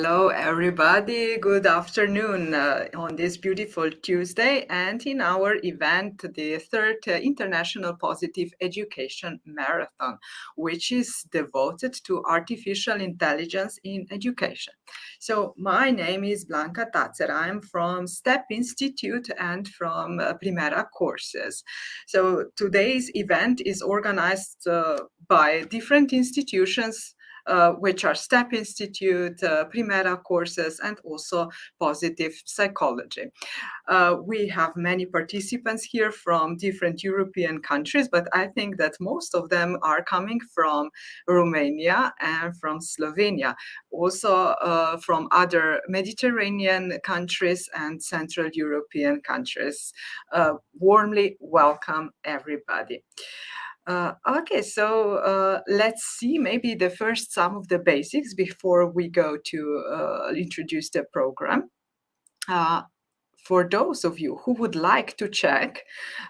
Hello, everybody. Good afternoon on this beautiful Tuesday and in our event, the third International Positive Education Marathon, which is devoted to artificial intelligence in education. So my name is Blanca Tazer. I'm from STEP Institute and from Primera Courses. So today's event is organized by different institutions which are STEP Institute, Primera courses, and also Positive Psychology. We have many participants here from different European countries, but I think that most of them are coming from Romania and from Slovenia, also from other Mediterranean countries and Central European countries. Warmly welcome everybody. Okay, so let's see maybe the first some of the basics before we go to introduce the program. For those of you who would like to check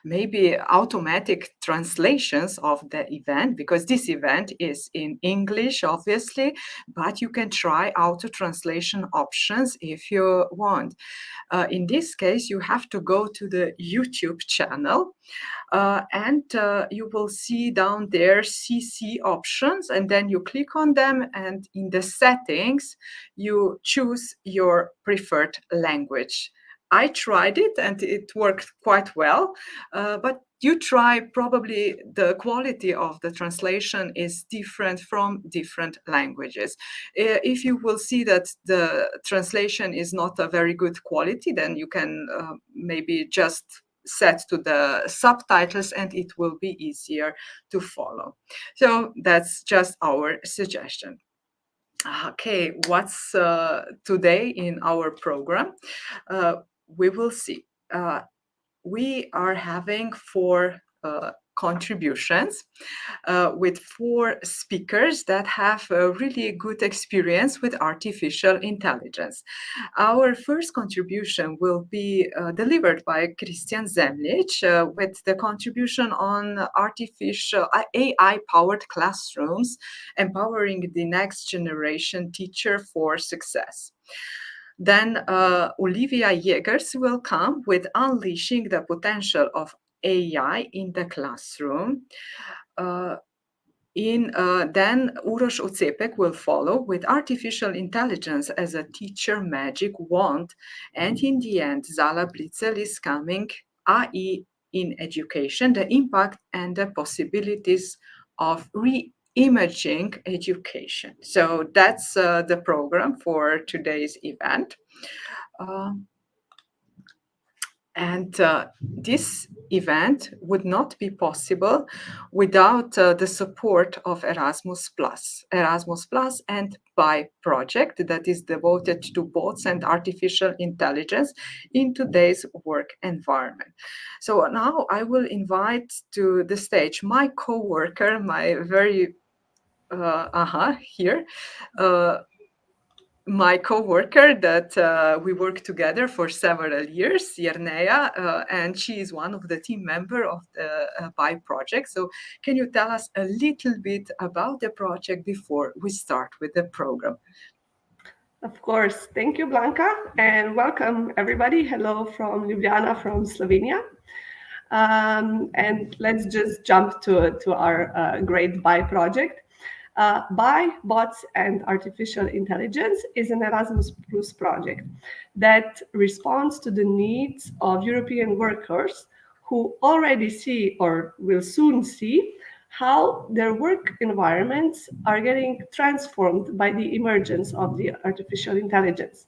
maybe automatic translations of the event, because this event is in English, obviously, but you can try auto translation options if you want. In this case, you have to go to the YouTube channel and you will see down there CC options, and then you click on them, and in the settings, you choose your preferred language. I tried it and it worked quite well, but you try, probably the quality of the translation is different from different languages. If you will see that the translation is not a very good quality, then you can maybe just set to the subtitles and it will be easier to follow. So that's just our suggestion. Okay, what's today in our program? We will see. We are having 4 contributions with 4 speakers that have a really good experience with artificial intelligence. Our first contribution will be delivered by Kristjan Zemljic with the contribution on artificial AI-powered classrooms, empowering the next generation teacher for success. Then Olivia Jaegers will come with unleashing the potential of AI in the classroom. Then Uros Ocepek will follow with artificial intelligence as a teacher magic wand. And in the end, Zala Bricelj is coming, AI in education, the impact and the possibilities of reimagining education. So that's the program for today's event. And this event would not be possible without the support of Erasmus and by project that is devoted to bots and artificial intelligence in today's work environment. So now I will invite to the stage my co-worker, my very here. My co-worker that we work together for several years, Yernea, and she is one of the team member of the BI project. So can you tell us a little bit about the project before we start with the program? Of course. Thank you, Blanca, and welcome everybody. Hello from Ljubljana, from Slovenia. And let's just jump to our great BI project. BI, Bots and Artificial Intelligence is an Erasmus Plus project that responds to the needs of European workers who already see or will soon see how their work environments are getting transformed by the emergence of the artificial intelligence.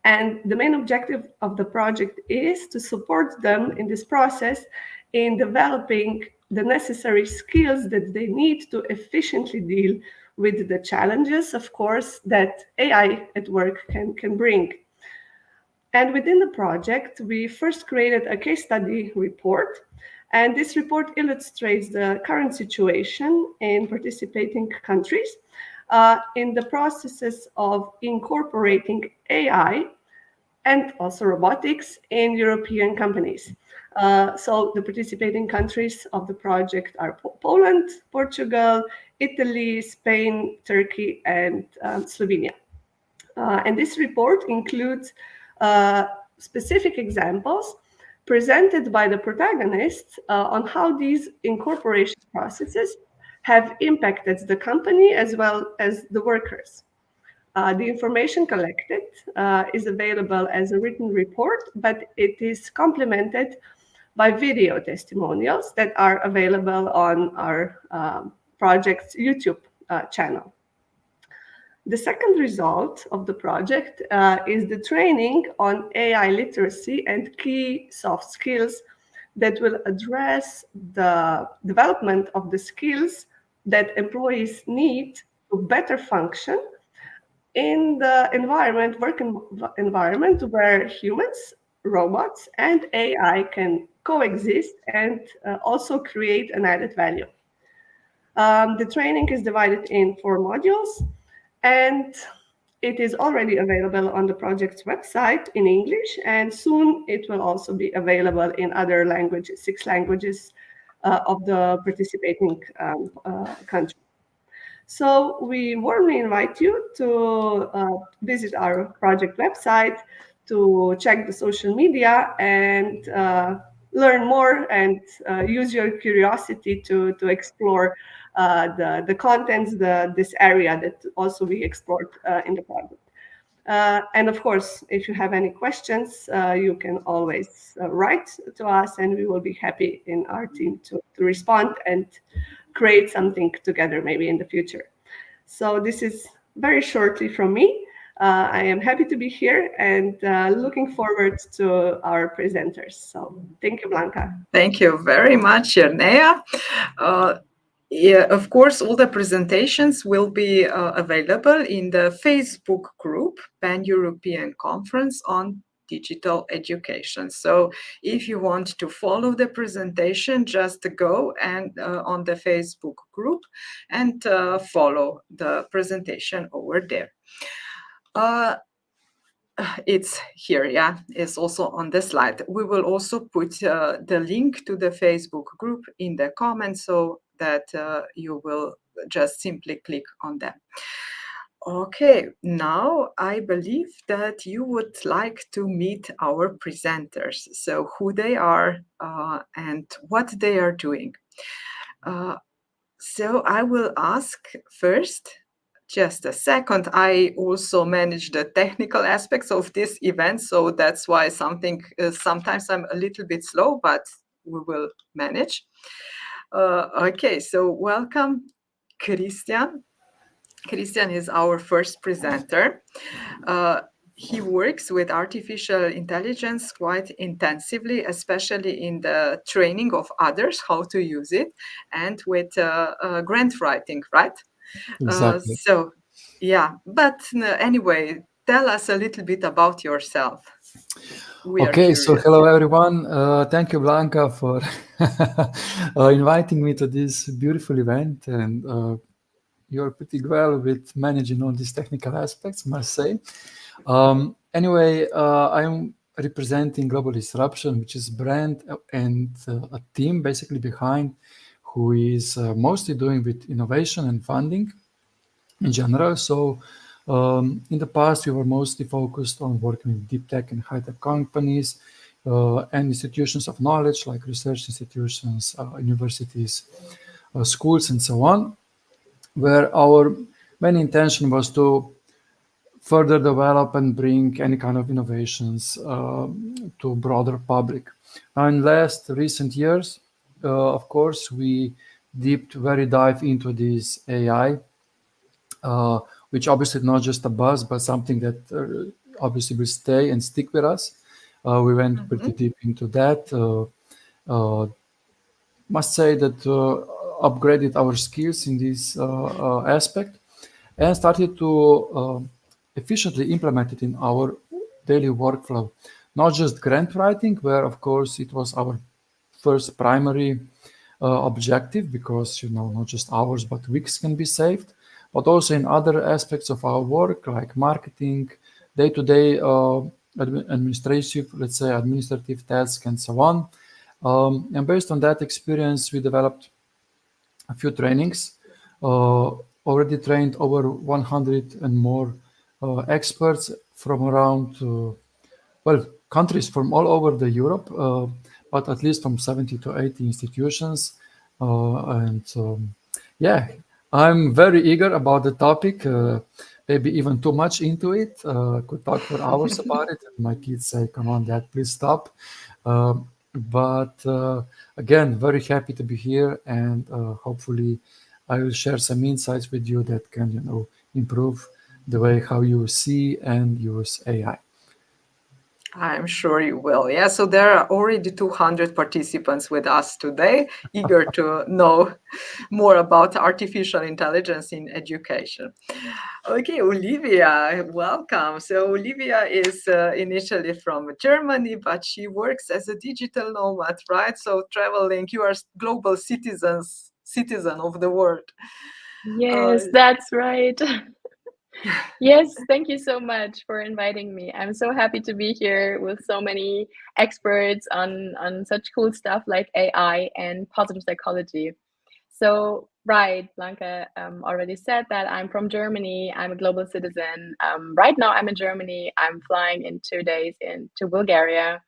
And the main objective of the project is to support them in this process in developing the necessary skills that they need to efficiently deal with the challenges, of course, that AI at work can bring. And within the project, we first created a case study report. And this report illustrates the current situation in participating countries in the processes of incorporating AI and also robotics in European companies. So the participating countries of the project are Poland, Portugal, Italy, Spain, Turkey, and Slovenia. And this report includes specific examples presented by the protagonists on how these incorporation processes have impacted the company as well as the workers. The information collected is available as a written report, but it is complemented by video testimonials that are available on our project's YouTube channel. The second result of the project is the training on AI literacy and key soft skills that will address the development of the skills that employees need to better function in the work environment where humans, robots, and AI can coexist and also create an added value. The training is divided in 4 modules, and it is already available on the project's website in English, and soon it will also be available in other languages, 6 languages of the participating countries. So we warmly invite you to visit our project website, to check the social media and learn more and use your curiosity to explore the contents, this area that also we explored in the project. And of course, if you have any questions, you can always write to us, and we will be happy in our team to respond and create something together maybe in the future. So this is very shortly from me. I am happy to be here and looking forward to our presenters. So thank you, Blanca. Thank you very much, Ernea. Yeah, of course, all the presentations will be available in the Facebook group, Pan-European Conference on Digital Education. So if you want to follow the presentation, just go and on the Facebook group and follow the presentation over there. It's here, yeah, it's also on the slide. We will also put the link to the Facebook group in the comments so that you will just simply click on them. Okay, now I believe that you would like to meet our presenters, so who they are and what they are doing. So I will ask first, just a second. I also manage the technical aspects of this event, so that's why sometimes I'm a little bit slow, but we will manage. Okay, so welcome, Kristjan. Kristjan is our first presenter. He works with artificial intelligence quite intensively, especially in the training of others how to use it, and with grant writing, right? Exactly. So, yeah, but anyway, tell us a little bit about yourself. Okay, so hello everyone. Thank you, Blanca, for inviting me to this beautiful event, and you're pretty well with managing all these technical aspects, must say. Anyway, I'm representing Global Disruption, which is a brand and a team basically behind who is mostly doing with innovation and funding in general. So in the past, we were mostly focused on working with deep tech and high tech companies and institutions of knowledge like research institutions, universities, schools, and so on, where our main intention was to further develop and bring any kind of innovations to broader public. Now, in last recent years, of course, we very dive into this AI, which obviously not just a buzz, but something that obviously will stay and stick with us. We went pretty deep into that. Must say that upgraded our skills in this aspect and started to efficiently implement it in our daily workflow. Not just grant writing, where of course it was our first primary objective, because not just hours but weeks can be saved, but also in other aspects of our work like marketing, day-to-day administrative tasks, and so on. And based on that experience, we developed a few trainings, already trained over 100 and more experts from around, countries from all over the Europe, but at least from 70 to 80 institutions. Yeah, I'm very eager about the topic, maybe even too much into it. Could talk for hours about it. My kids say, come on, Dad, please stop. But again, very happy to be here, and hopefully I will share some insights with you that can, improve the way how you see and use AI. I'm sure you will. Yeah, so there are already 200 participants with us today, eager to know more about artificial intelligence in education. Okay, Olivia, welcome. So Olivia is initially from Germany, but she works as a digital nomad, right? So traveling, you are global citizen of the world. Yes, that's right. Yes, thank you so much for inviting me. I'm so happy to be here with so many experts on such cool stuff like AI and positive psychology. So, right, Blanca already said that I'm from Germany. I'm a global citizen. Right now, I'm in Germany. I'm flying in 2 days into Bulgaria.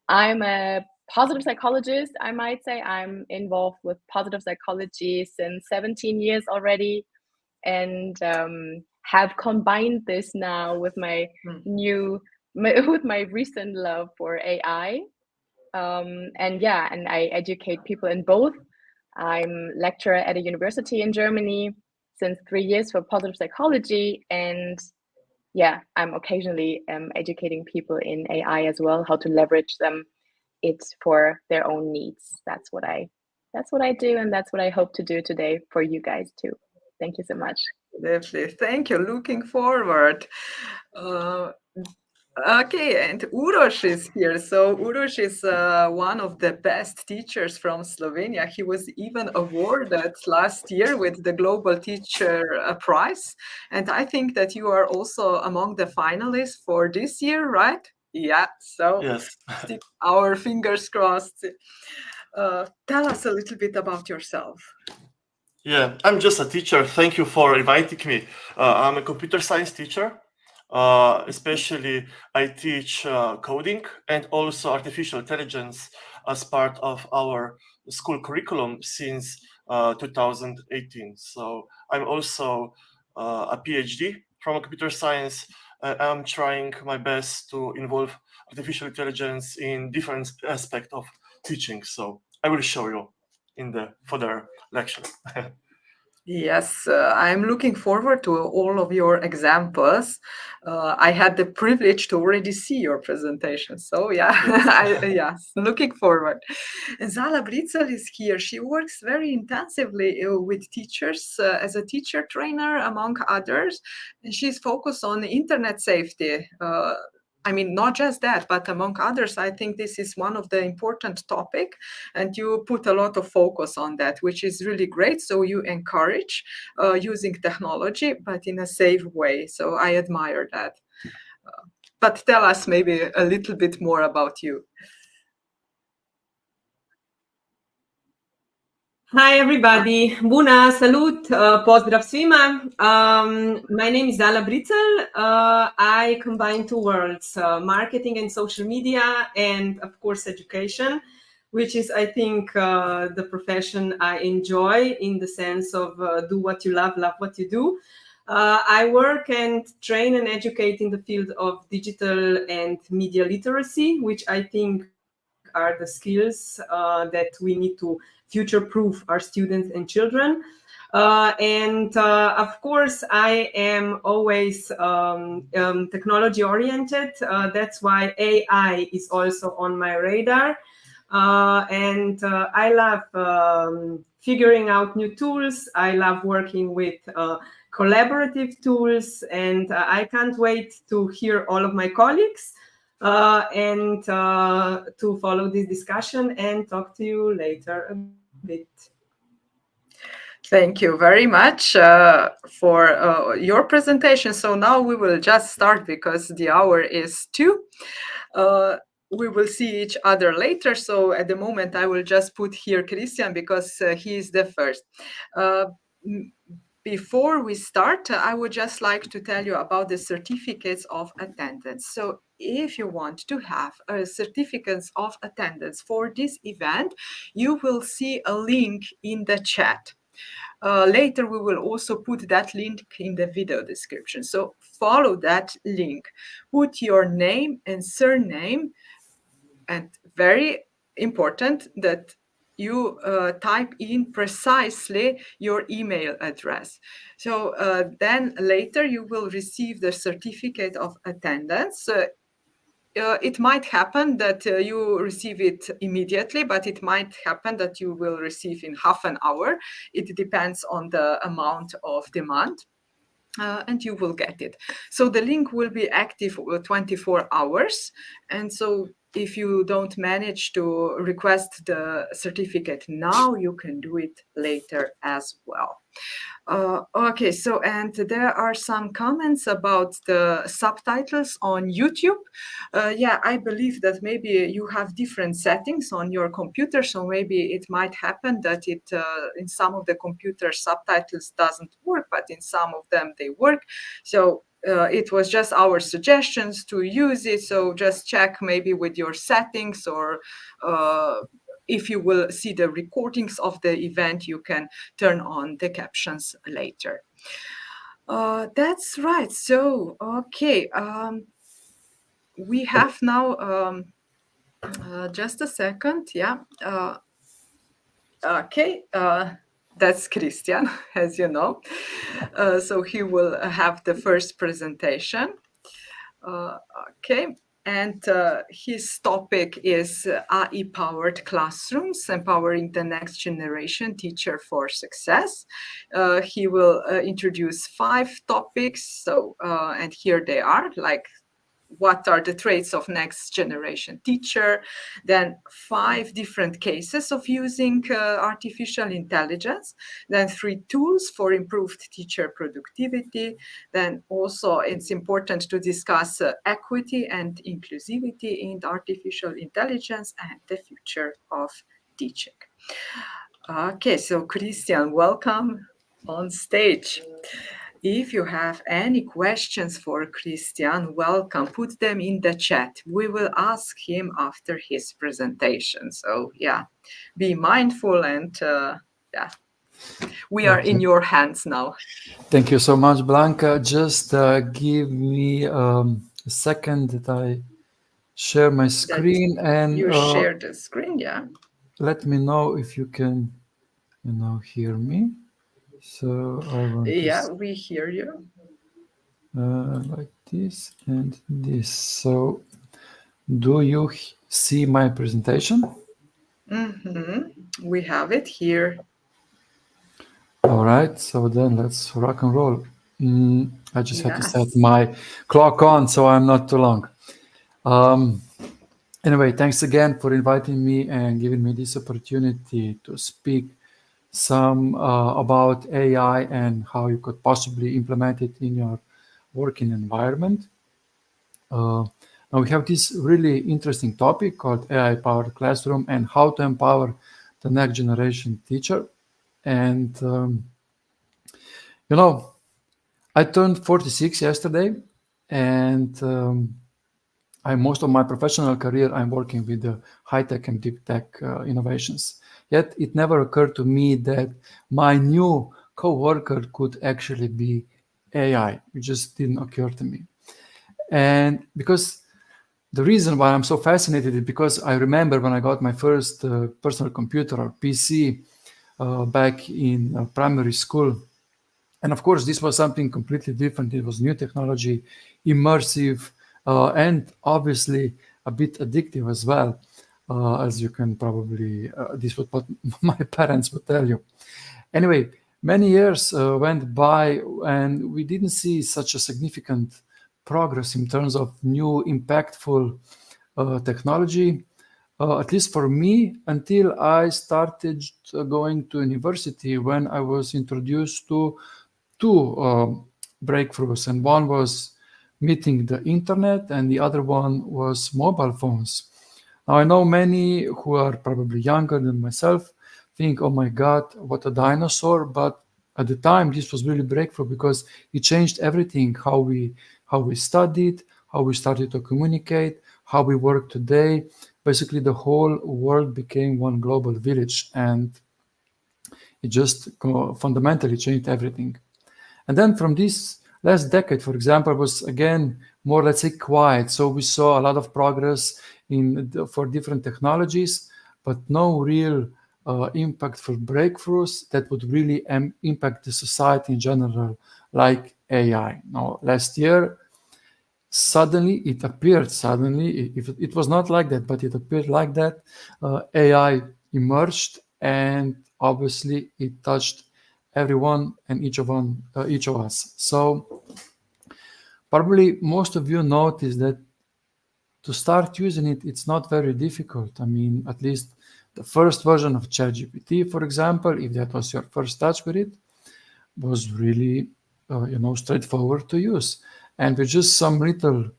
I'm a positive psychologist, I might say. I'm involved with positive psychology since 17 years already, and have combined this now with my with my recent love for AI. And yeah, and I educate people in both. I'm lecturer at a university in Germany since 3 years for positive psychology, and yeah, I'm occasionally educating people in AI as well, how to leverage it for their own needs. That's what I do, and that's what I hope to do today for you guys too. Thank you so much. Definitely. Thank you. Looking forward. Okay, and Uros is here. So Uros is one of the best teachers from Slovenia. He was even awarded last year with the Global Teacher Prize. And I think that you are also among the finalists for this year, right? Yeah, so yes. Keep our fingers crossed. Tell us a little bit about yourself. Yeah, I'm just a teacher. Thank you for inviting me. I'm a computer science teacher. Especially, I teach coding and also artificial intelligence as part of our school curriculum since 2018. So I'm also a PhD from computer science. I'm trying my best to involve artificial intelligence in different aspects of teaching. So I will show you in the further lecture. Yes, I'm looking forward to all of your examples. I had the privilege to already see your presentation. So yeah, yes, looking forward. Zala Bricelj is here. She works very intensively with teachers as a teacher trainer, among others. And she's focused on internet safety. I mean, not just that, but among others, I think this is one of the important topic, and you put a lot of focus on that, which is really great. So you encourage using technology, but in a safe way. So I admire that. But tell us maybe a little bit more about you. Hi everybody, Buna, salut, pozdrav svima. My name is Zala Bricelj. I combine two worlds, marketing and social media, and of course education, which is, I think, the profession I enjoy in the sense of do what you love what you do. I work and train and educate in the field of digital and media literacy, which I think are the skills that we need to future-proof our students and children. Of course, I am always technology-oriented. That's why AI is also on my radar. I love figuring out new tools. I love working with collaborative tools, and I can't wait to hear all of my colleagues and to follow this discussion and talk to you later a bit. Thank you very much for your presentation. So now we will just start because the hour is 2. We will see each other later. So at the moment, I will just put here Kristjan because he is the first. before we start, I would just like to tell you about the certificates of attendance. So if you want to have certificates of attendance for this event, you will see a link in the chat. Later, we will also put that link in the video description. So follow that link, put your name and surname, and very important that you type in precisely your email address. So then later you will receive the certificate of attendance. It might happen that you receive it immediately, but it might happen that you will receive in half an hour. It depends on the amount of demand. And you will get it. So the link will be active 24 hours. And so if you don't manage to request the certificate now, you can do it later as well. Okay, so and there are some comments about the subtitles on YouTube. Yeah, I believe that maybe you have different settings on your computer, so maybe it might happen that it in some of the computer subtitles doesn't work, but in some of them they work. So it was just our suggestions to use it. So just check maybe with your settings, or if you will see the recordings of the event, you can turn on the captions later. That's right. So, okay. We have now, just a second. Yeah. Okay. That's Kristjan, as you know. So he will have the first presentation. Okay. And his topic is AI-powered classrooms, empowering the next generation teacher for success. He will introduce 5 topics. So, and here they are, like, what are the traits of next generation teacher, then 5 different cases of using artificial intelligence, then 3 tools for improved teacher productivity. Then also it's important to discuss equity and inclusivity in artificial intelligence and the future of teaching. Okay, so Kristjan, welcome on stage. If you have any questions for Kristjan, welcome. Put them in the chat. We will ask him after his presentation. So yeah, be mindful, and yeah, we are in your hands now. Thank you so much, Blanca. Just give me a second that I share my screen, and you share the screen. Yeah. Let me know if you can, hear me. So I want to we hear you. like this and this. So do you see my presentation? We have it here. All right, so then let's rock and roll. I just had to set my clock on, so I'm not too long. Anyway, thanks again for inviting me and giving me this opportunity to speak some about AI and how you could possibly implement it in your working environment. Now we have this really interesting topic called AI-powered classroom and how to empower the next generation teacher. And, I turned 46 yesterday, and most of my professional career, I'm working with the high-tech and deep tech innovations. Yet it never occurred to me that my new co-worker could actually be AI. It just didn't occur to me. And because the reason why I'm so fascinated is because I remember when I got my first personal computer or PC back in primary school. And of course, this was something completely different. It was new technology, immersive, and obviously a bit addictive as well, as you can probably, this is what my parents would tell you. Anyway, many years went by and we didn't see such a significant progress in terms of new impactful technology, at least for me, until I started going to university, when I was introduced to 2 breakthroughs, and one was meeting the internet and the other one was mobile phones. Now I know many who are probably younger than myself think, oh my God, what a dinosaur, but at the time, this was really breakthrough because it changed everything, how we studied, how we started to communicate, how we work today. Basically, the whole world became one global village, and it just fundamentally changed everything. And then from this last decade, for example, was again more, let's say, quiet. So we saw a lot of progress for different technologies, but no real impactful breakthroughs that would really impact the society in general, like AI. Now, last year, suddenly it appeared, if it was not like that, but it appeared like that, AI emerged, and obviously it touched everyone and each of us. So probably most of you noticed that to start using it, it's not very difficult. I mean, at least the first version of ChatGPT, for example, if that was your first touch with it, was really, straightforward to use. And with just some little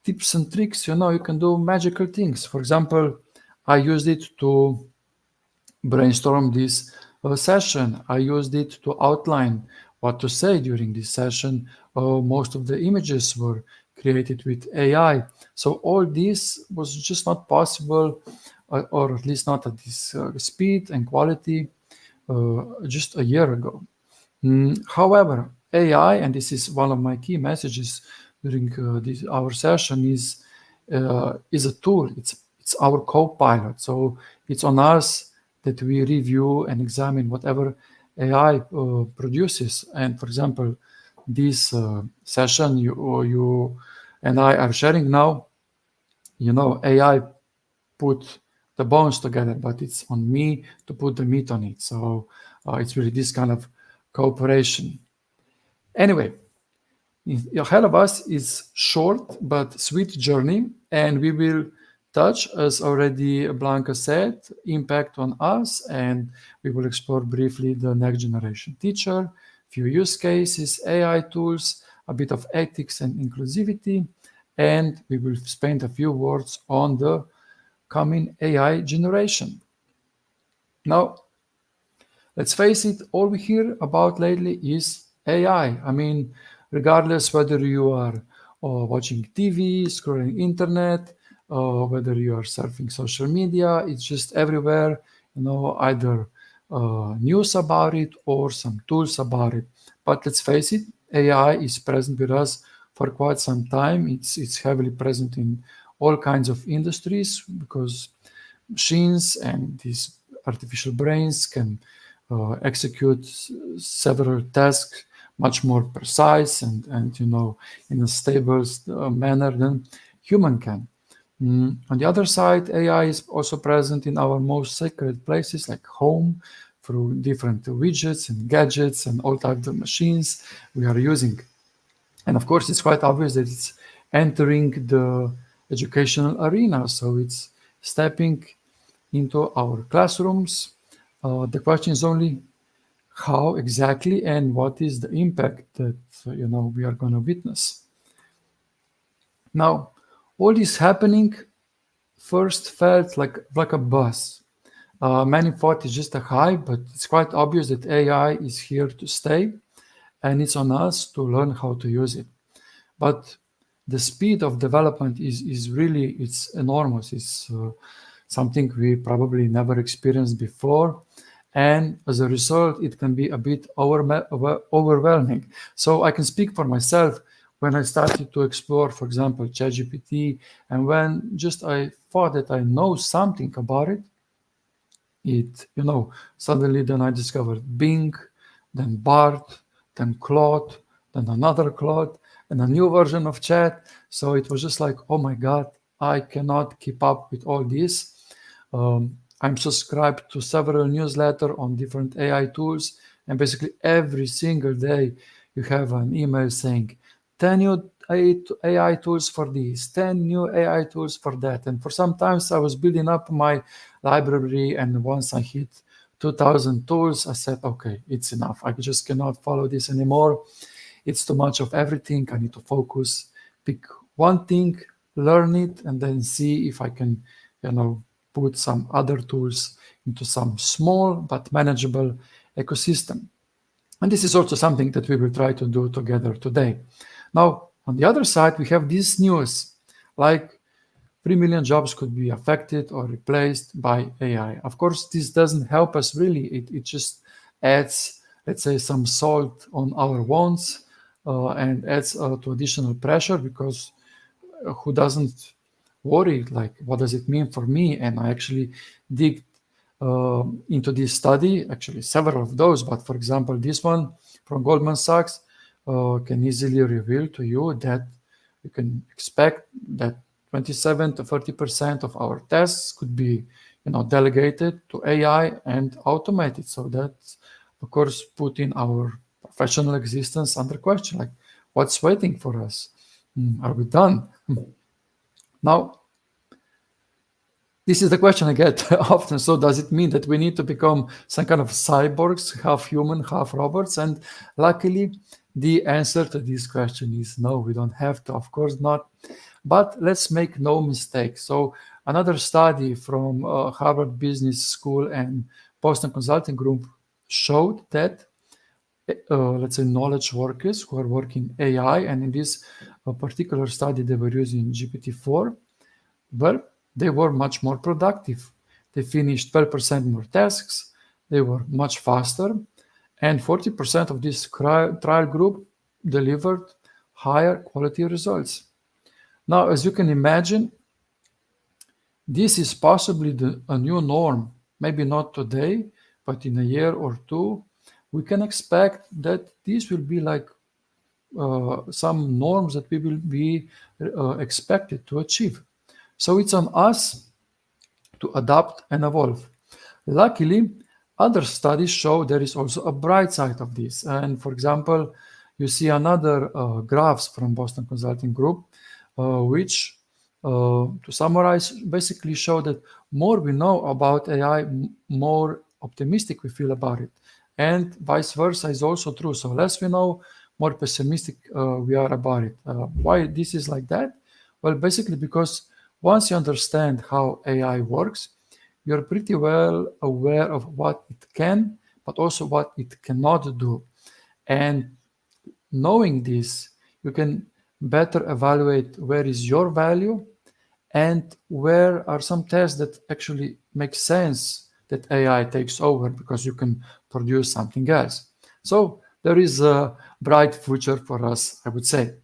tips and tricks, you can do magical things. For example, I used it to brainstorm this session. I used it to outline what to say during this session. Most of the images were created with AI. So all this was just not possible, or at least not at this speed and quality just a year ago. However, AI, and this is one of my key messages during our session, is a tool. It's our co-pilot. So it's on us that we review and examine whatever AI produces. And for example, this session you and I are sharing now, AI put the bones together, but it's on me to put the meat on it. So it's really this kind of cooperation. Anyway, ahead of us is short but sweet journey, and we will touch, as already Blanca said, impact on us, and we will explore briefly the next generation teacher, few use cases, AI tools, a bit of ethics and inclusivity, and we will spend a few words on the coming AI generation. Now, let's face it, all we hear about lately is AI. I mean, regardless whether you are watching TV, scrolling internet, whether you are surfing social media, it's just everywhere, either news about it or some tools about it. But let's face it, AI is present with us for quite some time. It's heavily present in all kinds of industries because machines and these artificial brains can execute several tasks much more precise and in a stable manner than human can. On the other side, AI is also present in our most sacred places like home through different widgets and gadgets and all types of machines we are using. And of course, it's quite obvious that it's entering the educational arena. So it's stepping into our classrooms. The question is only how exactly and what is the impact that we are going to witness. Now, all this happening first felt like a buzz. Many thought it's just a hype, but it's quite obvious that AI is here to stay, and it's on us to learn how to use it. But the speed of development is really, it's enormous. It's something we probably never experienced before. And as a result, it can be a bit overwhelming. So I can speak for myself. When I started to explore, for example, ChatGPT, and when just I thought that I know something about it, suddenly then I discovered Bing, then Bart, then Claude, then another Claude, and a new version of Chat. So it was just like, oh my God, I cannot keep up with all this. I'm subscribed to several newsletters on different AI tools, and basically every single day you have an email saying 10 new AI tools for this, 10 new AI tools for that. And for some times I was building up my library, and once I hit 2000 tools, I said, okay, it's enough. I just cannot follow this anymore. It's too much of everything. I need to focus, pick one thing, learn it, and then see if I can, put some other tools into some small but manageable ecosystem. And this is also something that we will try to do together today. Now, on the other side, we have this news, like 3 million jobs could be affected or replaced by AI. Of course, this doesn't help us really. It just adds, let's say, some salt on our wounds and adds to additional pressure, because who doesn't worry, like, what does it mean for me? And I actually dig into this study, actually several of those, but for example, this one from Goldman Sachs can easily reveal to you that you can expect that 27 to 30% of our tasks could be, delegated to AI and automated. So that's, of course, putting our professional existence under question. Like, what's waiting for us? Are we done? Now, this is the question I get often. So does it mean that we need to become some kind of cyborgs, half human, half robots? And luckily, the answer to this question is no, we don't have to, of course not. But let's make no mistake. So another study from Harvard Business School and Boston Consulting Group showed that, let's say, knowledge workers who are working AI, and in this particular study, they were using GPT-4, well, they were much more productive. They finished 12% more tasks, they were much faster, and 40% of this trial group delivered higher quality results. Now, as you can imagine, this is possibly a new norm. Maybe not today, but in a year or two, we can expect that this will be like some norms that we will be expected to achieve. So it's on us to adapt and evolve. Luckily, other studies show there is also a bright side of this. And for example, you see another graphs from Boston Consulting Group, which, to summarize, basically show that more we know about AI, more optimistic we feel about it. And vice versa is also true. So less we know, more pessimistic we are about it. Why this is like that? Well, basically because once you understand how AI works, you're pretty well aware of what it can, but also what it cannot do. And knowing this, you can better evaluate where is your value and where are some tests that actually make sense that AI takes over because you can produce something else. So there is a bright future for us, I would say.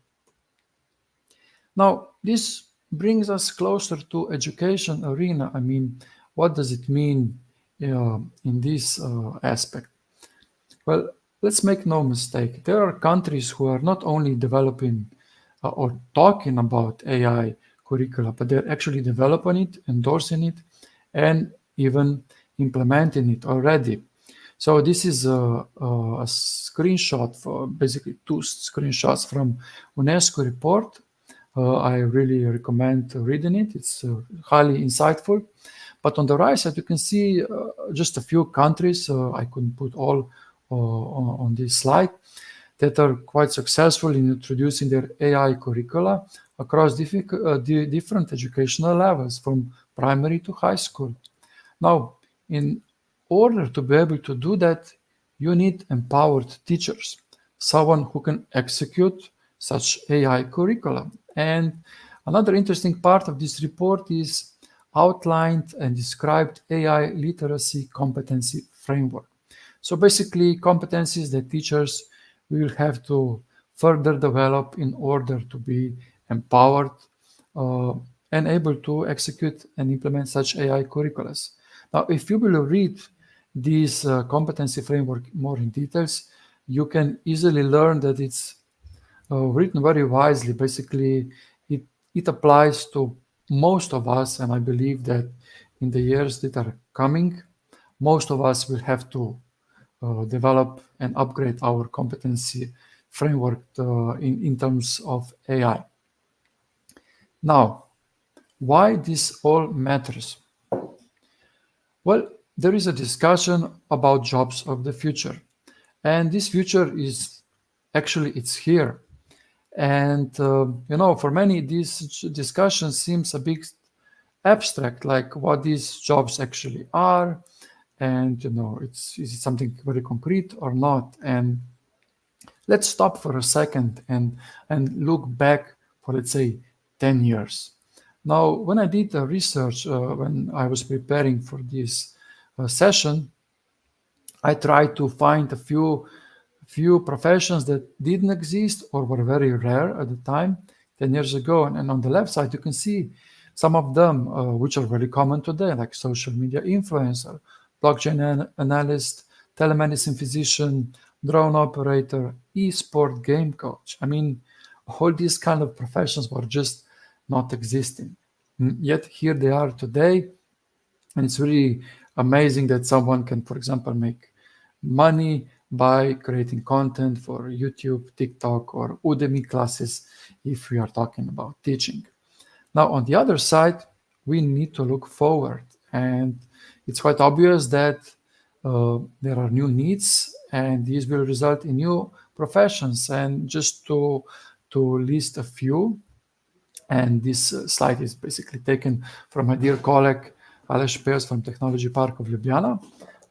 Now, this brings us closer to education arena. I mean, what does it mean in this aspect? Well, let's make no mistake. There are countries who are not only developing or talking about AI curricula, but they're actually developing it, endorsing it, and even implementing it already. So this is a screenshot, for basically 2 screenshots from UNESCO report. I really recommend reading it. It's highly insightful. But on the right side, you can see just a few countries, I couldn't put all on this slide, that are quite successful in introducing their AI curricula across different educational levels, from primary to high school. Now, in order to be able to do that, you need empowered teachers, someone who can execute such AI curricula. And another interesting part of this report is outlined and described AI literacy competency framework. So basically, competencies that teachers will have to further develop in order to be empowered and able to execute and implement such AI curriculums. Now, if you will read this competency framework more in details, you can easily learn that it's written very wisely. Basically, it applies to most of us, and I believe that in the years that are coming, most of us will have to develop and upgrade our competency framework in terms of AI. Now, why this all matters? Well, there is a discussion about jobs of the future, and this future is actually, it's here. And for many, this discussion seems a bit abstract, like what these jobs actually are and is it something very concrete or not? And let's stop for a second and look back for, let's say, 10 years. Now, when I did the research, when I was preparing for this session, I tried to find a few professions that didn't exist or were very rare at the time, 10 years ago. And on the left side, you can see some of them which are very common today, like social media influencer, blockchain analyst, telemedicine physician, drone operator, e-sport game coach. I mean, all these kind of professions were just not existing. Yet here they are today. And it's really amazing that someone can, for example, make money by creating content for YouTube, TikTok, or Udemy classes, if we are talking about teaching. Now, on the other side, we need to look forward. And it's quite obvious that there are new needs, and these will result in new professions. And just to list a few, and this slide is basically taken from my dear colleague, Aleš Pers from Technology Park of Ljubljana,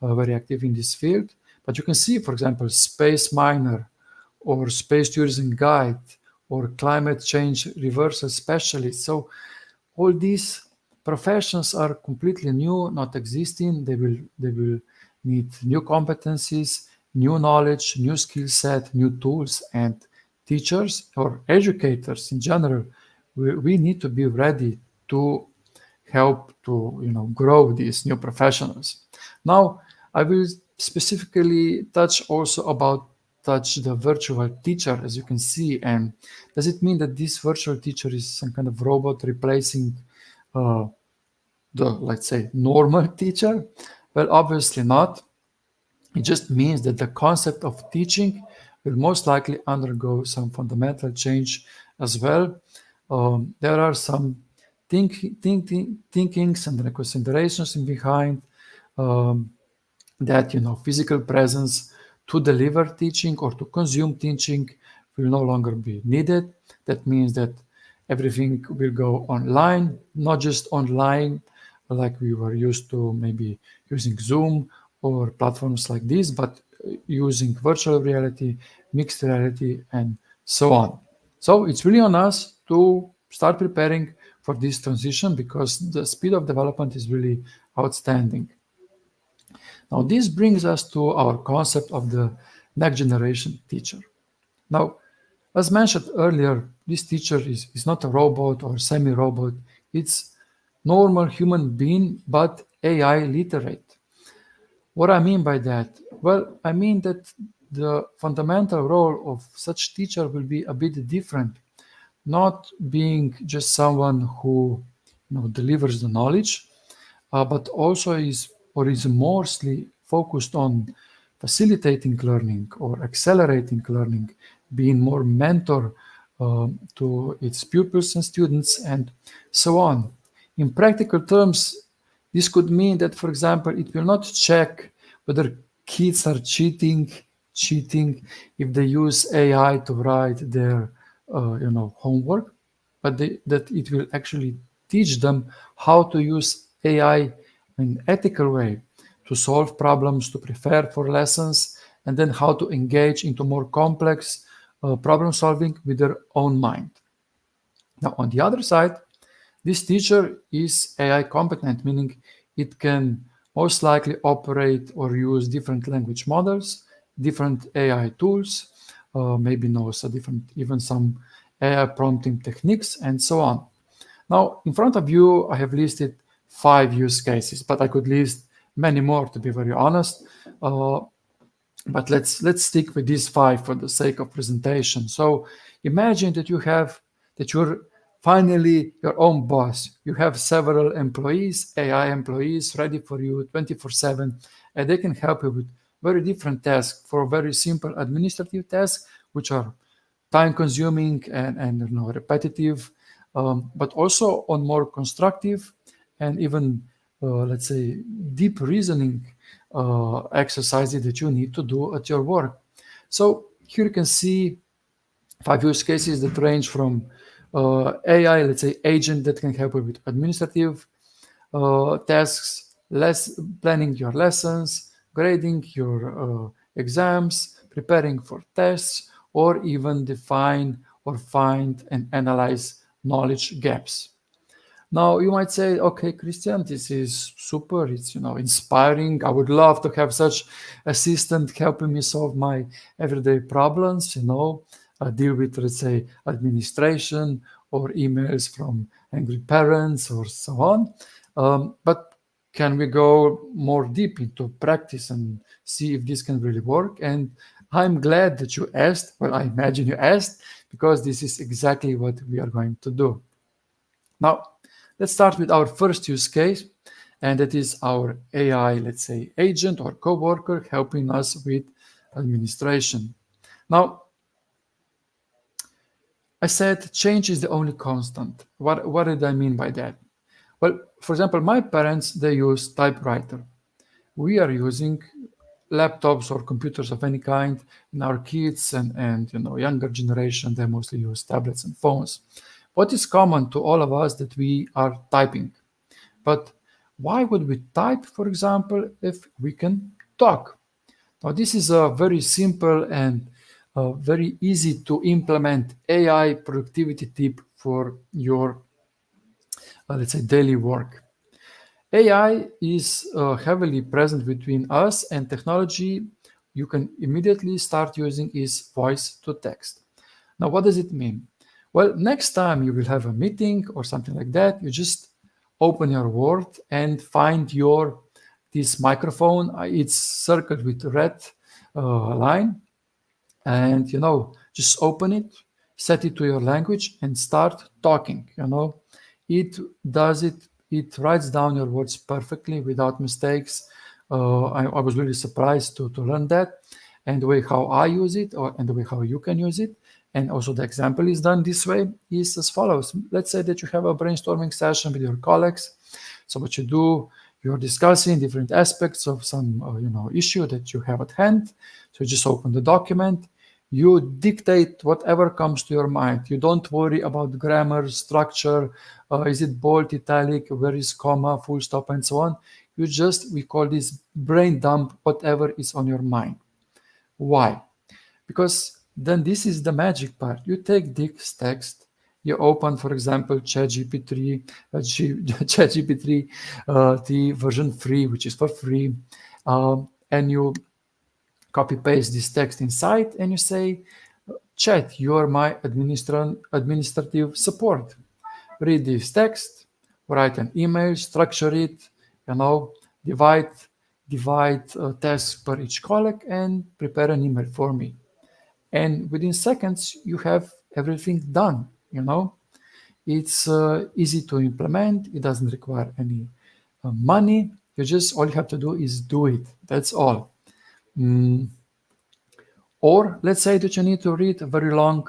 very active in this field. But you can see, for example, space miner or space tourism guide or climate change reversal specialist. So all these professions are completely new, not existing. They will need new competencies, new knowledge, new skill set, new tools, and teachers or educators in general. We need to be ready to help to grow these new professionals. Now, I will specifically touch the virtual teacher, as you can see. And does it mean that this virtual teacher is some kind of robot replacing the, let's say, normal teacher? Well, obviously not. It just means that the concept of teaching will most likely undergo some fundamental change as well. There are some thinkings and considerations behind that physical presence to deliver teaching or to consume teaching will no longer be needed. That means that everything will go online, not just online like we were used to, maybe using Zoom or platforms like this, but using virtual reality, mixed reality, and so on. So it's really on us to start preparing for this transition, because the speed of development is really outstanding. Now, this brings us to our concept of the next generation teacher. Now, as mentioned earlier, this teacher is not a robot or semi-robot. It's normal human being, but AI literate. What I mean by that? Well, I mean that the fundamental role of such teacher will be a bit different, not being just someone who delivers the knowledge, but also is mostly focused on facilitating learning or accelerating learning, being more mentor to its pupils and students, and so on. In practical terms, this could mean that, for example, it will not check whether kids are cheating if they use AI to write their homework, but that it will actually teach them how to use AI in an ethical way to solve problems, to prepare for lessons, and then how to engage into more complex problem solving with their own mind. Now, on the other side, this teacher is AI competent, meaning it can most likely operate or use different language models, different AI tools, maybe knows even some AI prompting techniques, and so on. Now, in front of you, I have listed 5 use cases, but I could list many more, to be very honest. But let's stick with these 5 for the sake of presentation. So imagine that you're finally your own boss. You have several employees, AI employees, ready for you 24/7, and they can help you with very different tasks, for very simple administrative tasks, which are time-consuming and repetitive, but also on more constructive and even, let's say, deep reasoning exercises that you need to do at your work. So here you can see 5 use cases that range from AI, let's say, agent that can help you with administrative tasks, planning your lessons, grading your exams, preparing for tests, or even define or find and analyze knowledge gaps. Now you might say, okay, Kristjan, this is super. It's inspiring. I would love to have such assistant helping me solve my everyday problems. Deal with, let's say, administration or emails from angry parents or so on. But can we go more deep into practice and see if this can really work? And I'm glad that you asked. Well, I imagine you asked, because this is exactly what we are going to do. Now, let's start with our first use case, and that is our AI, let's say, agent or coworker helping us with administration. Now, I said change is the only constant. What did I mean by that? Well, for example, my parents, they use typewriter. We are using laptops or computers of any kind, and our kids and younger generation, they mostly use tablets and phones. What is common to all of us that we are typing? But why would we type, for example, if we can talk? Now, this is a very simple and very easy to implement AI productivity tip for your, let's say, daily work. AI is heavily present between us, and technology you can immediately start using is voice to text. Now, what does it mean? Well, next time you will have a meeting or something like that, you just open your Word and find this microphone. It's circled with red line, and just open it, set it to your language, and start talking. It does it. It writes down your words perfectly without mistakes. I was really surprised to learn that, and the way how I use it, and the way how you can use it. And also the example is done this way, is as follows. Let's say that you have a brainstorming session with your colleagues. So what you do, you're discussing different aspects of some issue that you have at hand. So you just open the document, you dictate whatever comes to your mind. You don't worry about grammar, structure, is it bold, italic, where is comma, full stop, and so on. We call this brain dump, whatever is on your mind. Why? Because then this is the magic part. You take this text, you open, for example, ChatGPT, the version 3, which is for free, and you copy paste this text inside, and you say, Chat, you are my administrative support. Read this text, write an email, structure it, divide tasks per each colleague, and prepare an email for me. And within seconds, you have everything done. It's easy to implement. It doesn't require any money. All you have to do is do it. That's all. Or let's say that you need to read very long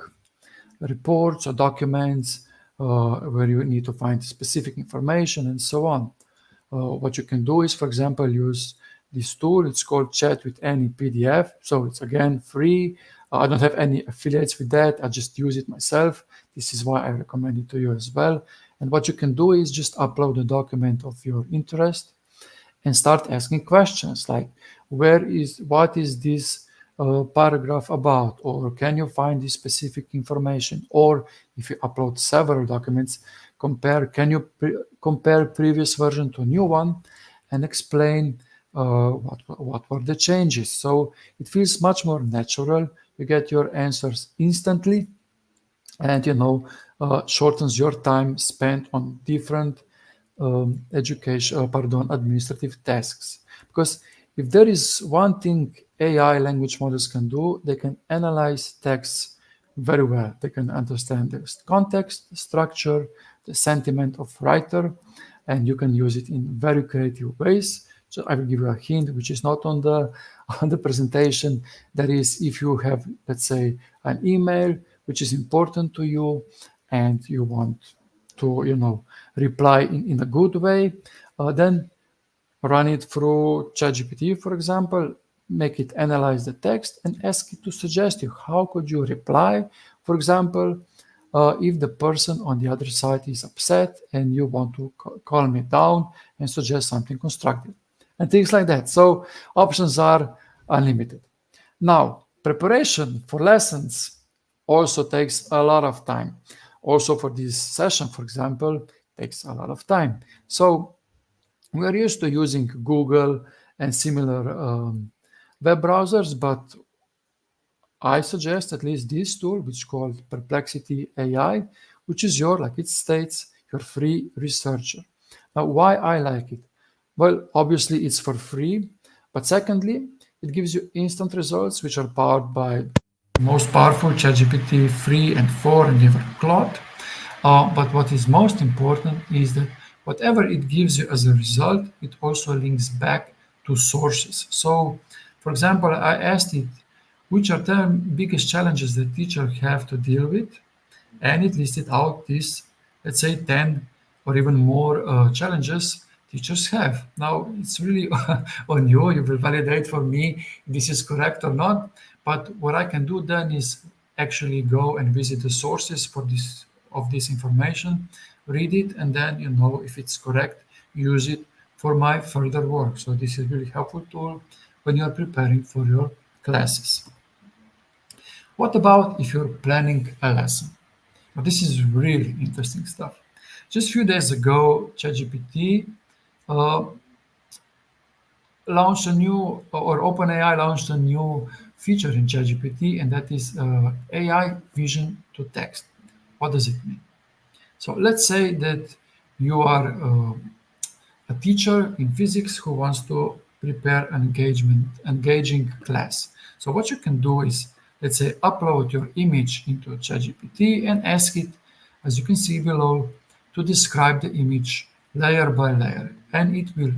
reports or documents where you need to find specific information and so on. What you can do is, for example, use this tool. It's called Chat with Any PDF. So it's again free. I don't have any affiliates with that. I just use it myself. This is why I recommend it to you as well. And what you can do is just upload a document of your interest and start asking questions like, what is this paragraph about? Or can you find this specific information? Or if you upload several documents, can you compare previous version to a new one and explain what were the changes? So it feels much more natural. You get your answers instantly, and shortens your time spent on different administrative tasks. Because if there is one thing AI language models can do, they can analyze texts very well. They can understand the context, the structure, the sentiment of writer, and you can use it in very creative ways. So I will give you a hint, which is not on the presentation. That is, if you have, let's say, an email which is important to you, and you want to, reply in a good way, then run it through ChatGPT, for example, make it analyze the text and ask it to suggest you how could you reply. For example, if the person on the other side is upset and you want to calm it down and suggest something constructive and things like that. So options are unlimited. Now, preparation for lessons also takes a lot of time. Also for this session, for example, takes a lot of time. So we are used to using Google and similar web browsers, but I suggest at least this tool, which is called Perplexity AI, which is your, like it states, your free researcher. Now, why I like it? Well, obviously it's for free, but secondly, it gives you instant results, which are powered by the most powerful ChatGPT 3 and 4 and even Claude. But what is most important is that whatever it gives you as a result, it also links back to sources. So, for example, I asked it, which are the biggest challenges that teachers have to deal with? And it listed out these, let's say, 10 or even more challenges teachers have. Now, it's really on you. You will validate for me if this is correct or not. But what I can do then is actually go and visit the sources for this information, read it, and then if it's correct, use it for my further work. So this is a really helpful tool when you're preparing for your classes. What about if you're planning a lesson? Now, this is really interesting stuff. Just a few days ago, ChatGPT launched a new, or OpenAI launched a new feature in ChatGPT, and that is AI vision to text. What does it mean? So let's say that you are a teacher in physics who wants to prepare an engaging class. So what you can do is, let's say, upload your image into ChatGPT and ask it, as you can see below, to describe the image layer by layer. And it will,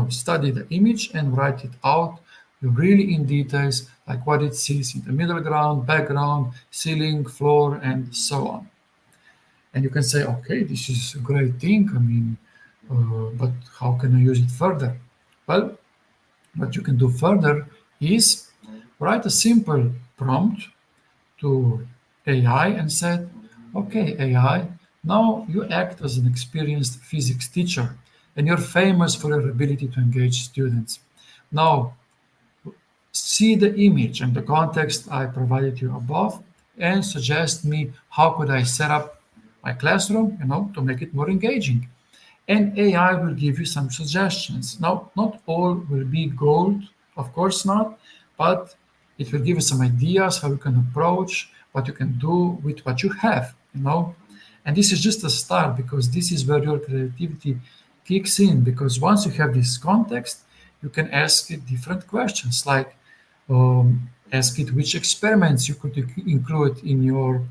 study the image and write it out really in details, like what it sees in the middle ground, background, ceiling, floor, and so on. And you can say, okay, this is a great thing. I mean, but how can I use it further? Well, what you can do further is write a simple prompt to AI and said, okay, AI, now you act as an experienced physics teacher and you're famous for your ability to engage students. Now, see the image and the context I provided you above and suggest me how could I set up my classroom, to make it more engaging. And AI will give you some suggestions. Now, not all will be gold, of course not, but it will give you some ideas how you can approach, what you can do with what you have, And this is just a start, because this is where your creativity kicks in, because once you have this context, you can ask it different questions, like ask it which experiments you could include in your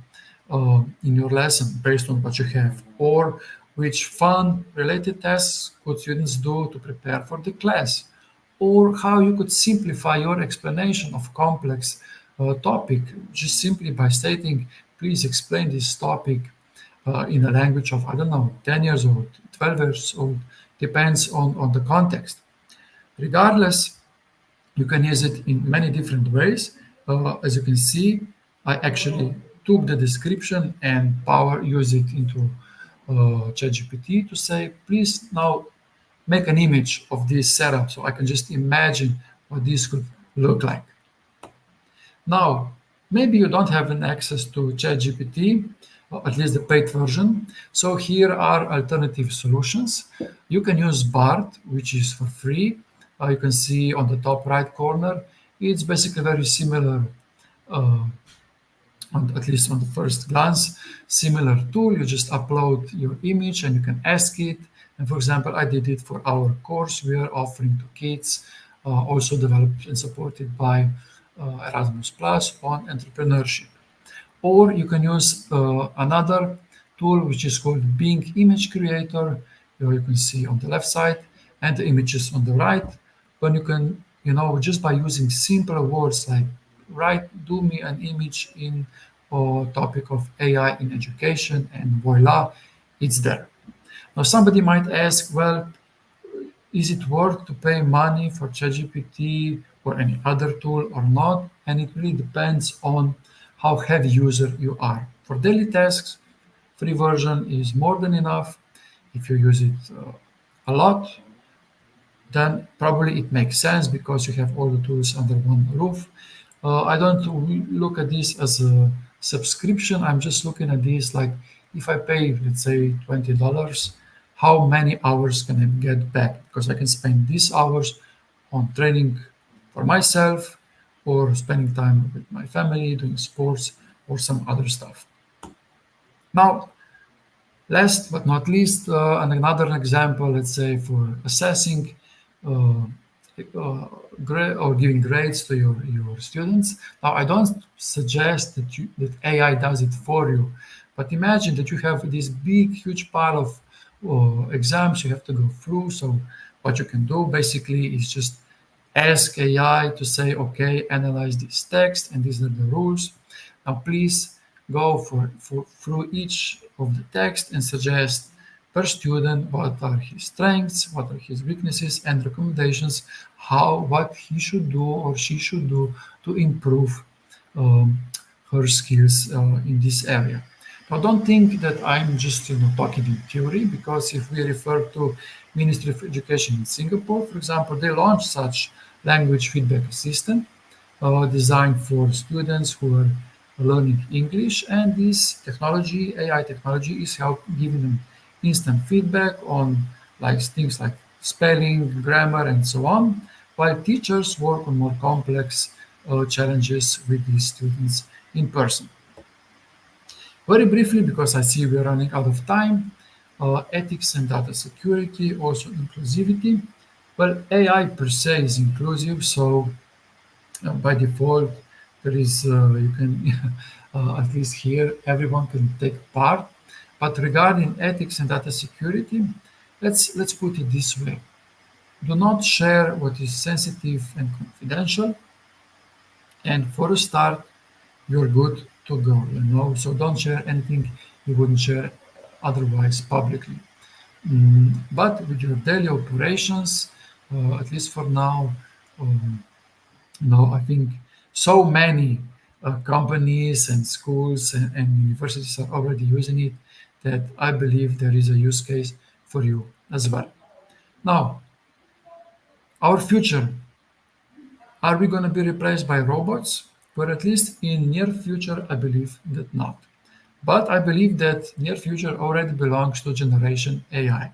lesson based on what you have, or which fun related tasks could students do to prepare for the class, or how you could simplify your explanation of complex topic just simply by stating, please explain this topic in a language of, 10 years old, 12 years old, depends on the context. Regardless, you can use it in many different ways. As you can see, I actually took the description and use it into ChatGPT to say, please now make an image of this setup, so I can just imagine what this could look like. Now, maybe you don't have an access to ChatGPT, or at least the paid version. So here are alternative solutions. You can use Bard, which is for free. You can see on the top right corner, it's basically very similar, at least on the first glance, similar tool. You just upload your image and you can ask it. And for example, I did it for our course we are offering to kids, also developed and supported by Erasmus Plus on entrepreneurship. Or you can use another tool, which is called Bing Image Creator. You can see on the left side and the images on the right. When you can, just by using simple words like do me an image in a topic of AI in education, and voila, it's there. Now, somebody might ask, well, is it worth to pay money for ChatGPT or any other tool or not? And it really depends on how heavy user you are. For daily tasks, free version is more than enough. If you use it a lot, then probably it makes sense because you have all the tools under one roof. I don't look at this as a subscription. I'm just looking at this like if I pay, let's say, $20, how many hours can I get back? Because I can spend these hours on training for myself or spending time with my family, doing sports or some other stuff. Now, last but not least, and another example, let's say for assessing uh, or giving grades to your students. Now, I don't suggest that AI does it for you, but imagine that you have this big, huge pile of exams you have to go through. So what you can do basically is just ask AI to say, okay, analyze this text, and these are the rules. Now, please go through each of the text and suggest per student what are his strengths, what are his weaknesses, and recommendations what he should do or she should do to improve her skills in this area. Now, don't think that I'm just talking in theory, because if we refer to Ministry of Education in Singapore, for example, they launched such language feedback assistant designed for students who are learning English, and this technology, AI technology, is giving them instant feedback on things like spelling, grammar, and so on, while teachers work on more complex challenges with these students in person. Very briefly, because I see we're running out of time, ethics and data security, also inclusivity. Well, AI per se is inclusive, so by default, there is you can at least here everyone can take part. But regarding ethics and data security, let's put it this way: do not share what is sensitive and confidential. And for a start, you're good to go. So don't share anything you wouldn't share otherwise publicly. But with your daily operations, at least for now, I think so many companies and schools and universities are already using it that I believe there is a use case for you as well. Now, our future. Are we going to be replaced by robots? Well, at least in near future, I believe that not. But I believe that near future already belongs to generation AI.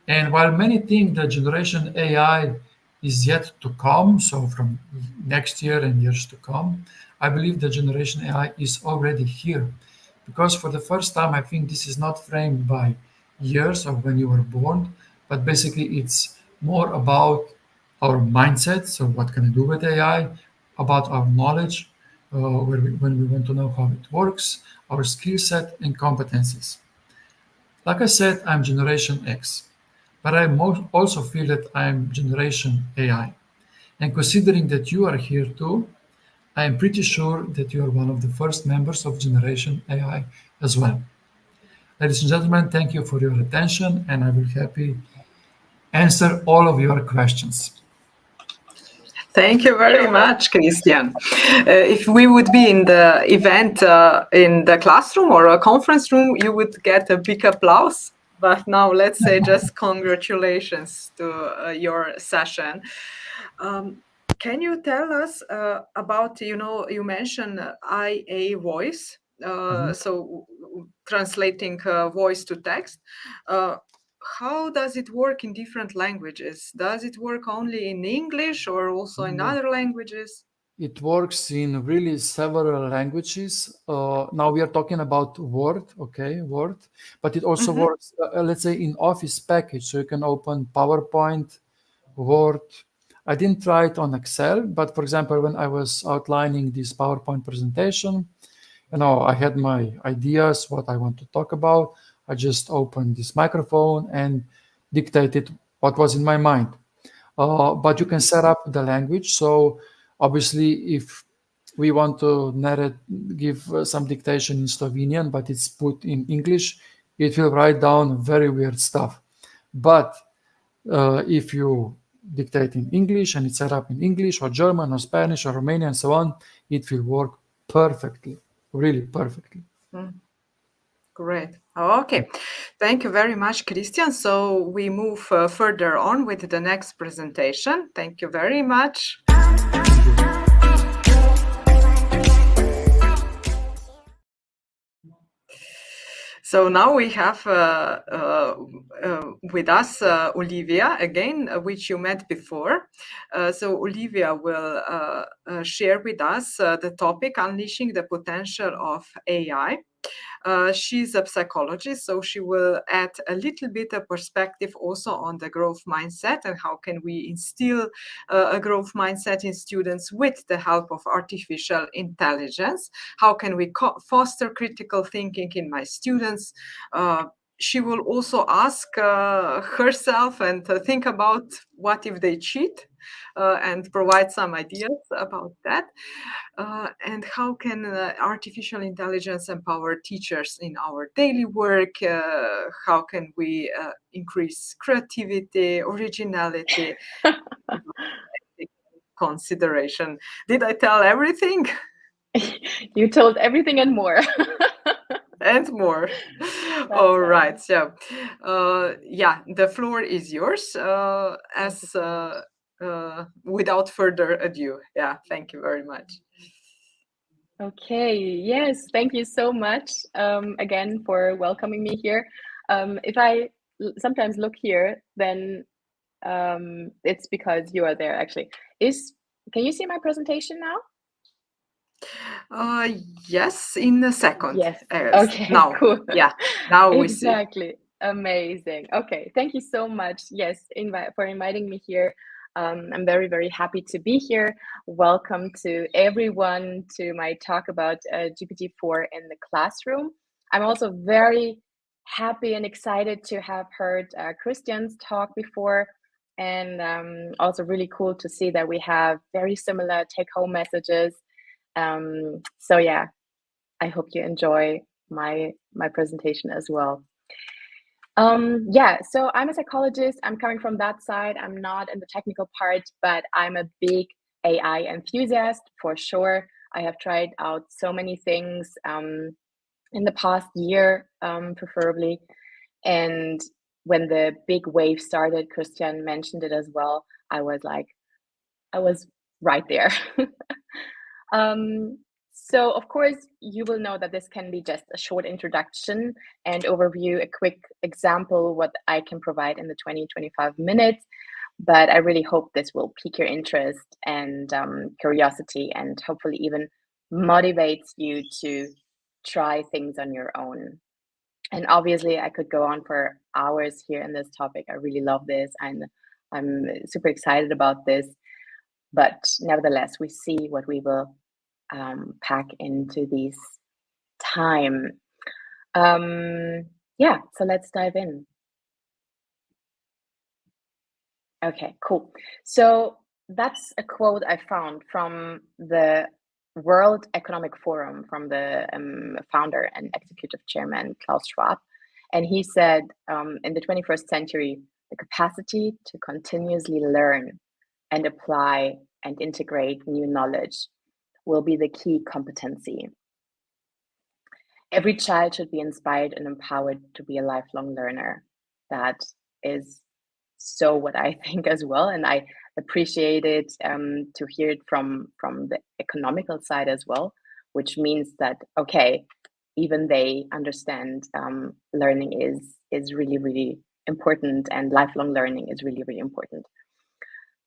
And while many think that generation AI is yet to come, so from next year and years to come, I believe that generation AI is already here. Because for the first time, I think this is not framed by years of when you were born, but basically it's more about our mindset. So what can I do with AI? About our knowledge, when we want to know how it works, our skill set and competencies. Like I said, I'm Generation X, but I also feel that I'm Generation AI. And considering that you are here too, I am pretty sure that you are one of the first members of Generation AI as well. Ladies and gentlemen, thank you for your attention, and I will happy answer all of your questions. Thank you very much, Kristjan. If we would be in the event in the classroom or a conference room, you would get a big applause. But now let's say just congratulations to your session. Can you tell us about, you mentioned IA voice, so translating voice to text. How does it work in different languages? Does it work only in English or also in other languages? It works in really several languages. Now we are talking about Word, but it also works, let's say, in Office package. So you can open PowerPoint, Word. I didn't try it on Excel, but for example, when I was outlining this PowerPoint presentation, I had my ideas, what I want to talk about. I just opened this microphone and dictated what was in my mind. But you can set up the language. So obviously, if we want to give some dictation in Slovenian, but it's put in English, it will write down very weird stuff. But if you dictate in English and it's set up in English or German or Spanish or Romanian and so on, it will work perfectly, really perfectly. Great. Okay. Thank you very much, Kristjan. So we move further on with the next presentation. Thank you very much. So now we have with us Olivia again, which you met before. So Olivia will share with us the topic, Unleashing the Potential of AI. She's a psychologist, so she will add a little bit of perspective also on the growth mindset and how can we instill a growth mindset in students with the help of artificial intelligence. How can we foster critical thinking in my students? She will also ask herself and think about what if they cheat and provide some ideas about that. And how can artificial intelligence empower teachers in our daily work? How can we increase creativity, originality, consideration? Did I tell everything? You told everything and more. And more. All right. So, yeah, the floor is yours. Without further ado, yeah, thank you very much. Okay, yes, thank you so much again for welcoming me here. If I sometimes look here, then it's because you are there actually. Can you see my presentation now? Yes, in a second. Yes. Okay, now. cool. Yeah, now we see. Exactly. Amazing. Okay, thank you so much. Yes, for inviting me here. I'm very, very happy to be here. Welcome to everyone to my talk about GPT-4 in the classroom. I'm also very happy and excited to have heard Kristjan's talk before, and also really cool to see that we have very similar take-home messages. So yeah, I hope you enjoy my presentation as well. Yeah, so I'm a psychologist. I'm coming from that side. I'm not in the technical part, but I'm a big AI enthusiast for sure. I have tried out so many things in the past year, preferably. And when the big wave started, Kristjan mentioned it as well. I was right there. So of course, you will know that this can be just a short introduction and overview, a quick example, what I can provide in the 20-25 minutes. But I really hope this will pique your interest and curiosity, and hopefully even motivates you to try things on your own. And obviously, I could go on for hours here in this topic. I really love this, and I'm super excited about this. But nevertheless, we see what we will pack into this time. Yeah, so let's dive in. Okay, cool. So that's a quote I found from the World Economic Forum, from the founder and executive chairman, Klaus Schwab. And he said, in the 21st century, the capacity to continuously learn and apply and integrate new knowledge will be the key competency. Every child should be inspired and empowered to be a lifelong learner. That is so what I think as well. And I appreciate it to hear it from the economical side as well, which means that, okay, even they understand learning is really, really important, and lifelong learning is really, really important.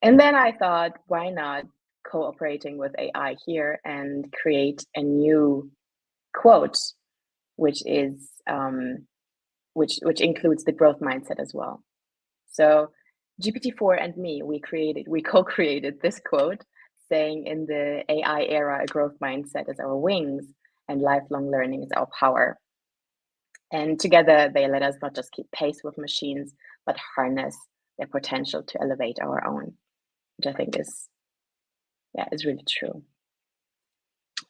And then I thought, why not cooperating with AI here and create a new quote, which is which includes the growth mindset as well. So GPT-4 and me, we co-created this quote saying, in the AI era, a growth mindset is our wings and lifelong learning is our power. And together they let us not just keep pace with machines, but harness their potential to elevate our own, which I think is really true.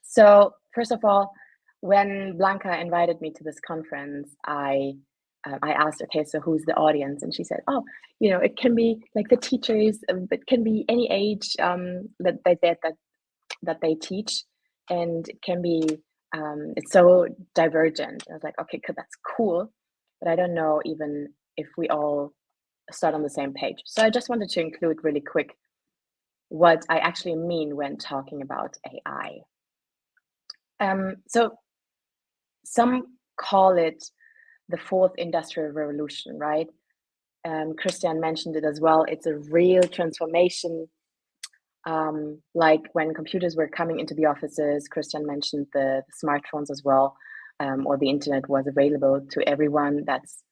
So first of all, when Blanca invited me to this conference, I asked, okay, so who's the audience? And she said, oh, it can be like the teachers, it can be any age that they teach, and it can be it's so divergent. I was like, okay, that's cool, but I don't know even if we all start on the same page. So I just wanted to include really quick what I actually mean when talking about AI. So some call it the fourth industrial revolution, right? Kristjan mentioned it as well. It's a real transformation. Like when computers were coming into the offices, Kristjan mentioned the smartphones as well, or the internet was available to everyone. That's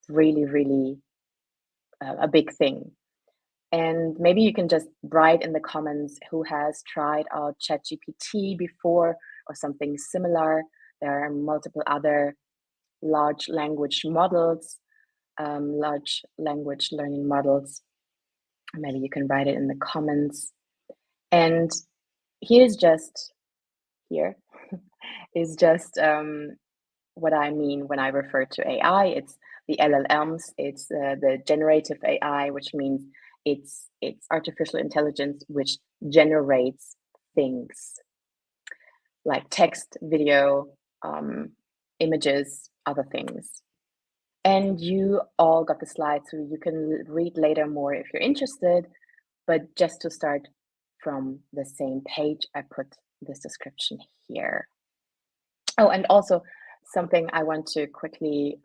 really, really a big thing. And maybe you can just write in the comments who has tried out ChatGPT before or something similar. There are multiple other large language models, large language learning models. Maybe you can write it in the comments. And here is just what I mean when I refer to AI. It's the LLMs, it's the generative AI, which means it's artificial intelligence which generates things like text, video, images, other things. And you all got the slides, so you can read later more if you're interested. But just to start from the same page, I put this description here. Oh, and also something I want to quickly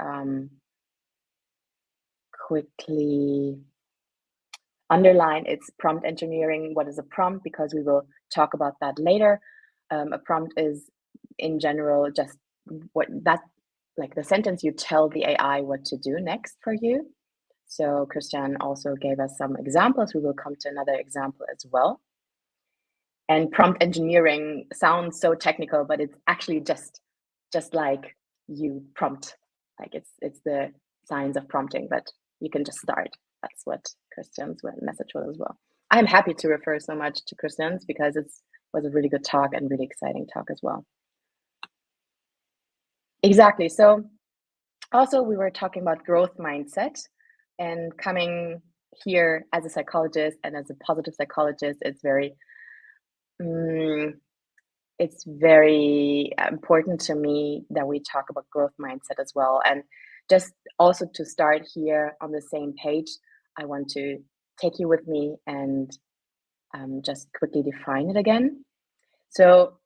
underline, it's prompt engineering. What is a prompt? Because we will talk about that later. A prompt is in general just like the sentence you tell the AI what to do next for you. So Kristjan also gave us some examples. We will come to another example as well. And prompt engineering sounds so technical, but it's actually just like you prompt, like it's the science of prompting, but you can just start. That's what Kristjan's message was as well. I'm happy to refer so much to Kristjan's because it was a really good talk and really exciting talk as well. Exactly. So also we were talking about growth mindset, and coming here as a psychologist and as a positive psychologist, it's very important to me that we talk about growth mindset as well. And just also to start here on the same page, I want to take you with me and just quickly define it again. So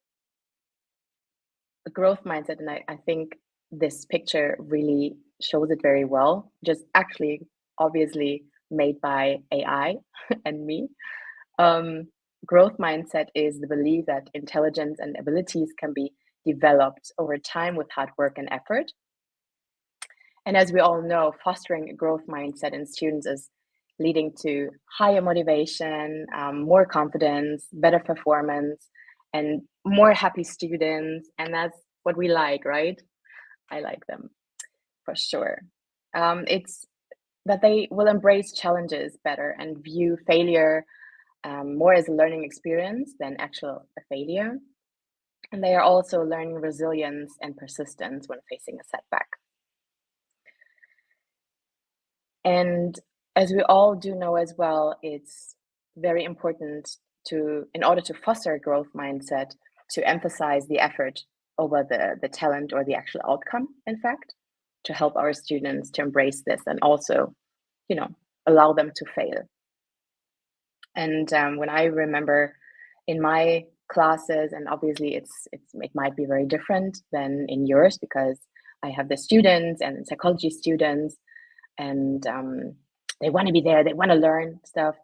a growth mindset, and I think this picture really shows it very well, just actually obviously made by AI and me. Growth mindset is the belief that intelligence and abilities can be developed over time with hard work and effort. And as we all know, fostering a growth mindset in students is leading to higher motivation, more confidence, better performance, and more happy students. And that's what we like, right? I like them for sure. It's that they will embrace challenges better and view failure more as a learning experience than actual failure. And they are also learning resilience and persistence when facing a setback. And as we all do know as well, it's very important in order to foster a growth mindset, to emphasize the effort over the talent or the actual outcome, in fact, to help our students to embrace this and also, allow them to fail. And when I remember in my classes, and obviously it might be very different than in yours because I have the students and psychology students, and they want to be there, they want to learn stuff.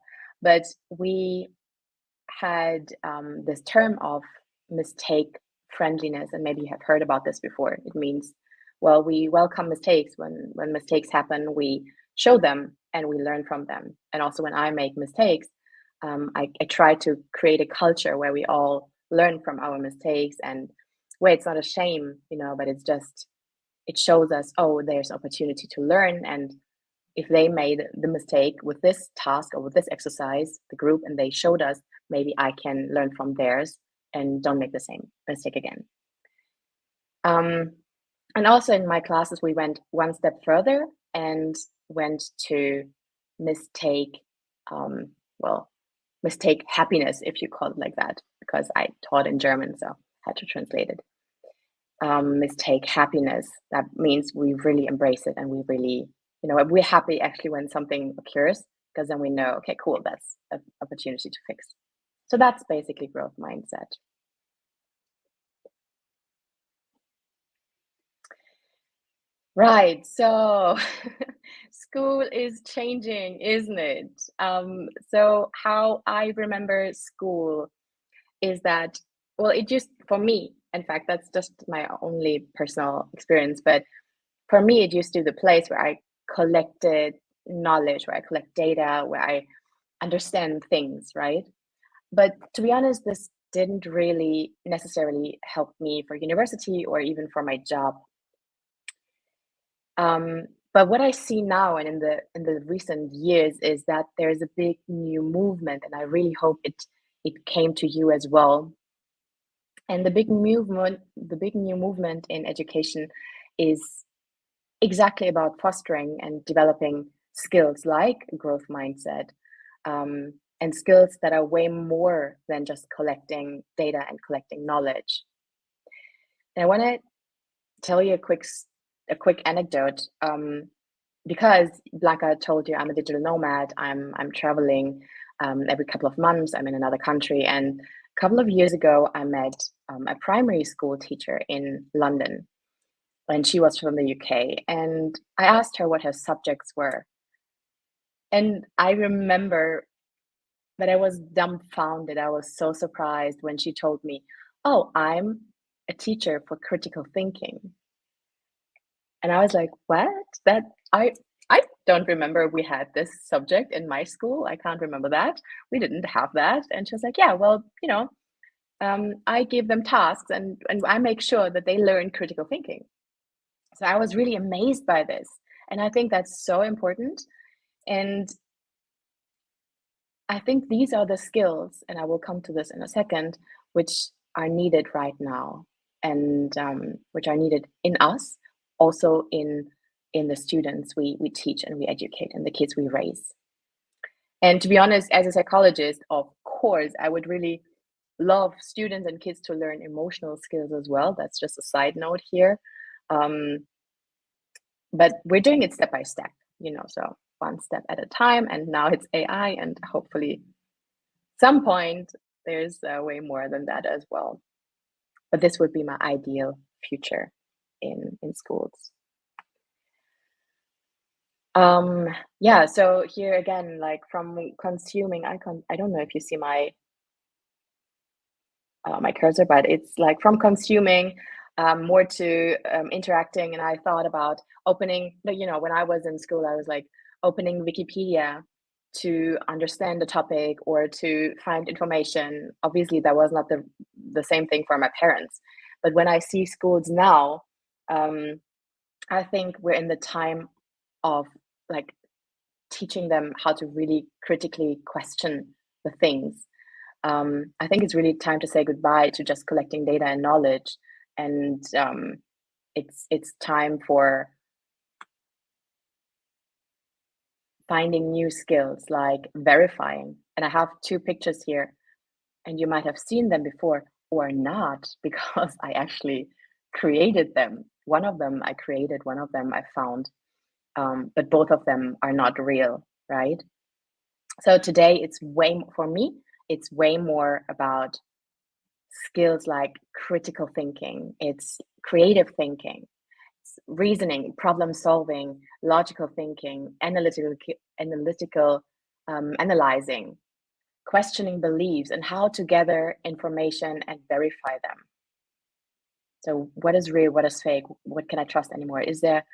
But we had this term of mistake friendliness, and maybe you have heard about this before. It means, well, we welcome mistakes. When mistakes happen, we show them and we learn from them. And also when I make mistakes, I try to create a culture where we all learn from our mistakes, and where it's not a shame, but it shows us, oh, there's opportunity to learn. And if they made the mistake with this task or with this exercise, the group, and they showed us, maybe I can learn from theirs and don't make the same mistake again. And also in my classes, we went one step further and went to mistake happiness, if you call it like that, because I taught in German, so I had to translate it. mistake happiness. That means we really embrace it, and we really, we're happy actually when something occurs, because then we know, okay, cool, that's an opportunity to fix. So that's basically growth mindset. Right, so school is changing, isn't it? So how I remember school is that, well, it just, for me, in fact, that's just my only personal experience, but for me, it used to be the place where I collected knowledge, where I collect data, where I understand things, right? But to be honest, this didn't really necessarily help me for university or even for my job. But what I see now and in the recent years is that there's a big new movement, and I really hope it came to you as well. And the big new movement in education is exactly about fostering and developing skills like growth mindset, and skills that are way more than just collecting data and collecting knowledge. And I want to tell you a quick anecdote, because Blanca told you I'm a digital nomad. I'm traveling every couple of months. I'm in another country, and a couple of years ago I met a primary school teacher in London, and she was from the UK, and I asked her what her subjects were, and I remember that I was dumbfounded. I was so surprised when she told me, "Oh, I'm a teacher for critical thinking." And I was like, what? That I don't remember we had this subject in my school. I can't remember that. We didn't have that. And she was like, yeah, well, I give them tasks and I make sure that they learn critical thinking. So I was really amazed by this. And I think that's so important. And I think these are the skills, and I will come to this in a second, which are needed right now, and which are needed in us, also in the students we teach and we educate, and the kids we raise. And to be honest, as a psychologist, of course, I would really love students and kids to learn emotional skills as well. That's just a side note here. But we're doing it step by step, so one step at a time. And now it's AI, and hopefully some point there's way more than that as well. But this would be my ideal future in schools. Yeah, so here again, like from consuming, I don't know if you see my my cursor, but it's like from consuming more to interacting. And I thought about opening, when I was in school, I was like opening Wikipedia to understand the topic or to find information. Obviously, that was not the same thing for my parents. But when I see schools now, I think we're in the time of like teaching them how to really critically question the things. I think it's really time to say goodbye to just collecting data and knowledge, and it's time for finding new skills like verifying. And I have two pictures here, and you might have seen them before or not, because I actually created them. One of them I created, one of them I found, but both of them are not real, right? So today for me, it's way more about skills like critical thinking, it's creative thinking, it's reasoning, problem solving, logical thinking, analytical analyzing, questioning beliefs, and how to gather information and verify them. So what is real, what is fake, what can I trust anymore? Is there,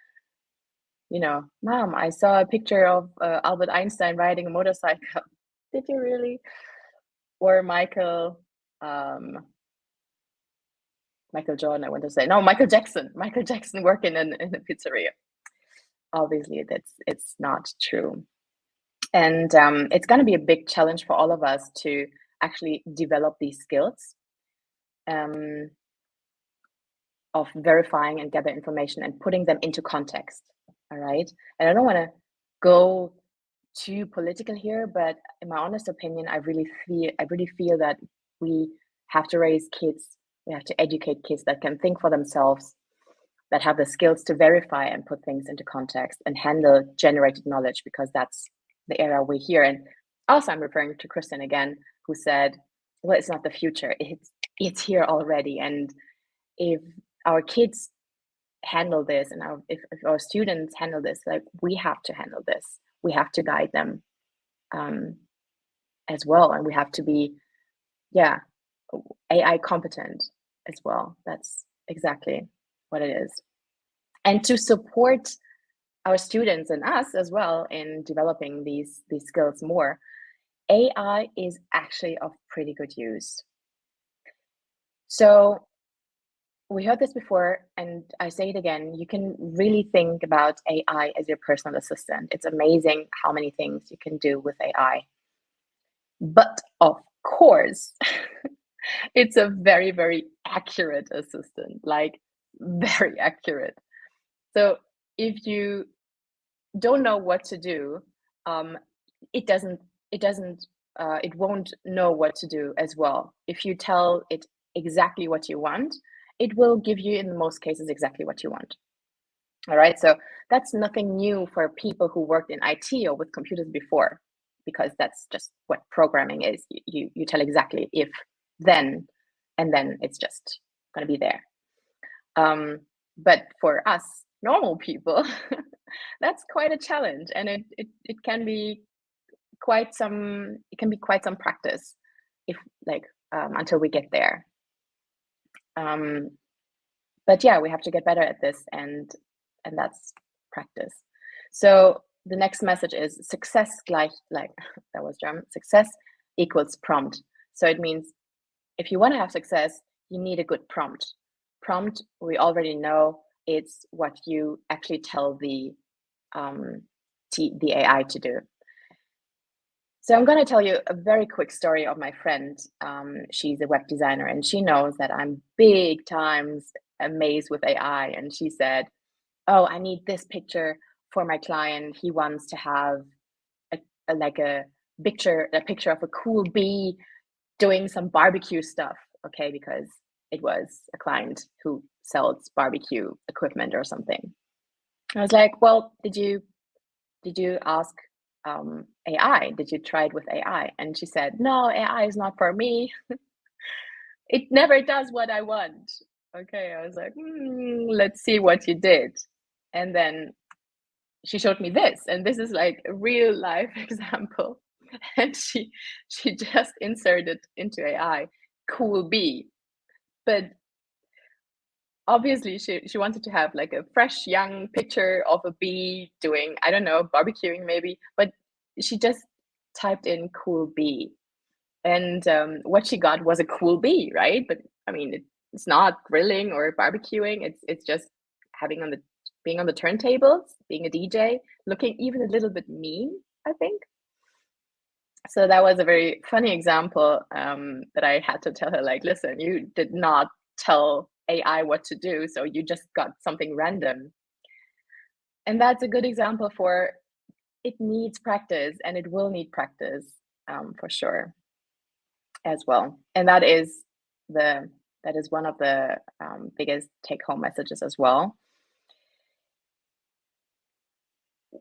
Mom, I saw a picture of Albert Einstein riding a motorcycle. Did you really? Or Michael Jordan, I want to say. No, Michael Jackson working in a pizzeria. Obviously, it's not true. And it's going to be a big challenge for all of us to actually develop these skills of verifying and gather information and putting them into context. All right. And I don't want to go too political here, but in my honest opinion, I really feel that we have to raise kids We have to educate kids that can think for themselves, that have the skills to verify and put things into context and handle generated knowledge, because that's the era we're here. And also I'm referring to Kristjan again, who said, well, it's not the future, it's here already. And if our kids handle this, and if our students handle this, like, we have to handle this. We have to guide them as well. And we have to be, AI competent as well. That's exactly what it is. And to support our students and us as well in developing these skills more, AI is actually of pretty good use. So we heard this before, and I say it again, you can really think about AI as your personal assistant. It's amazing how many things you can do with AI. But of course, it's a very, very accurate assistant, like very accurate. So if you don't know what to do, it won't know what to do as well. If you tell it exactly what you want, it will give you, in most cases, exactly what you want. All right, so that's nothing new for people who worked in IT or with computers before, because that's just what programming is. You tell exactly if, then, and then it's just going to be there. But for us normal people, that's quite a challenge, and it can be quite some practice, if until we get there. But yeah, we have to get better at this, and that's practice. So the next message is success, like that was German. Success equals prompt. So it means if you want to have success, you need a good prompt. Prompt, we already know, it's what you actually tell the AI to do. So I'm going to tell you a very quick story of my friend. She's a web designer, and she knows that I'm big times amazed with AI. And she said, oh, I need this picture for my client. He wants to have a picture of a cool bee doing some barbecue stuff. Okay, because it was a client who sells barbecue equipment or something. I was like, well, did you ask AI? Did you try it with AI? And she said, no, AI is not for me. It never does what I want. Okay, I was like, let's see what you did. And then she showed me this, and this is like a real life example. And she just inserted into AI, cool bee. But obviously she wanted to have like a fresh young picture of a bee doing, I don't know, barbecuing maybe, but she just typed in cool bee, and what she got was a cool bee, right? But I mean, it's not grilling or barbecuing, it's just being on the turntables, being a DJ, looking even a little bit mean, I think. So that was a very funny example that I had to tell her, like, listen, you did not tell AI what to do, so you just got something random. And that's a good example for it needs practice, and it will need practice for sure as well. And that is one of the biggest take-home messages as well.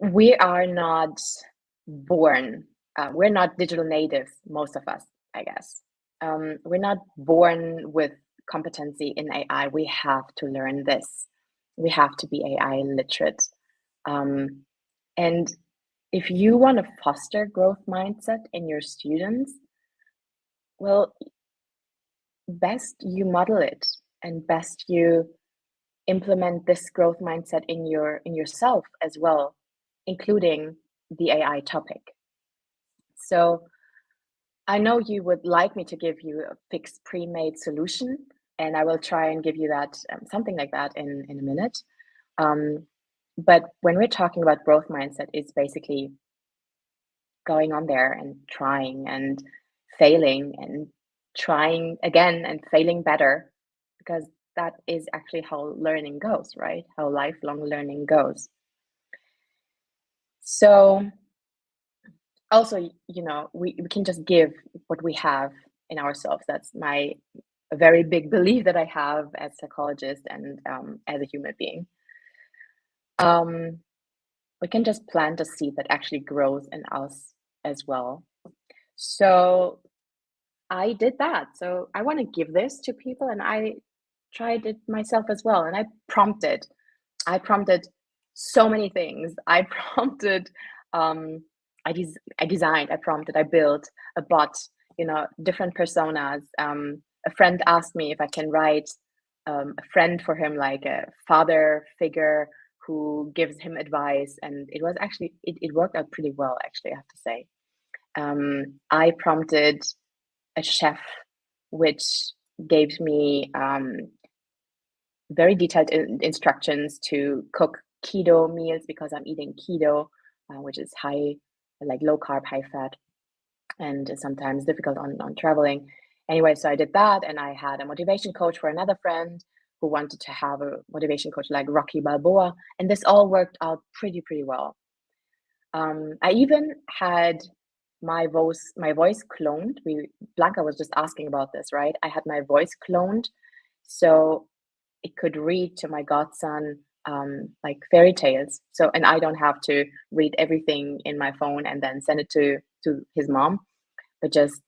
We are not born, we're not digital natives, most of us, I guess. We're not born with competency in AI. We have to learn this. We have to be AI literate. And if you want to foster growth mindset in your students, well, best you model it, and best you implement this growth mindset in yourself as well, including the AI topic. So I know you would like me to give you a fixed pre-made solution, and I will try and give you that, something like that in a minute. But when we're talking about growth mindset, it's basically going on there and trying and failing and trying again and failing better, because that is actually how learning goes, right? How lifelong learning goes. So also, you know, we can just give what we have in ourselves. That's my a very big belief that I have as a psychologist and as a human being. We can just plant a seed that actually grows in us as well. So I did that. So I want to give this to people, and I tried it myself as well. And I prompted so many things. I prompted, I designed, I prompted, I built a bot, different personas. A friend asked me if I can write a friend for him, like a father figure who gives him advice. And it was actually, it worked out pretty well, actually, I have to say. I prompted a chef, which gave me very detailed instructions to cook keto meals, because I'm eating keto, which is low carb, high fat, and sometimes difficult on traveling. Anyway, so I did that, and I had a motivation coach for another friend who wanted to have a motivation coach like Rocky Balboa, and this all worked out pretty well. I even had my voice cloned. Blanca was just asking about this, right? I had my voice cloned, so it could read to my godson like fairy tales. So, and I don't have to read everything in my phone and then send it to his mom, but just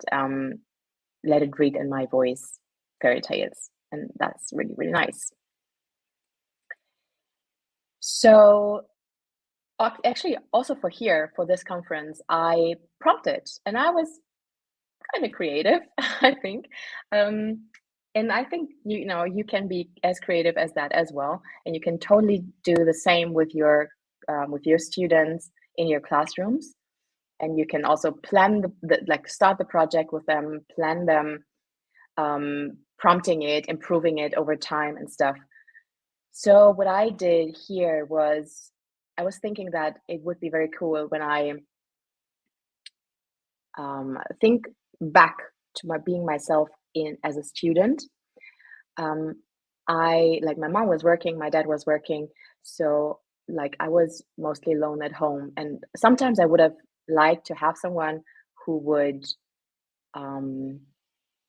let it read in my voice fairy tales, and that's really nice. So actually, also for this conference, I prompted, and I was kind of creative, I think. And I think, you can be as creative as that as well. And you can totally do the same with your students in your classrooms. And you can also plan start the project with them, plan them, prompting it, improving it over time and stuff. So what I did here was, I was thinking that it would be very cool when I think back to being myself as a student. My mom was working, my dad was working, so I was mostly alone at home, and sometimes I would have liked to have someone who would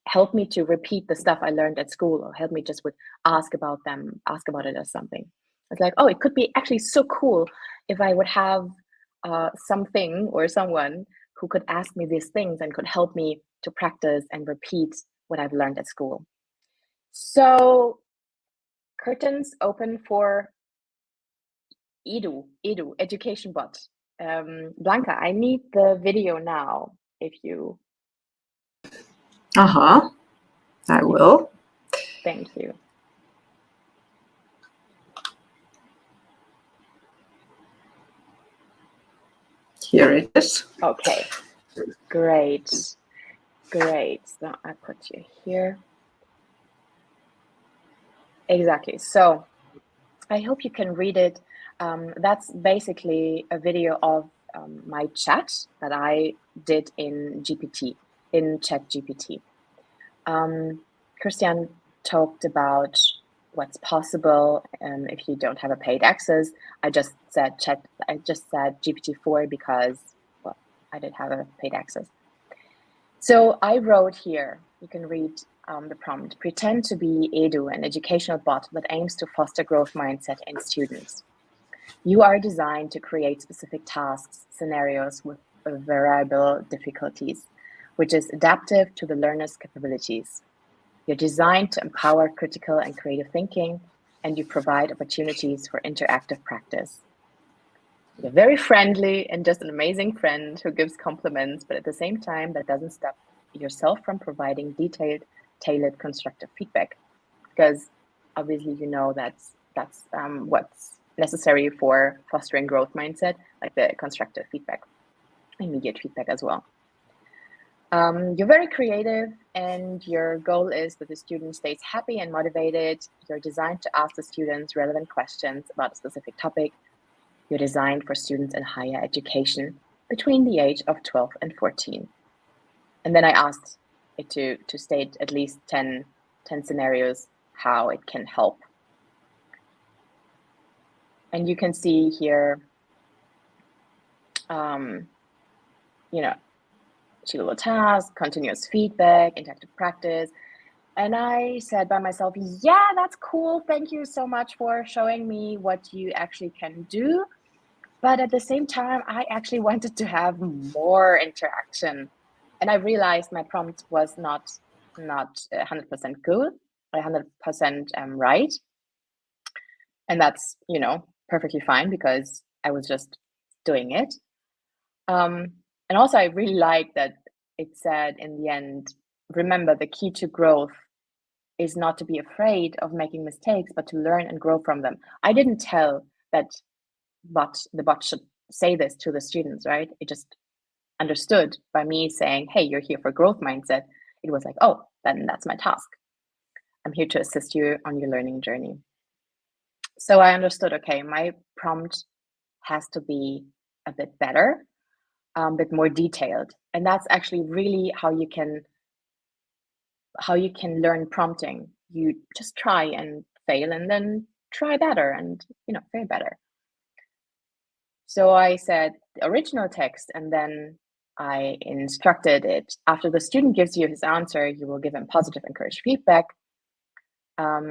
help me to repeat the stuff I learned at school, or help me just with ask about it or something. It's like, oh, it could be actually so cool if I would have something or someone who could ask me these things and could help me to practice and repeat what I've learned at school. So curtains open for Edu, education bot. Blanca, I need the video now, if you... I will. Thank you. Here it is. Okay, great. So I put you here. Exactly. So I hope you can read it. That's basically a video of my chat that I did in ChatGPT. Kristjan talked about what's possible if you don't have a paid access. I just said GPT-4 because, well, I did have a paid access. So I wrote here, you can read the prompt: pretend to be Edu, an educational bot that aims to foster growth mindset in students. You are designed to create specific tasks, scenarios with variable difficulties, which is adaptive to the learner's capabilities. You're designed to empower critical and creative thinking, and you provide opportunities for interactive practice. You're very friendly and just an amazing friend who gives compliments, but at the same time, that doesn't stop yourself from providing detailed, tailored, constructive feedback, because obviously that's what's necessary for fostering growth mindset, like the constructive feedback, immediate feedback as well. You're very creative, and your goal is that the student stays happy and motivated. You're designed to ask the students relevant questions about a specific topic. You're designed for students in higher education between the age of 12 and 14. And then I asked it to state at least 10 scenarios how it can help. And you can see here, achievable tasks, continuous feedback, interactive practice. And I said by myself, yeah, that's cool. Thank you so much for showing me what you actually can do. But at the same time, I actually wanted to have more interaction. And I realized my prompt was not 100% good, 100% right. And that's, perfectly fine because I was just doing it. And also I really like that it said in the end, remember the key to growth is not to be afraid of making mistakes, but to learn and grow from them. I didn't tell that the bot should say this to the students, right? It just understood by me saying, hey, you're here for growth mindset. It was like, oh, then that's my task. I'm here to assist you on your learning journey. So I understood, okay, my prompt has to be a bit better, a bit more detailed. And that's actually really how you can learn prompting. You just try and fail and then try better and fail better. So I said the original text, and then I instructed it. After the student gives you his answer, you will give him positive encouraged feedback,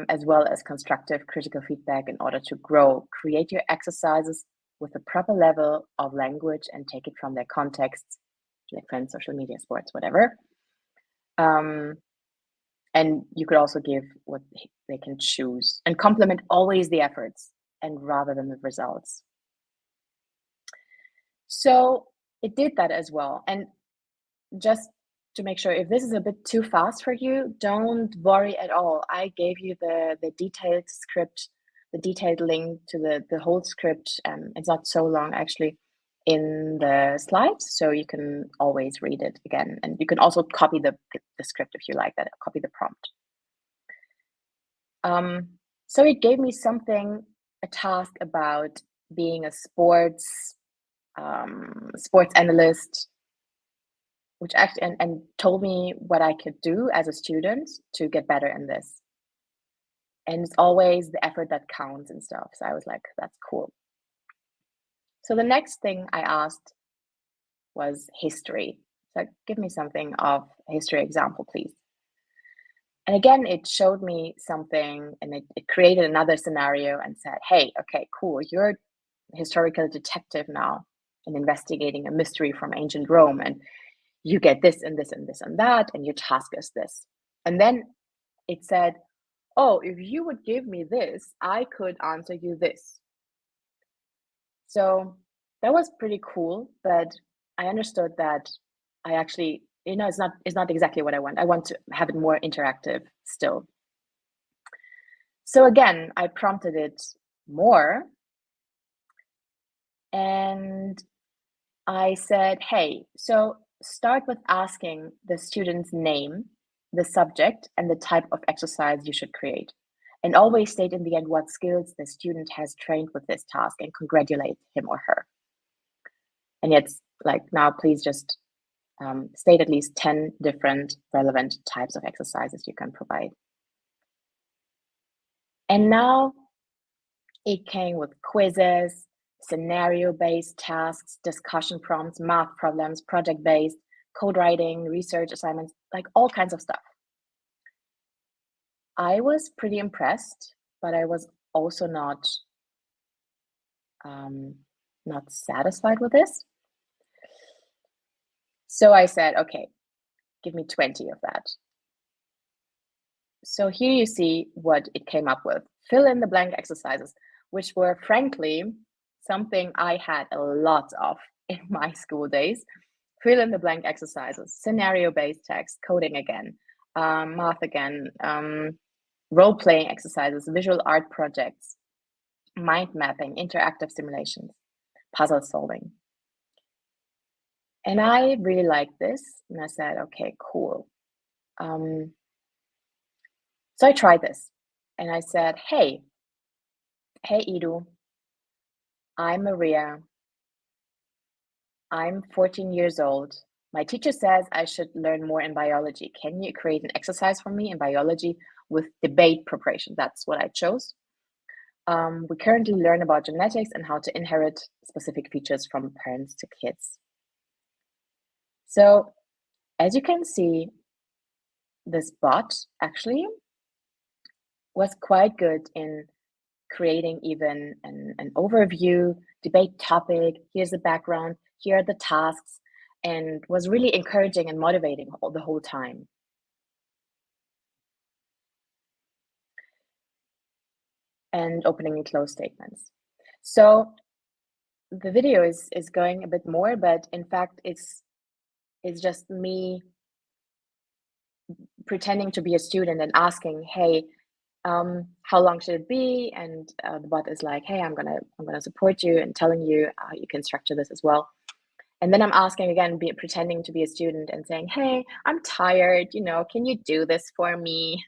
as well as constructive critical feedback in order to grow. Create your exercises with the proper level of language and take it from their contexts, like friends, social media, sports, whatever. And you could also give what they can choose, and complement always the efforts and rather than the results. So it did that as well. And just to make sure, if this is a bit too fast for you, don't worry at all. I gave you the detailed script, the detailed link to the whole script. It's not so long actually in the slides, so you can always read it again. And you can also copy the script if you like that, copy the prompt. So it gave me a task about being a sports analyst, which actually and told me what I could do as a student to get better in this. And it's always the effort that counts and stuff. So I was like, that's cool. So the next thing I asked was history. So give me something of a history example, please. And again, it showed me something, and it created another scenario and said, hey, okay, cool. You're a historical detective now and investigating a mystery from ancient Rome. And you get this and this and this and that, and your task is this. And then it said, oh, if you would give me this, I could answer you this. So that was pretty cool, but I understood that I actually, it's not exactly what I want. I want to have it more interactive still. So again, I prompted it more, and I said, hey, so start with asking the student's name, the subject, and the type of exercise you should create. And always state in the end what skills the student has trained with this task and congratulate him or her. And yet, like, now please just state at least 10 different relevant types of exercises you can provide. And now it came with quizzes, scenario-based tasks, discussion prompts, math problems, project-based, code writing, research assignments, like all kinds of stuff. I was pretty impressed, but I was also not satisfied with this. So I said, okay, give me 20 of that. So here you see what it came up with. Fill in the blank exercises, which were frankly something I had a lot of in my school days. Fill in the blank exercises, scenario-based text, coding again, math again, role-playing exercises, visual art projects, mind mapping, interactive simulations, puzzle solving. And I really liked this, and I said, okay, cool. So I tried this, and I said, hey, Edu, I'm Maria. I'm 14 years old. My teacher says I should learn more in biology. Can you create an exercise for me in biology with debate preparation? That's what I chose. We currently learn about genetics and how to inherit specific features from parents to kids. So as you can see, this bot actually was quite good in creating even an overview, debate topic, here's the background, here are the tasks, and was really encouraging and motivating the whole time. And opening and close statements. So the video is going a bit more, but in fact it's just me pretending to be a student and asking, hey, how long should it be? And the bot is like, hey, I'm gonna support you and telling you how you can structure this as well. And then I'm asking again, pretending to be a student and saying, hey, I'm tired, can you do this for me?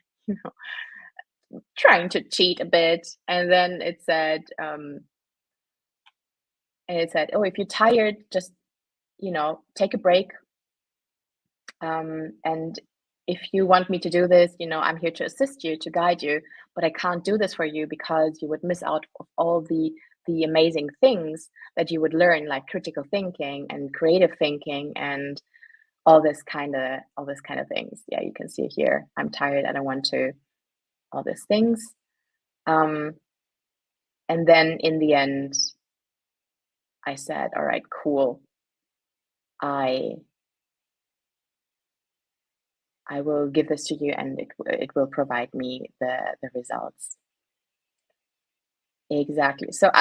Trying to cheat a bit. And then it said, oh, if you're tired, just, take a break. And if you want me to do this, I'm here to assist you, to guide you, but I can't do this for you because you would miss out of all the amazing things that you would learn, like critical thinking and creative thinking and all this kind of things. Yeah, you can see here, I'm tired, I don't want to, all these things. And then in the end, I said, all right, cool. I will give this to you and it will provide me the results. Exactly. So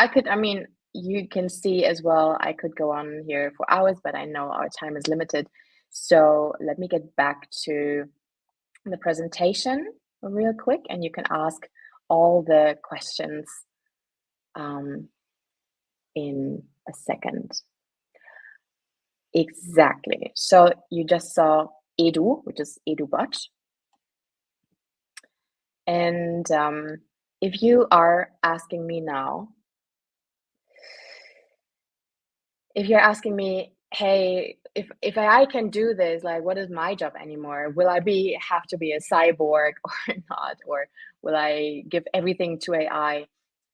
you can see as well, I could go on here for hours, but I know our time is limited. So let me get back to the presentation real quick, and you can ask all the questions in a second. Exactly. So you just saw Edu, which is EduBot. And if you are asking me now, if you're asking me, hey, if I can do this, like, what is my job anymore? Will I have to be a cyborg or not? Or will I give everything to AI?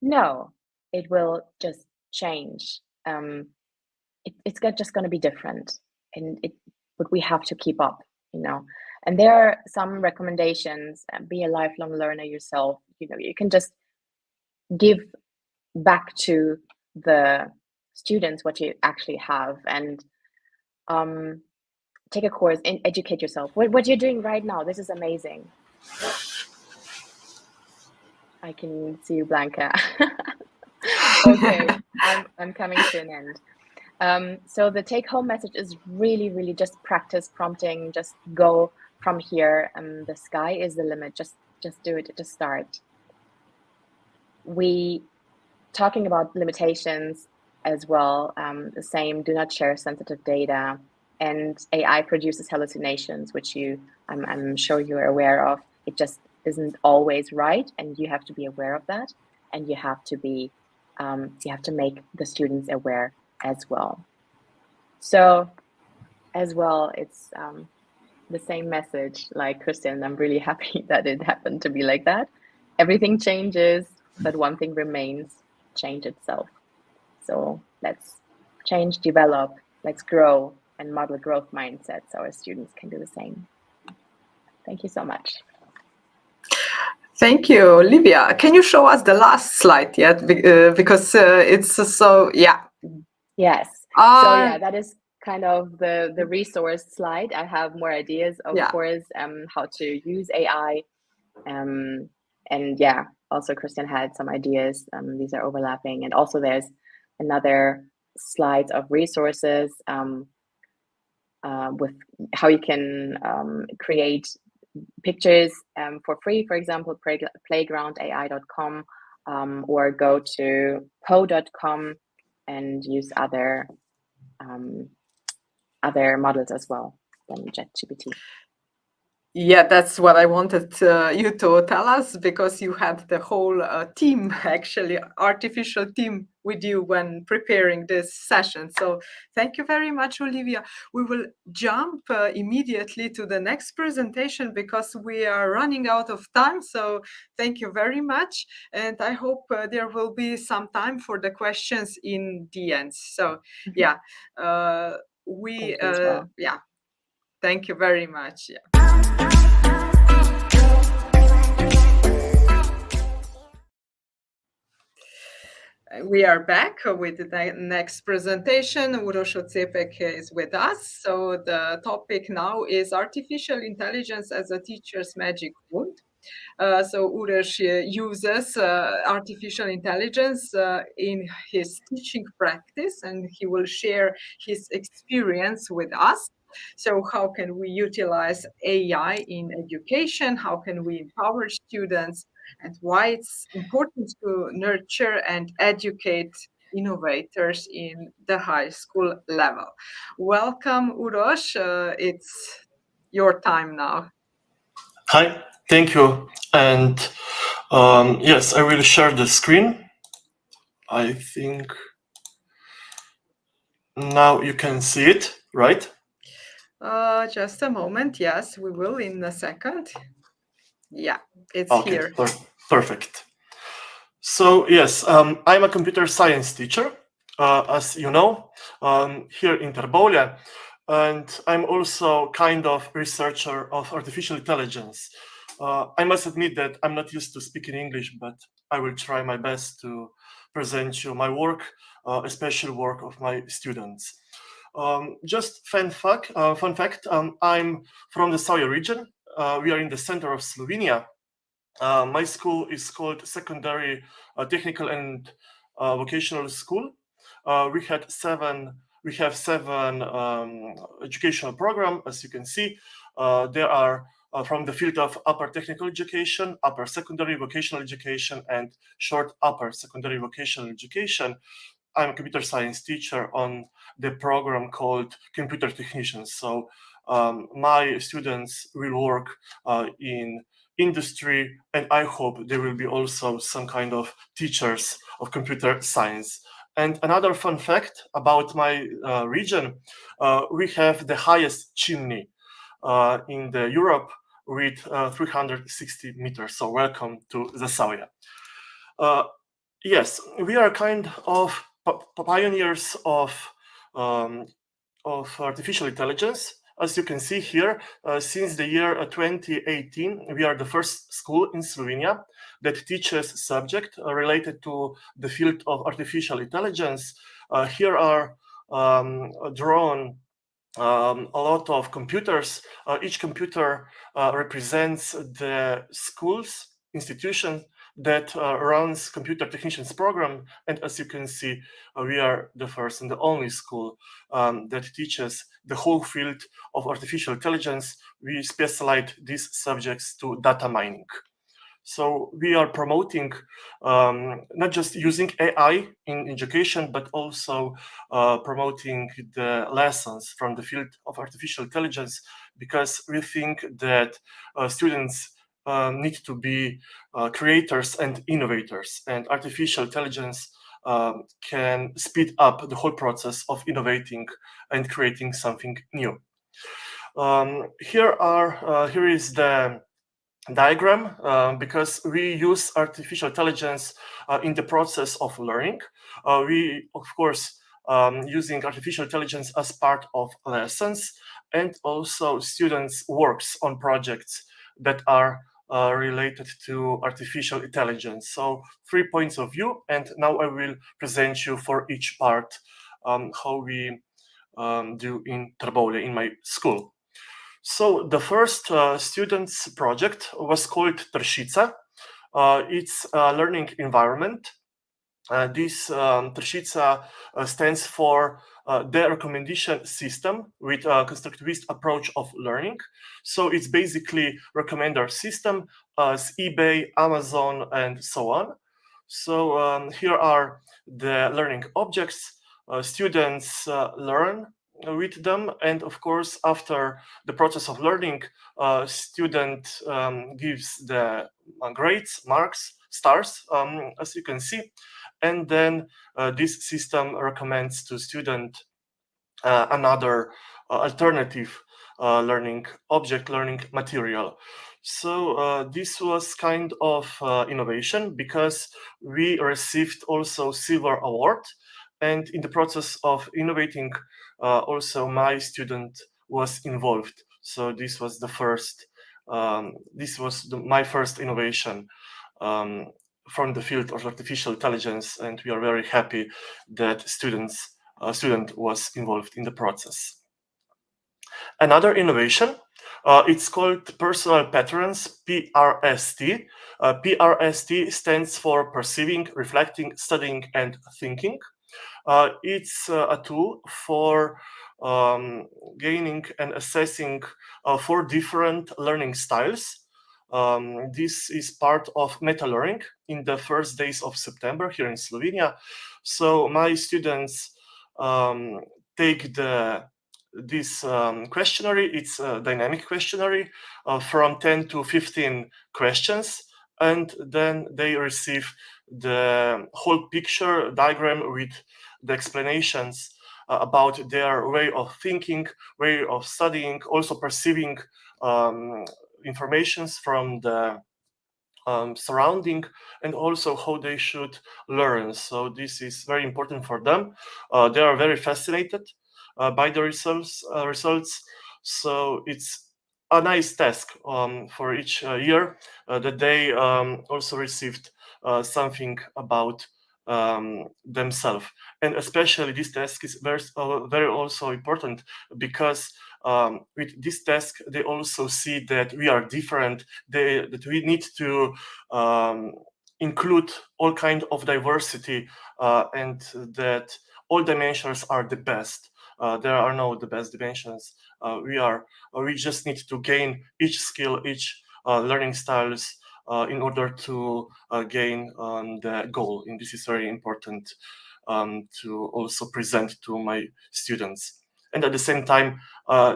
No, it will just change. It's just going to be different, but we have to keep up, And there are some recommendations. Be a lifelong learner yourself. You can just give back to the students what you actually have, and take a course and educate yourself. What you're doing right now, this is amazing. I can see you, Blanca. Okay, I'm coming to an end. So the take-home message is really, really just practice prompting. Just go from here. The sky is the limit. Just do it. Just start. We talking about limitations as well. The same. Do not share sensitive data. And AI produces hallucinations, which I'm sure you're aware of. It just isn't always right, and you have to be aware of that. And you have to be, you have to make the students aware as well. So, as well, it's the same message like Kristjan. I'm really happy that it happened to be like that. Everything changes, but one thing remains: change itself. So let's change, develop, let's grow, and model a growth mindset so our students can do the same. Thank you so much. Thank you, Olivia. Can you show us the last slide yet? Because it's so, yeah. Yes. So yeah, that is kind of the resource slide. I have more ideas, of course, how to use AI. And yeah, also Kristjan had some ideas. These are overlapping. And also there's another slide of resources with how you can create pictures for free, for example, playgroundai.com, or go to po.com and use other models as well than ChatGPT. Yeah, that's what I wanted you to tell us, because you had the whole team, actually, artificial team with you when preparing this session. So thank you very much, Olivia. We will jump immediately to the next presentation because we are running out of time. So thank you very much. And I hope there will be some time for the questions in the end. So yeah, yeah. Thank you very much. Yeah. We are back with the next presentation. Uros Ocepek is with us. So the topic now is artificial intelligence as a teacher's magic wand. So Uros uses artificial intelligence in his teaching practice, and he will share his experience with us. So how can we utilize AI in education? How can we empower students? And why it's important to nurture and educate innovators in the high school level. Welcome, Uros. It's your time now. Hi, thank you. And yes, I will share the screen. I think now you can see it, right? Just a moment. Yes, we will in a second. Yeah, it's Okay, here. Perfect. So yes, I'm a computer science teacher, as you know, here in Terbolia, and I'm also kind of researcher of artificial intelligence. I must admit that I'm not used to speaking English, but I will try my best to present you my work, especially work of my students. Just fun fact, I'm from the Zala region. We are in the center of Slovenia. My school is called Secondary Technical and Vocational School. We have seven educational programs, as you can see. There are from the field of upper technical education, upper secondary vocational education, and short upper secondary vocational education. I'm a computer science teacher on the program called Computer Technicians. So my students will work in industry, and I hope there will be also some kind of teachers of computer science. And another fun fact about my region, we have the highest chimney in the Europe with 360 meters. So welcome to the Zala. Yes, we are kind of pioneers of artificial intelligence. As you can see here, since the year 2018, we are the first school in Slovenia that teaches subject related to the field of artificial intelligence. Here are drawn a lot of computers. Each computer represents the school's institution that runs computer technicians program. And as you can see, we are the first and the only school that teaches the whole field of artificial intelligence. We specialize these subjects to data mining. So we are promoting not just using AI in education, but also promoting the lessons from the field of artificial intelligence, because we think that students need to be creators and innovators, and artificial intelligence can speed up the whole process of innovating and creating something new. Here is the diagram because we use artificial intelligence in the process of learning. We, of course, using artificial intelligence as part of lessons, and also students works on projects that are related to artificial intelligence. So 3 points of view, and now I will present you for each part how we do in Terbolia in my school. So the first students project was called Trshica. It's a learning environment. This Trshica stands for the recommendation system with a constructivist approach of learning. So it's basically recommender system as eBay, Amazon, and so on. So here are the learning objects. Students learn with them, and of course, after the process of learning, student gives the grades, marks, stars, as you can see, and then this system recommends to student another alternative learning object, learning material. So this was kind of innovation, because we received also silver award, and in the process of innovating, also my student was involved. So this was the first, my first innovation from the field of artificial intelligence, and we are very happy that student was involved in the process. Another innovation, it's called Personal Patterns, PRST. PRST stands for Perceiving, Reflecting, Studying, and Thinking. It's a tool for gaining and assessing 4 different learning styles. This is part of meta learning in the first days of September here in Slovenia. So my students take this questionnaire. It's a dynamic questionnaire from 10 to 15 questions, and then they receive the whole picture diagram with the explanations about their way of thinking, way of studying, also perceiving informations from the surrounding, and also how they should learn. So this is very important for them. They are very fascinated by the results. So it's a nice task for each year that they also received something about themselves. And especially this task is very also important because with this task they also see that we are different, that we need to include all kind of diversity, and that all dimensions are the best. There are no the best dimensions. We just need to gain each skill, each learning styles in order to gain the goal. And this is very important to also present to my students. And at the same time,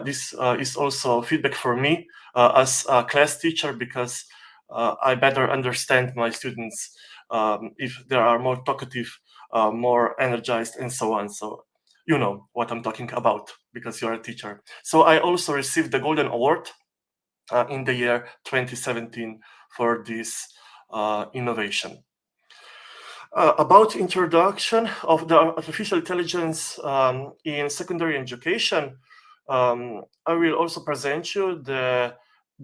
this is also feedback for me as a class teacher, because I better understand my students if they are more talkative, more energized, and so on. So you know what I'm talking about because you're a teacher. So I also received the Golden Award in the year 2017 for this innovation. About introduction of the artificial intelligence in secondary education, I will also present you the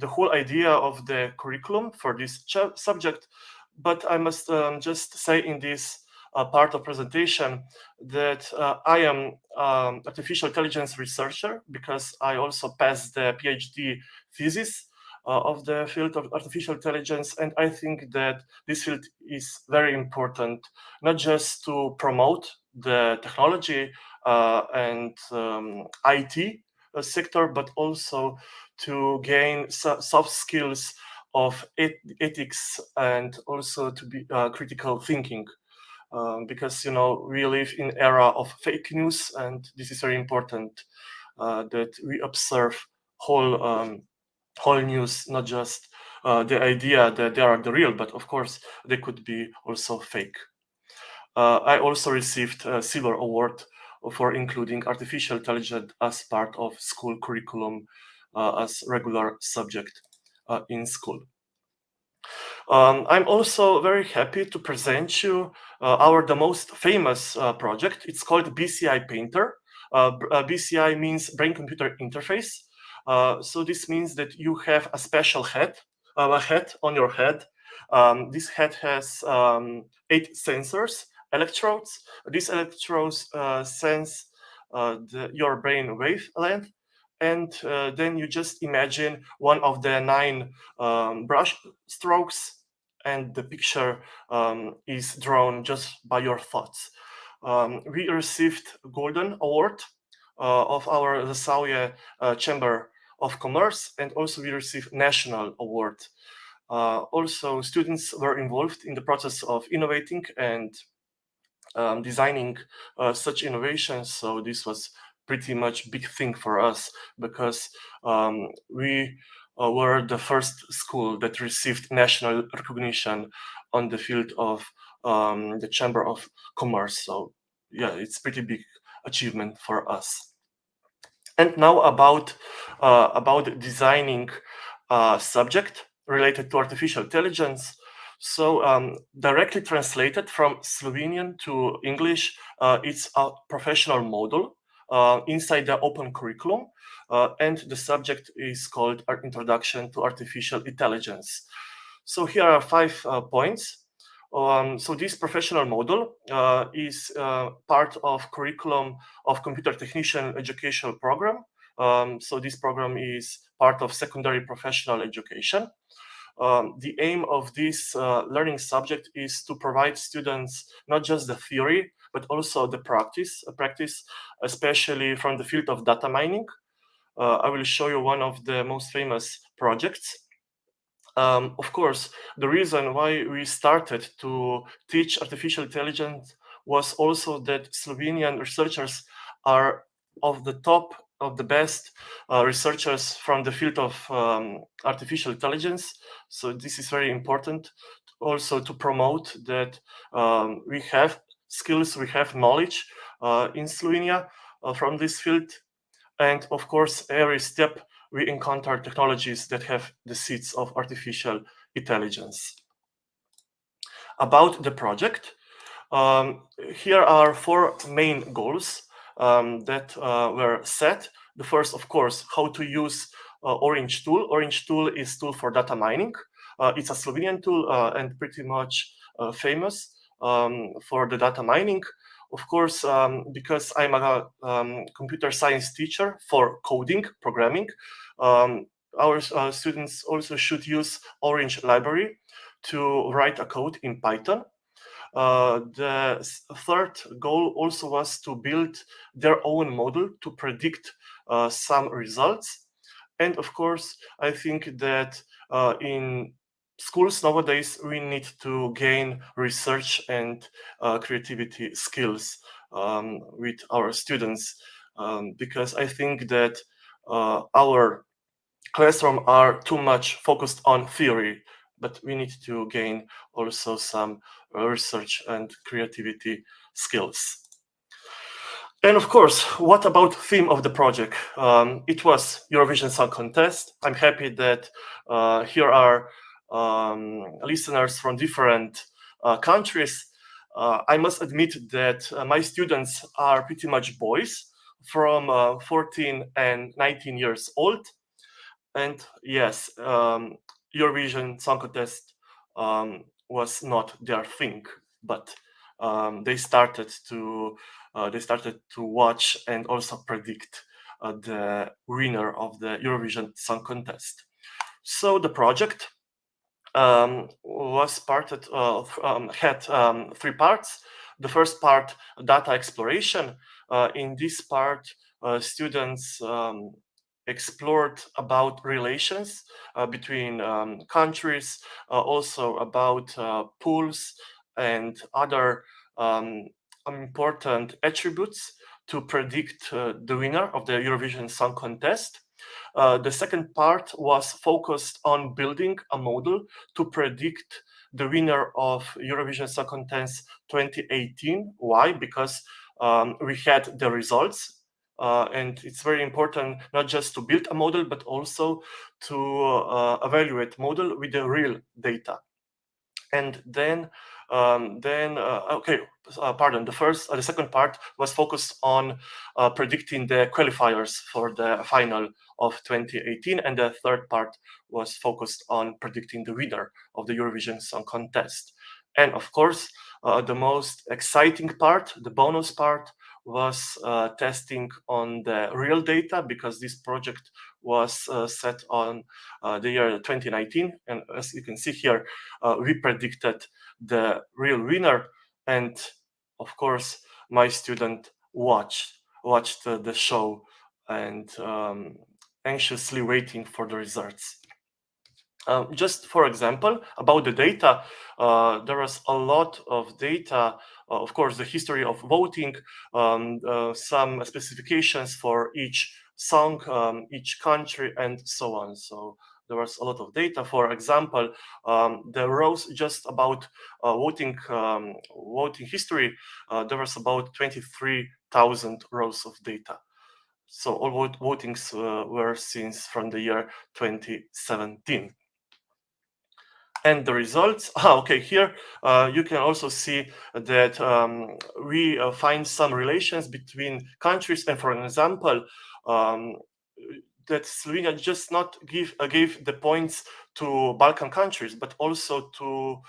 whole idea of the curriculum for this subject. But I must just say in this part of presentation that I am artificial intelligence researcher, because I also passed the PhD thesis of the field of artificial intelligence. And I think that this field is very important, not just to promote the technology and IT sector, but also to gain soft skills of ethics and also to be critical thinking. Because we live in era of fake news, and this is very important that we observe whole news, not just the idea that they are the real, but of course they could be also fake. I also received a Silver Award for including artificial intelligence as part of school curriculum as regular subject in school. I'm also very happy to present you the most famous project. It's called BCI Painter. BCI means Brain Computer Interface. So this means that you have a special head on your head. This head has 8 sensors, electrodes. These electrodes sense your brain wavelength. And then you just imagine one of the 9 brush strokes, and the picture is drawn just by your thoughts. We received Golden Award of our Zala Chamber of Commerce, and also we received National Award. Also, students were involved in the process of innovating and designing such innovations. So this was pretty much big thing for us, because we were the first school that received national recognition on the field of the Chamber of Commerce. So yeah, it's pretty big achievement for us. And now about designing a subject related to artificial intelligence. So directly translated from Slovenian to English, it's a professional module inside the open curriculum, and the subject is called Introduction to Artificial Intelligence. So here are 5 points. So this professional model is part of curriculum of computer technician educational program. So this program is part of secondary professional education. The aim of this learning subject is to provide students not just the theory, but also the practice, especially from the field of data mining. I will show you one of the most famous projects. Of course, the reason why we started to teach artificial intelligence was also that Slovenian researchers are of the top of the best researchers from the field of artificial intelligence. So this is very important also to promote that we have skills, we have knowledge in Slovenia from this field. And of course, every step we encounter technologies that have the seeds of artificial intelligence. About the project, here are 4 main goals that were set. The first, of course, how to use Orange tool. Orange tool is tool for data mining. It's a Slovenian tool and pretty much famous for the data mining. Of course, because I'm a computer science teacher for coding, programming, our students also should use Orange library to write a code in Python. The third goal also was to build their own model to predict some results. And of course, I think that in schools nowadays, we need to gain research and creativity skills with our students, because I think that our classroom are too much focused on theory, but we need to gain also some research and creativity skills. And of course, what about theme of the project? It was Eurovision Song Contest. I'm happy that here are listeners from different countries. I must admit that my students are pretty much boys from 14 and 19 years old. And yes, Eurovision Song Contest was not their thing, but they started to watch and also predict the winner of the Eurovision Song Contest. So the project was had 3 parts. The first part, data exploration. In this part, students explored about relations between countries, also about pools and other important attributes to predict the winner of the Eurovision Song Contest. The second part was focused on building a model to predict the winner of Eurovision Song Contest 2018. Why? Because we had the results. And it's very important not just to build a model, but also to evaluate model with the real data. And then the second part was focused on predicting the qualifiers for the final of 2018, and the third part was focused on predicting the winner of the Eurovision Song Contest. And of course, the most exciting part, the bonus part, was testing on the real data, because this project was set on the year 2019. And as you can see here, we predicted the real winner. And of course, my student watched the show and anxiously waiting for the results. Just for example, about the data, there was a lot of data, of course, the history of voting, some specifications for each song, each country, and so on. So there was a lot of data. For example, the rows just about voting history, there was about 23,000 rows of data. So all votings were since from the year 2017. And the results, okay, here you can also see that we find some relations between countries. And for example, that Slovenia just not gave the points to Balkan countries, but also to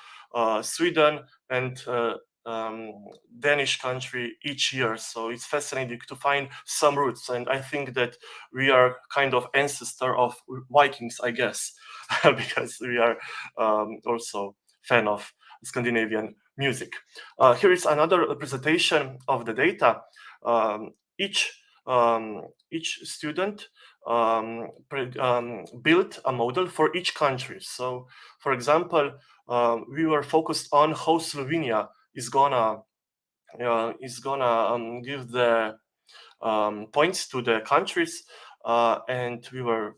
Sweden and Danish country each year. So it's fascinating to find some roots, and I think that we are kind of ancestor of Vikings, I guess, because we are also fan of Scandinavian music. Here is another presentation of the data. Each student built a model for each country. So, for example, we were focused on how Slovenia is gonna give the points to the countries, and we were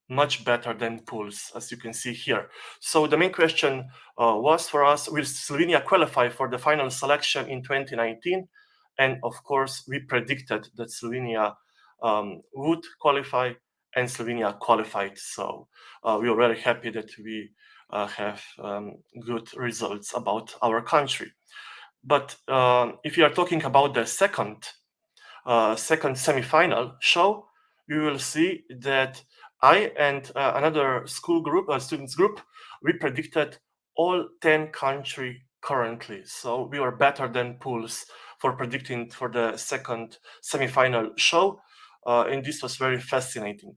much better than pools, as you can see here. So the main question was for us, will Slovenia qualify for the final selection in 2019? And of course, we predicted that Slovenia would qualify, and Slovenia qualified. So we are very happy that we have good results about our country. But if you are talking about the second semi-final show, we will see that I and another students group, we predicted all 10 countries currently. So we were better than pools for predicting for the second semi-final show, and this was very fascinating.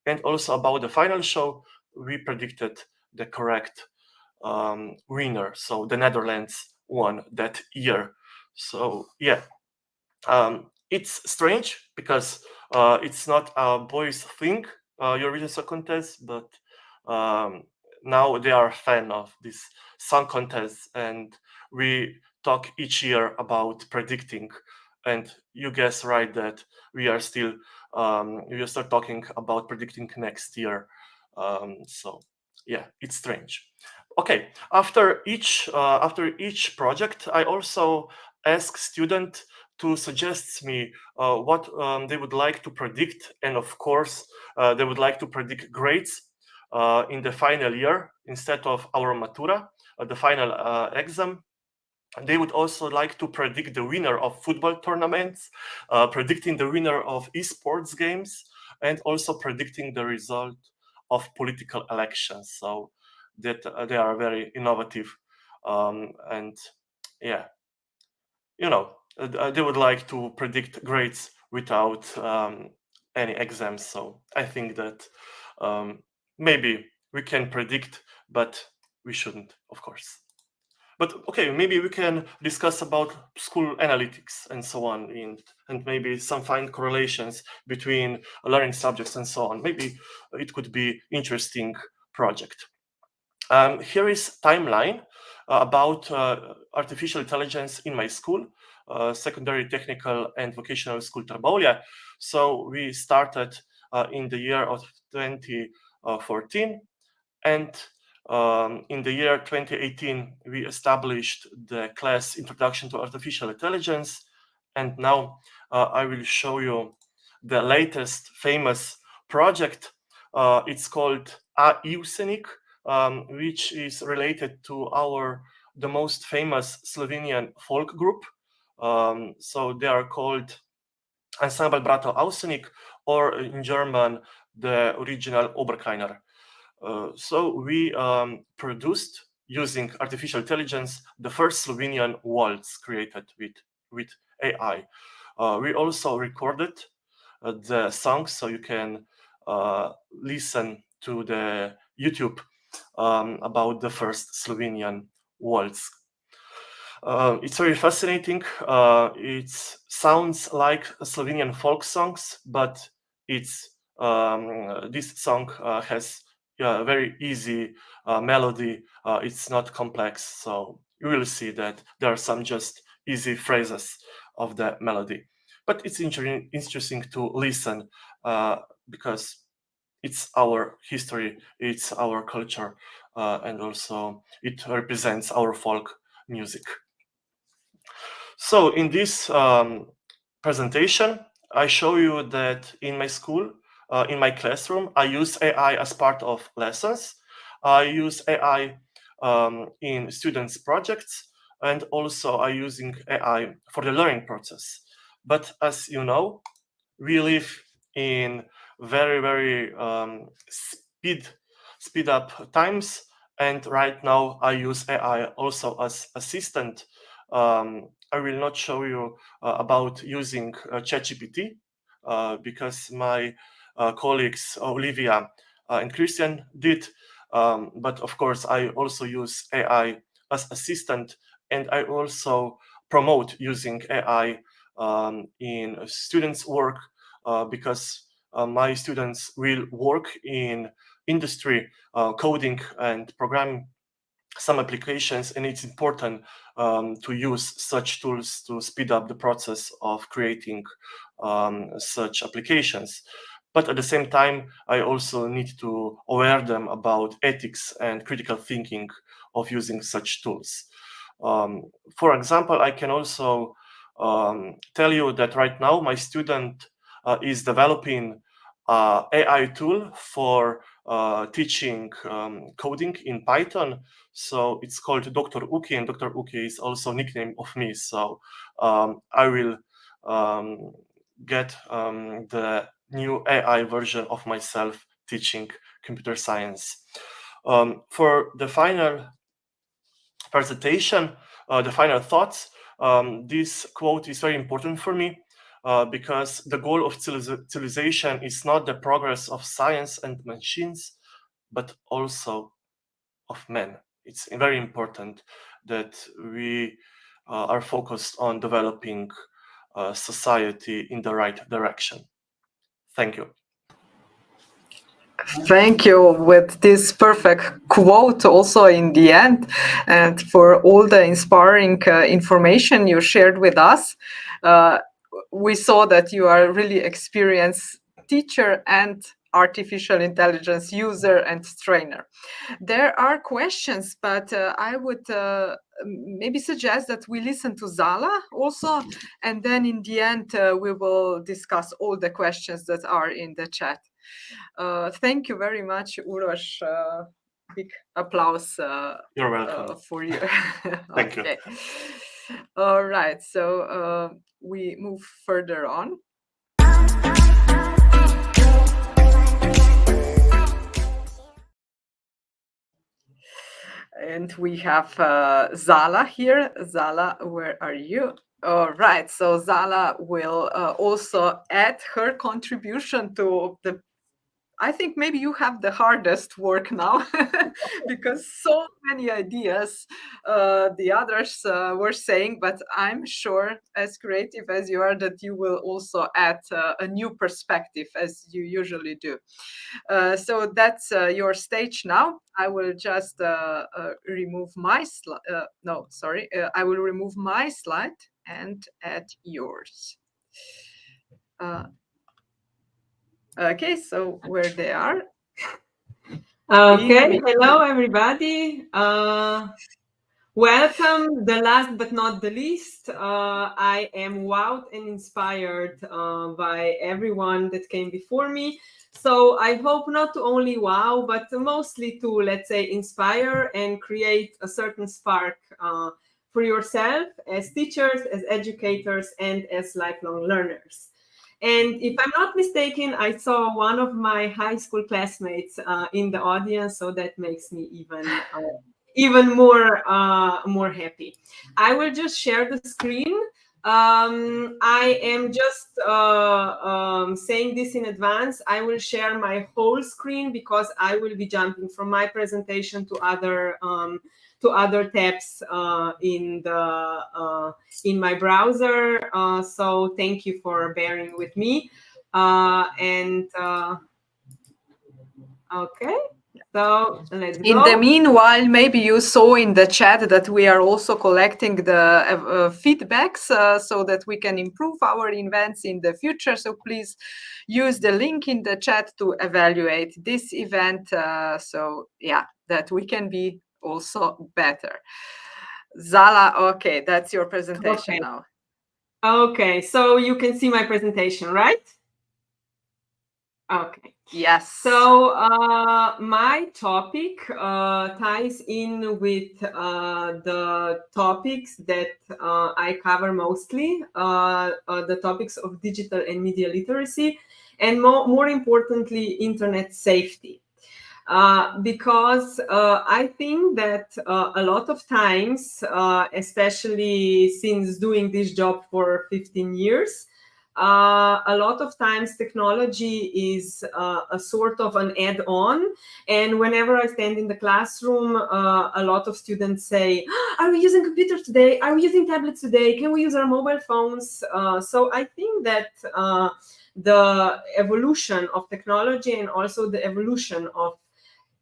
And also about the final show, we predicted the correct winner. So the Netherlands won that year. So yeah. It's strange because it's not a boys thing, Eurovision Song Contest, but now they are a fan of this song contest, and we talk each year about predicting. And you guess right that we are still we will start talking about predicting next year. So yeah, it's strange. Okay, after each project, I also ask students to suggest me what they would like to predict, and of course they would like to predict grades in the final year instead of our matura, the final exam. They would also like to predict the winner of football tournaments, predicting the winner of esports games, and also predicting the result of political elections. So that they are very innovative, and yeah, you know, they would like to predict grades without any exams. So I think that maybe we can predict, but we shouldn't, of course. But okay, maybe we can discuss about school analytics and so on, and maybe some fine correlations between learning subjects and so on. Maybe it could be interesting project. Here is timeline about artificial intelligence in my school, secondary technical and vocational school Trbovlje. So we started in the year of 2014, and in the year 2018 we established the class Introduction to Artificial Intelligence, and now I will show you the latest famous project. It's called Usenik, which is related to the most famous Slovenian folk group. So they are called Ensemble Bratov Ausenik, or in German, the original Oberkleiner. So we produced, using artificial intelligence, the first Slovenian waltz created with AI. We also recorded the songs, so you can listen to the YouTube about the first Slovenian waltz. It's very fascinating. It sounds like Slovenian folk songs, but this song has a very easy melody. It's not complex, so you will see that there are some just easy phrases of the melody. But it's interesting to listen because it's our history, it's our culture, and also it represents our folk music. So in this presentation, I show you that in my school, in my classroom, I use AI as part of lessons. I use AI in students' projects, and also I'm using AI for the learning process. But as you know, we live in very, very speed up times, And right now I use AI also as assistant. I will not show you about using ChatGPT because my colleagues Olivia and Kristjan did. But of course, I also use AI as assistant, and I also promote using AI in students' work because my students will work in industry, coding and programming some applications, and it's important to use such tools to speed up the process of creating such applications. But at the same time, I also need to aware them about ethics and critical thinking of using such tools. For example, I can also tell you that right now my student is developing AI tool for teaching coding in Python. So it's called Dr. Uki, and Dr. Uki is also a nickname of me. So I will get the new AI version of myself teaching computer science. For the final presentation, the final thoughts, this quote is very important for me because the goal of civilization is not the progress of science and machines, but also of men. It's very important that we are focused on developing society in the right direction. Thank you. Thank you, with this perfect quote also in the end, and for all the inspiring information you shared with us. We saw that you are really experienced teacher and artificial intelligence user and trainer. There are questions, but I would maybe suggest that we listen to Zala also, and then in the end we will discuss all the questions that are in the chat. Thank you very much, Uros. Big applause You're welcome. for you. Thank you. All right, so we move further on. And we have Zala here. Zala, where are you? All right, so Zala will also add her contribution to the, I think maybe you have the hardest work now because so many ideas the others were saying, but I'm sure, as creative as you are, that you will also add a new perspective as you usually do. So that's your stage now. I will just remove my slide. No, sorry. I will remove my slide and add yours. Okay, so where they are. Okay, hello everybody. Welcome, the last but not the least. I am wowed and inspired by everyone that came before me. So I hope not to only wow, but mostly to, let's say, inspire and create a certain spark for yourself as teachers, as educators, and as lifelong learners. And if I'm not mistaken, I saw one of my high school classmates in the audience, so that makes me even more happy. I will just share the screen. I am just saying this in advance. I will share my whole screen because I will be jumping from my presentation to other tabs in my browser. So thank you for bearing with me. Okay. So let's go. In the meanwhile, maybe you saw in the chat that we are also collecting the feedbacks so that we can improve our events in the future. So please use the link in the chat to evaluate this event. So yeah, that we can be also better. Zala, okay, that's your presentation now. Okay, so you can see my presentation, right? Okay. Yes. So my topic ties in with the topics that I cover mostly, the topics of digital and media literacy, and more importantly, internet safety. because I think that a lot of times, especially since doing this job for 15 years, a lot of times technology is a sort of an add-on. And whenever I stand in the classroom, a lot of students say, are we using computers today? Are we using tablets today? Can we use our mobile phones? So I think that the evolution of technology and also the evolution of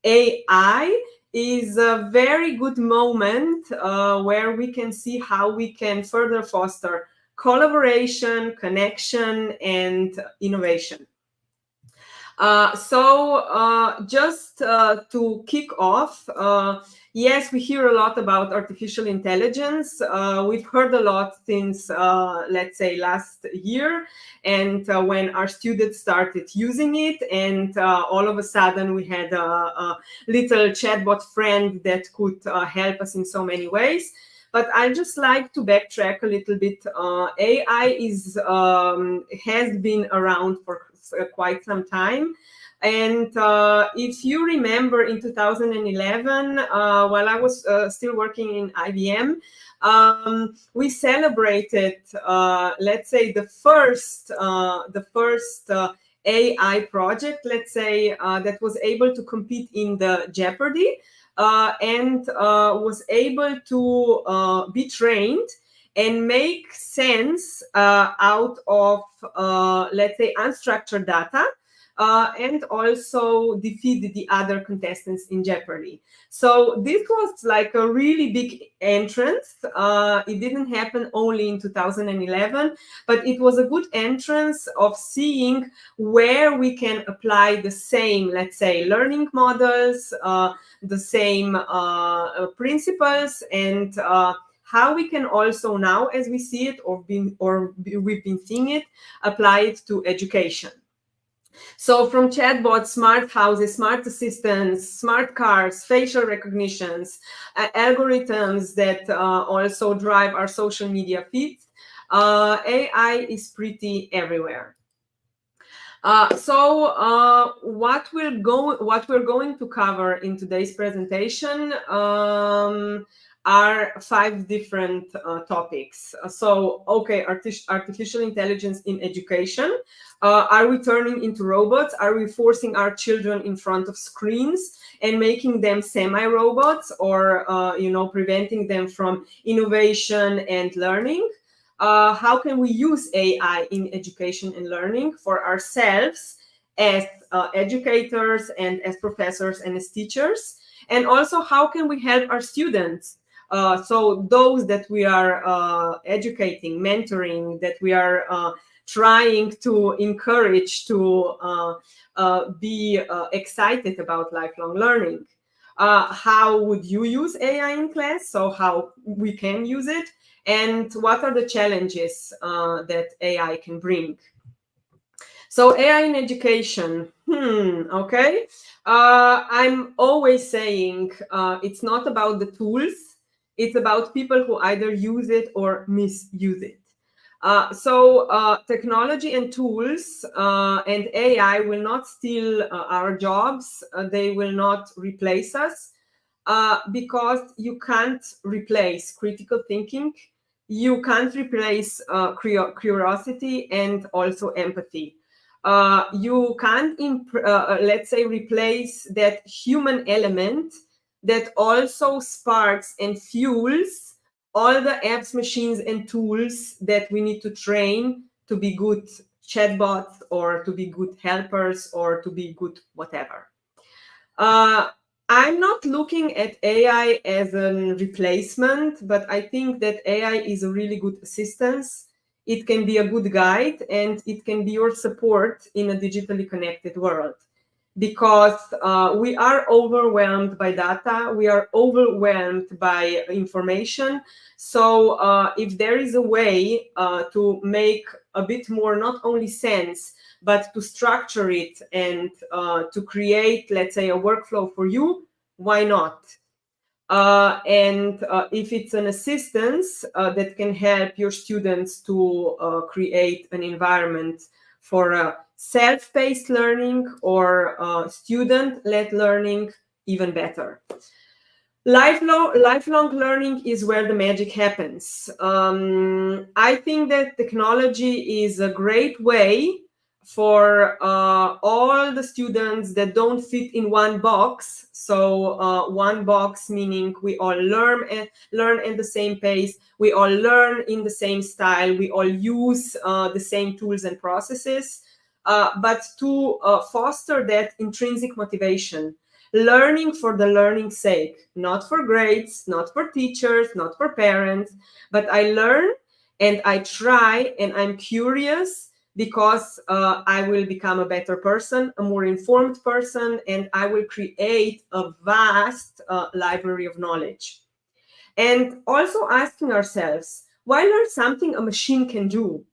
AI is a very good moment where we can see how we can further foster collaboration, connection, and innovation. Just to kick off, yes, we hear a lot about artificial intelligence. We've heard a lot since, let's say, last year, and when our students started using it, and all of a sudden we had a little chatbot friend that could help us in so many ways. But I just like to backtrack a little bit. AI has been around for quite some time. And if you remember in 2011, while I was still working in IBM, we celebrated, let's say, the first AI project, let's say, that was able to compete in the Jeopardy and was able to be trained and make sense out of, let's say, unstructured data, and also defeat the other contestants in Jeopardy. So this was like a really big entrance. It didn't happen only in 2011, but it was a good entrance of seeing where we can apply the same, let's say, learning models, the same principles, and how we can also now, as we see it, we've been seeing it, apply it to education. So from chatbots, smart houses, smart assistants, smart cars, facial recognitions, algorithms that also drive our social media feeds, AI is pretty everywhere. What we're going to cover in today's presentation are 5 different topics. Okay, artificial intelligence in education. Are we turning into robots? Are we forcing our children in front of screens and making them semi-robots, or preventing them from innovation and learning? How can we use AI in education and learning for ourselves as educators and as professors and as teachers? And also, how can we help our students? So those that we are educating, mentoring, that we are trying to encourage to be excited about lifelong learning. How would you use AI in class? So how we can use it? And what are the challenges that AI can bring? So AI in education, okay. I'm always saying it's not about the tools, it's about people who either use it or misuse it. Technology and tools and AI will not steal our jobs. They will not replace us because you can't replace critical thinking. You can't replace curiosity and also empathy. You can't, let's say, replace that human element that also sparks and fuels all the apps, machines, and tools that we need to train to be good chatbots, or to be good helpers, or to be good whatever. I'm not looking at AI as a replacement, but I think that AI is a really good assistance. It can be a good guide, and it can be your support in a digitally connected world. Because we are overwhelmed by data, we are overwhelmed by information. So if there is a way to make a bit more, not only sense, but to structure it and to create, let's say, a workflow for you, why not? If it's an assistance that can help your students to create an environment for a self-paced learning or student-led learning, even better. Lifelong learning is where the magic happens. I think that technology is a great way for all the students that don't fit in one box. So one box meaning we all learn at the same pace, we all learn in the same style, we all use the same tools and processes, but to foster that intrinsic motivation. Learning for the learning's sake, not for grades, not for teachers, not for parents, but I learn and I try and I'm curious because I will become a better person, a more informed person, and I will create a vast library of knowledge. And also asking ourselves, why learn something a machine can do?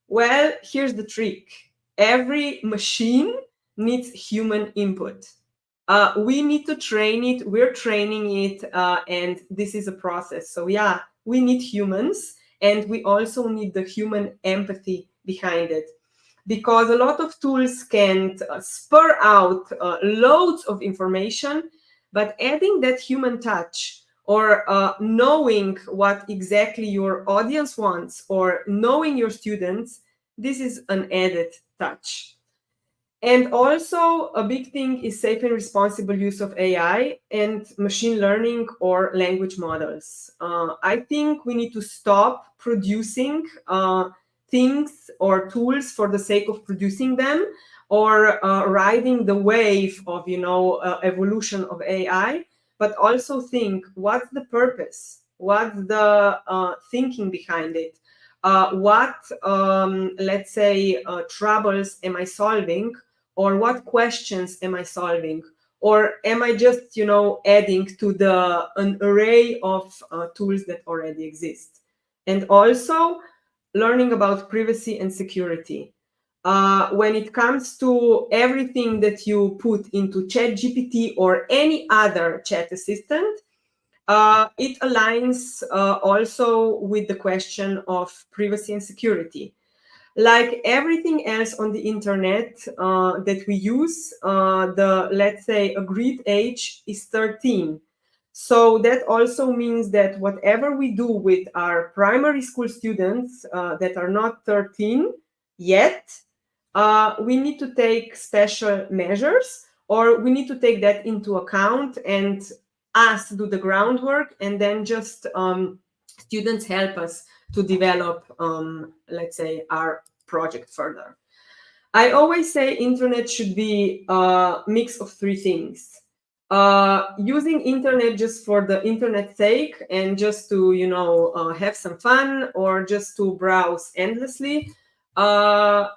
Well, here's the trick. Every machine needs human input. We need to train it, we're training it, and this is a process. So yeah, we need humans, and we also need the human empathy behind it. Because a lot of tools can spur out loads of information, but adding that human touch or knowing what exactly your audience wants or knowing your students, this is an added touch. And also a big thing is safe and responsible use of AI and machine learning or language models. I think we need to stop producing things or tools for the sake of producing them or riding the wave of, evolution of AI, but also think, what's the purpose? What's the thinking behind it? What, let's say, troubles am I solving? Or what questions am I solving? Or am I just, adding to an array of tools that already exist? And also learning about privacy and security. When it comes to everything that you put into ChatGPT or any other chat assistant, it aligns also with the question of privacy and security. Like everything else on the internet that we use, let's say, agreed age is 13. So that also means that whatever we do with our primary school students that are not 13 yet, we need to take special measures, or we need to take that into account and us do the groundwork, and then just students help us to develop, let's say, our project further. I always say internet should be a mix of three things. Using internet just for the internet's sake and just to, have some fun or just to browse endlessly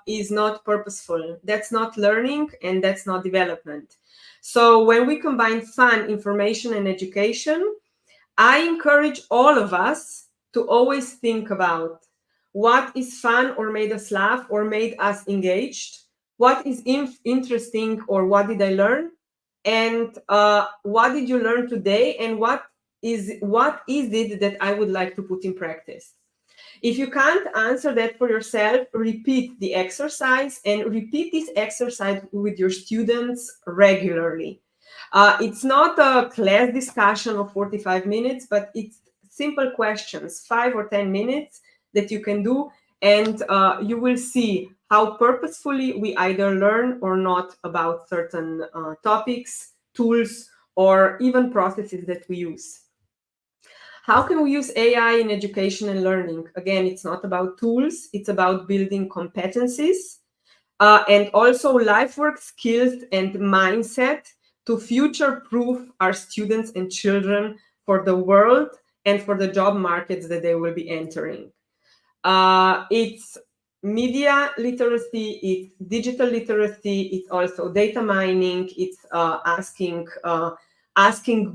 is not purposeful. That's not learning and that's not development. So when we combine fun, information, and education, I encourage all of us to always think about what is fun or made us laugh or made us engaged, what is interesting or what did I learn, and what did you learn today, and what is it that I would like to put in practice. If you can't answer that for yourself, repeat the exercise and repeat this exercise with your students regularly. It's not a class discussion of 45 minutes, but it's simple questions, 5 or 10 minutes that you can do, and you will see how purposefully we either learn or not about certain topics, tools, or even processes that we use. How can we use AI in education and learning? Again, it's not about tools, it's about building competencies and also life work skills and mindset to future-proof our students and children for the world and for the job markets that they will be entering. It's media literacy, it's digital literacy, it's also data mining, it's asking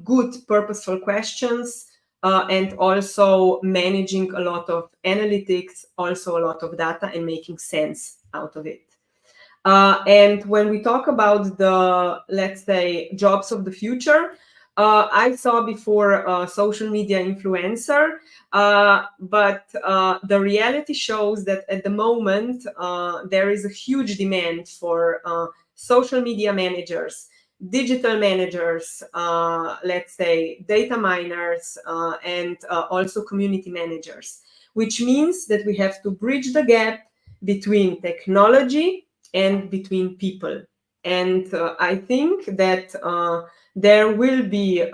good, purposeful questions, and also managing a lot of analytics, also a lot of data, and making sense out of it. And when we talk about the, let's say, jobs of the future, I saw before a social media influencer, but the reality shows that at the moment there is a huge demand for social media managers, digital managers, let's say data miners, and also community managers, which means that we have to bridge the gap between technology and between people. And I think that there will be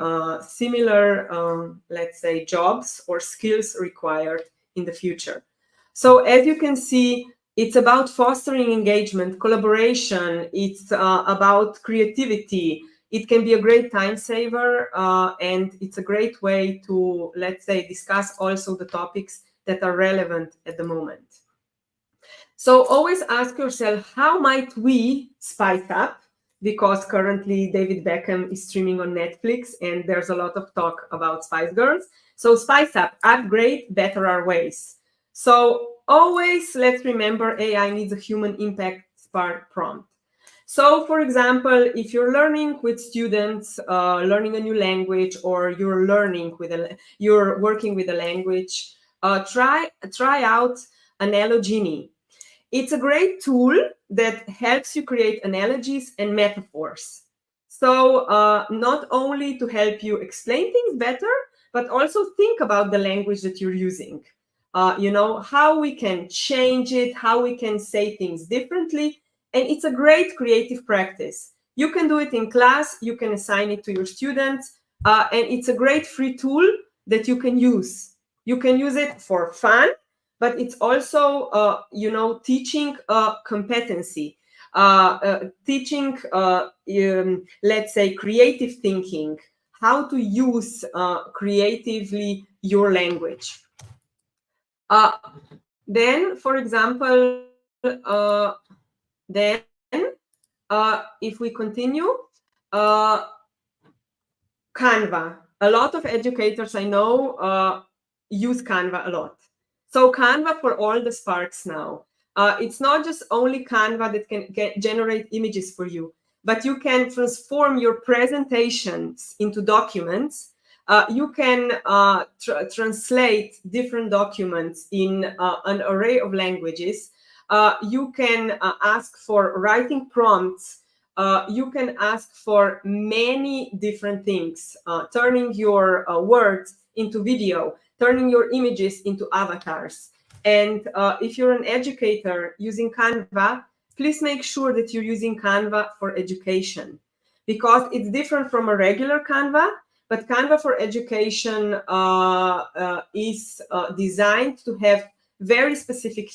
similar, let's say, jobs or skills required in the future. So as you can see, it's about fostering engagement, collaboration. It's about creativity. It can be a great time saver, and it's a great way to, let's say, discuss also the topics that are relevant at the moment. So always ask yourself, how might we spice up? Because currently David Beckham is streaming on Netflix and there's a lot of talk about Spice Girls. So spice up, upgrade, better our ways. So always let's remember AI needs a human impact spark prompt. So for example, if you're learning with students, learning a new language, or you're working with a language, try out Analogeny. It's a great tool that helps you create analogies and metaphors. So not only to help you explain things better, but also think about the language that you're using. How we can change it, how we can say things differently. And it's a great creative practice. You can do it in class, you can assign it to your students, and it's a great free tool that you can use. You can use it for fun, but it's also, teaching competency, teaching, let's say, creative thinking, how to use creatively your language. Then, for example, if we continue, Canva. A lot of educators I know use Canva a lot. So Canva for all the sparks now. It's not just only Canva that can generate images for you, but you can transform your presentations into documents. You can translate different documents in an array of languages. You can ask for writing prompts. You can ask for many different things, turning your words into video, turning your images into avatars. And if you're an educator using Canva, please make sure that you're using Canva for education, because it's different from a regular Canva. But Canva for education is designed to have very specific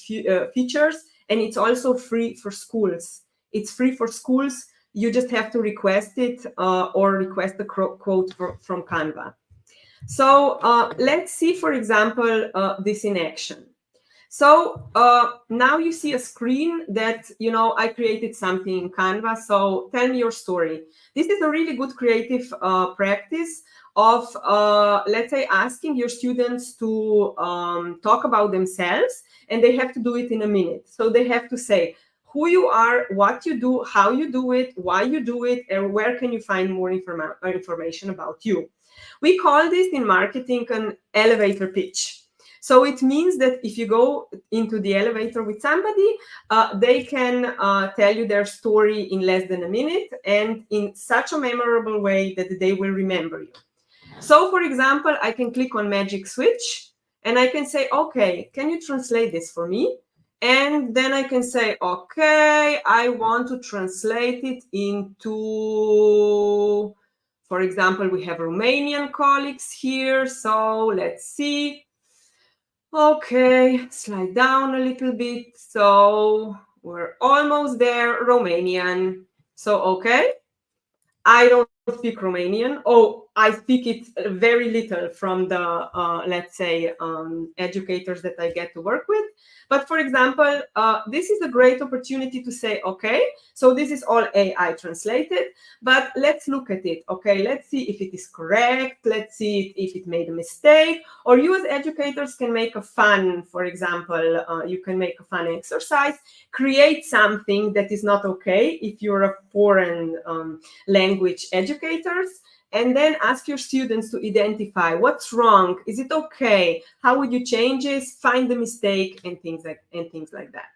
features, and it's also free for schools. It's free for schools. You just have to request it or request the quote from Canva. So let's see, for example, this in action. So now you see a screen that, I created something in Canva. So tell me your story. This is a really good creative practice of, let's say, asking your students to talk about themselves, and they have to do it in a minute. So they have to say who you are, what you do, how you do it, why you do it, and where can you find more information about you. We call this in marketing an elevator pitch. So it means that if you go into the elevator with somebody, they can tell you their story in less than a minute and in such a memorable way that they will remember you. So, for example, I can click on Magic Switch and I can say, okay, can you translate this for me? And then I can say, okay, I want to translate it into, for example, we have Romanian colleagues here. So let's see. Okay, slide down a little bit. So we're almost there, Romanian. So, okay, I don't speak Romanian. Oh, I speak it very little from the, let's say, educators that I get to work with. But for example, this is a great opportunity to say, okay, so this is all AI translated, but let's look at it. Okay, let's see if it is correct. Let's see if it made a mistake. Or you as educators can make a fun, for example, you can make a fun exercise, create something that is not okay if you're a foreign language educators, and then ask your students to identify what's wrong, is it okay, how would you change it, find the mistake, and things like that.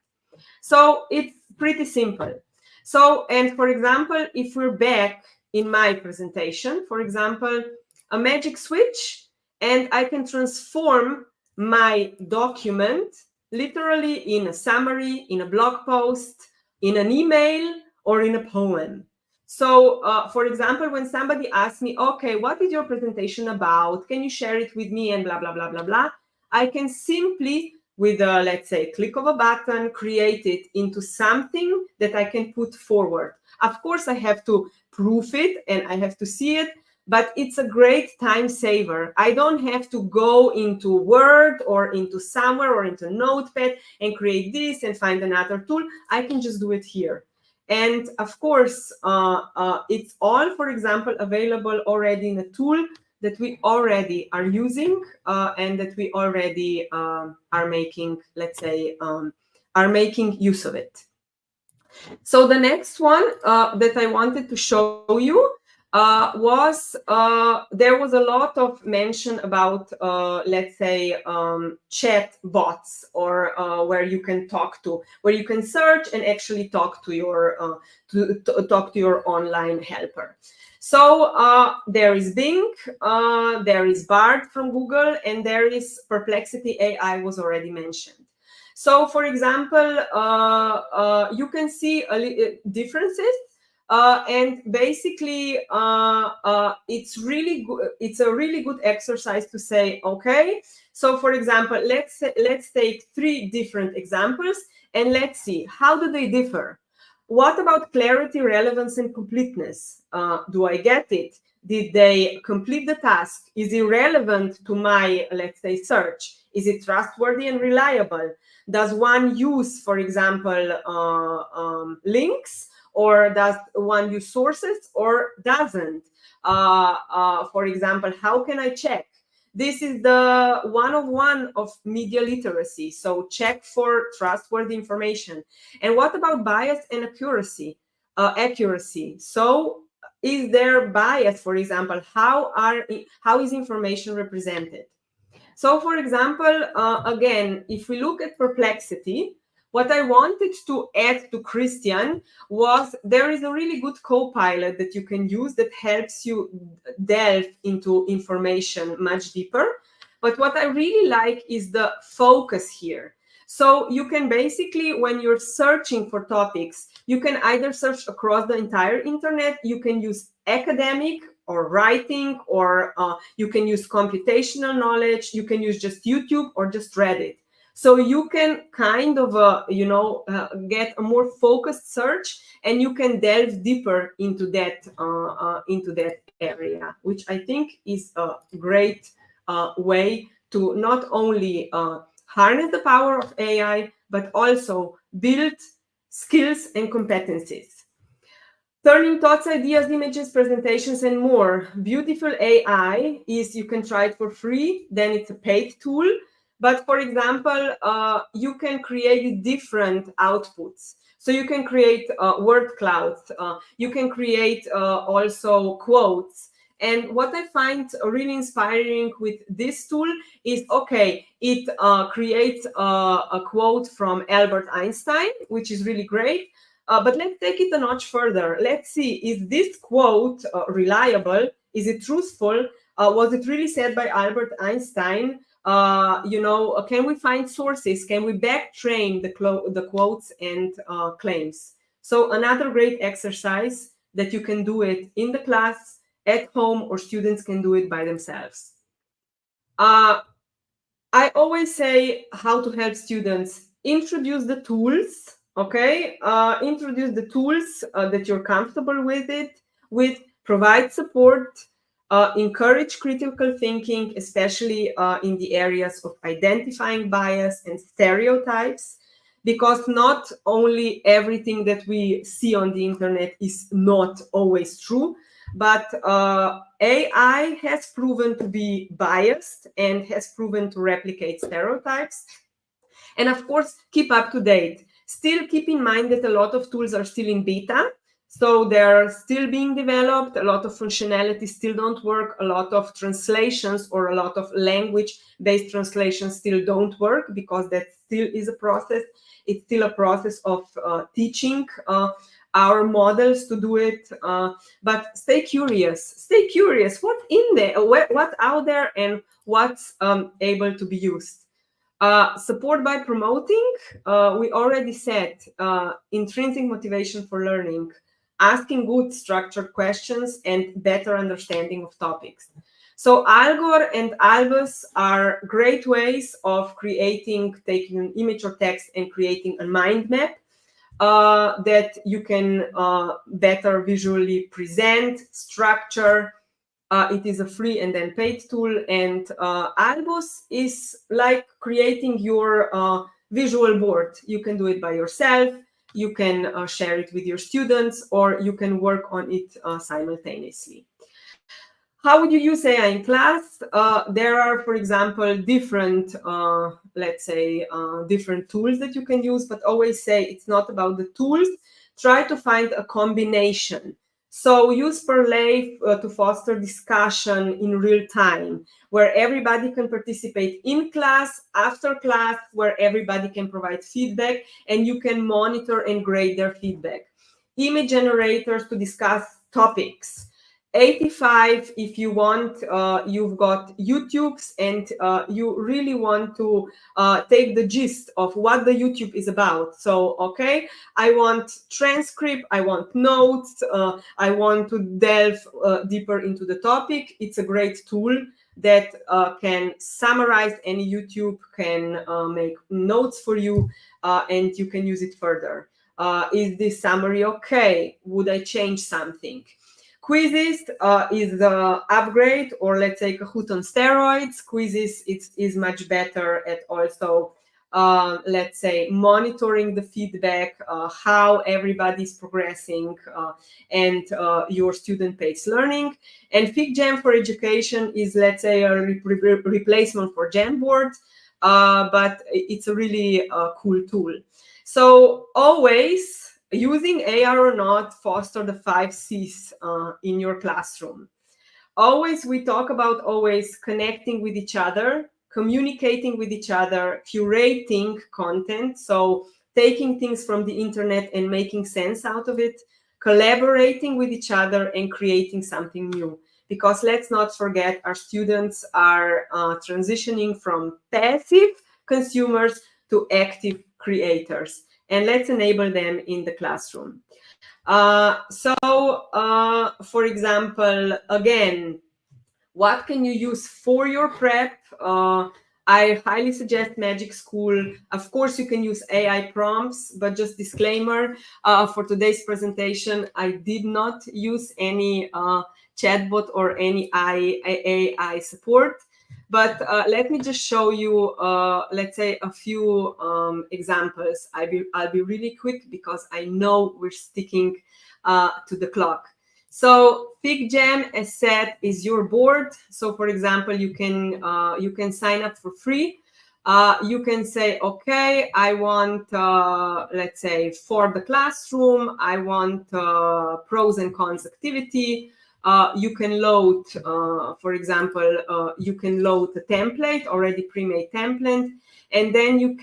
So it's pretty simple. So, and for example, if we're back in my presentation, for example, a magic switch, and I can transform my document literally in a summary, in a blog post, in an email, or in a poem. So, for example, when somebody asks me, okay, what is your presentation about? Can you share it with me? And blah, blah, blah, blah, blah. I can simply, with a, let's say, click of a button, create it into something that I can put forward. Of course, I have to proof it and I have to see it, but it's a great time saver. I don't have to go into Word or into somewhere or into Notepad and create this and find another tool. I can just do it here. And of course, it's all, for example, available already in a tool that we already are using and that we already are making, let's say, are making use of it. So the next one that I wanted to show you was there was a lot of mention about, let's say, chat bots, or where you can talk to, where you can search and actually talk to your talk to your online helper. So there is Bing, there is Bard from Google, and there is Perplexity AI was already mentioned. So, for example, you can see differences. And basically, it's really good. It's a really good exercise to say, okay. So, for example, let's take 3 different examples and let's see how do they differ. What about clarity, relevance, and completeness? Do I get it? Did they complete the task? Is it relevant to my, let's say, search? Is it trustworthy and reliable? Does one use, for example, links? Or does one use sources or doesn't? For example, how can I check? This is the 101 of media literacy. So check for trustworthy information. And what about bias and accuracy? So is there bias, for example? How is information represented? So, for example, again, if we look at Perplexity, what I wanted to add to Kristjan was there is a really good co-pilot that you can use that helps you delve into information much deeper. But what I really like is the focus here. So you can basically, when you're searching for topics, you can either search across the entire internet, you can use academic or writing, or you can use computational knowledge, you can use just YouTube or just Reddit. So you can kind of, get a more focused search, and you can delve deeper into that area, which I think is a great way to not only harness the power of AI, but also build skills and competencies. Turning thoughts, ideas, images, presentations, and more. Beautiful AI is, you can try it for free, then it's a paid tool. But for example, you can create different outputs. So you can create word clouds. You can create also quotes. And what I find really inspiring with this tool is, okay, it creates a quote from Albert Einstein, which is really great. But let's take it a notch further. Let's see, is this quote reliable? Is it truthful? Was it really said by Albert Einstein? Can we find sources? Can we back-train the quotes and claims? So another great exercise that you can do it in the class, at home, or students can do it by themselves. I always say how to help students: introduce the tools. Okay, introduce the tools that you're comfortable with provide support, encourage critical thinking, especially in the areas of identifying bias and stereotypes, because not only everything that we see on the internet is not always true, but AI has proven to be biased and has proven to replicate stereotypes. And of course, keep up to date. Still keep in mind that a lot of tools are still in beta. So they're still being developed. A lot of functionality still don't work. A lot of translations or a lot of language-based translations still don't work, because that still is a process. It's still a process of teaching our models to do it. But stay curious. Stay curious. What's in there? What's out there, and what's able to be used? Support by promoting. We already said intrinsic motivation for learning, asking good structured questions, and better understanding of topics. So Algor and Albus are great ways of taking an image or text and creating a mind map that you can better visually present, structure. It is a free and then paid tool, and Albus is like creating your visual board. You can do it by yourself, you can share it with your students, or you can work on it simultaneously. How would you use AI in class? There are, for example, different, different tools that you can use, but always say it's not about the tools. Try to find a combination. So use Parlay to foster discussion in real time, where everybody can participate in class, after class, where everybody can provide feedback, and you can monitor and grade their feedback. Image generators to discuss topics. 85, if you want, you've got YouTubes, and you really want to take the gist of what the YouTube is about. So, okay, I want transcript, I want notes, I want to delve deeper into the topic. It's a great tool that can summarize any YouTube, can make notes for you, and you can use it further. Is this summary okay? Would I change something? Quizzes is the upgrade, or let's say Kahoot on steroids. Quizzes is much better at also, let's say, monitoring the feedback, how everybody's progressing, and your student-paced learning. And FigJam for education is, let's say, a replacement for Jamboard, but it's a really cool tool. So always, using AI or not, foster the 5 C's in your classroom. Always, we talk about always connecting with each other, communicating with each other, curating content, so taking things from the internet and making sense out of it, collaborating with each other, and creating something new. Because let's not forget, our students are transitioning from passive consumers to active creators. And let's enable them in the classroom. For example, again, what can you use for your prep? I highly suggest Magic School. Of course, you can use AI prompts, but just disclaimer, for today's presentation, I did not use any chatbot or any AI support. But let me just show you, let's say, a few examples. I'll be really quick because I know we're sticking to the clock. So FigJam, as said, is your board. So, for example, you can sign up for free. You can say, okay, I want, let's say, for the classroom, I want pros and cons activity. You can load, for example, you can load the template, already pre-made template, and then you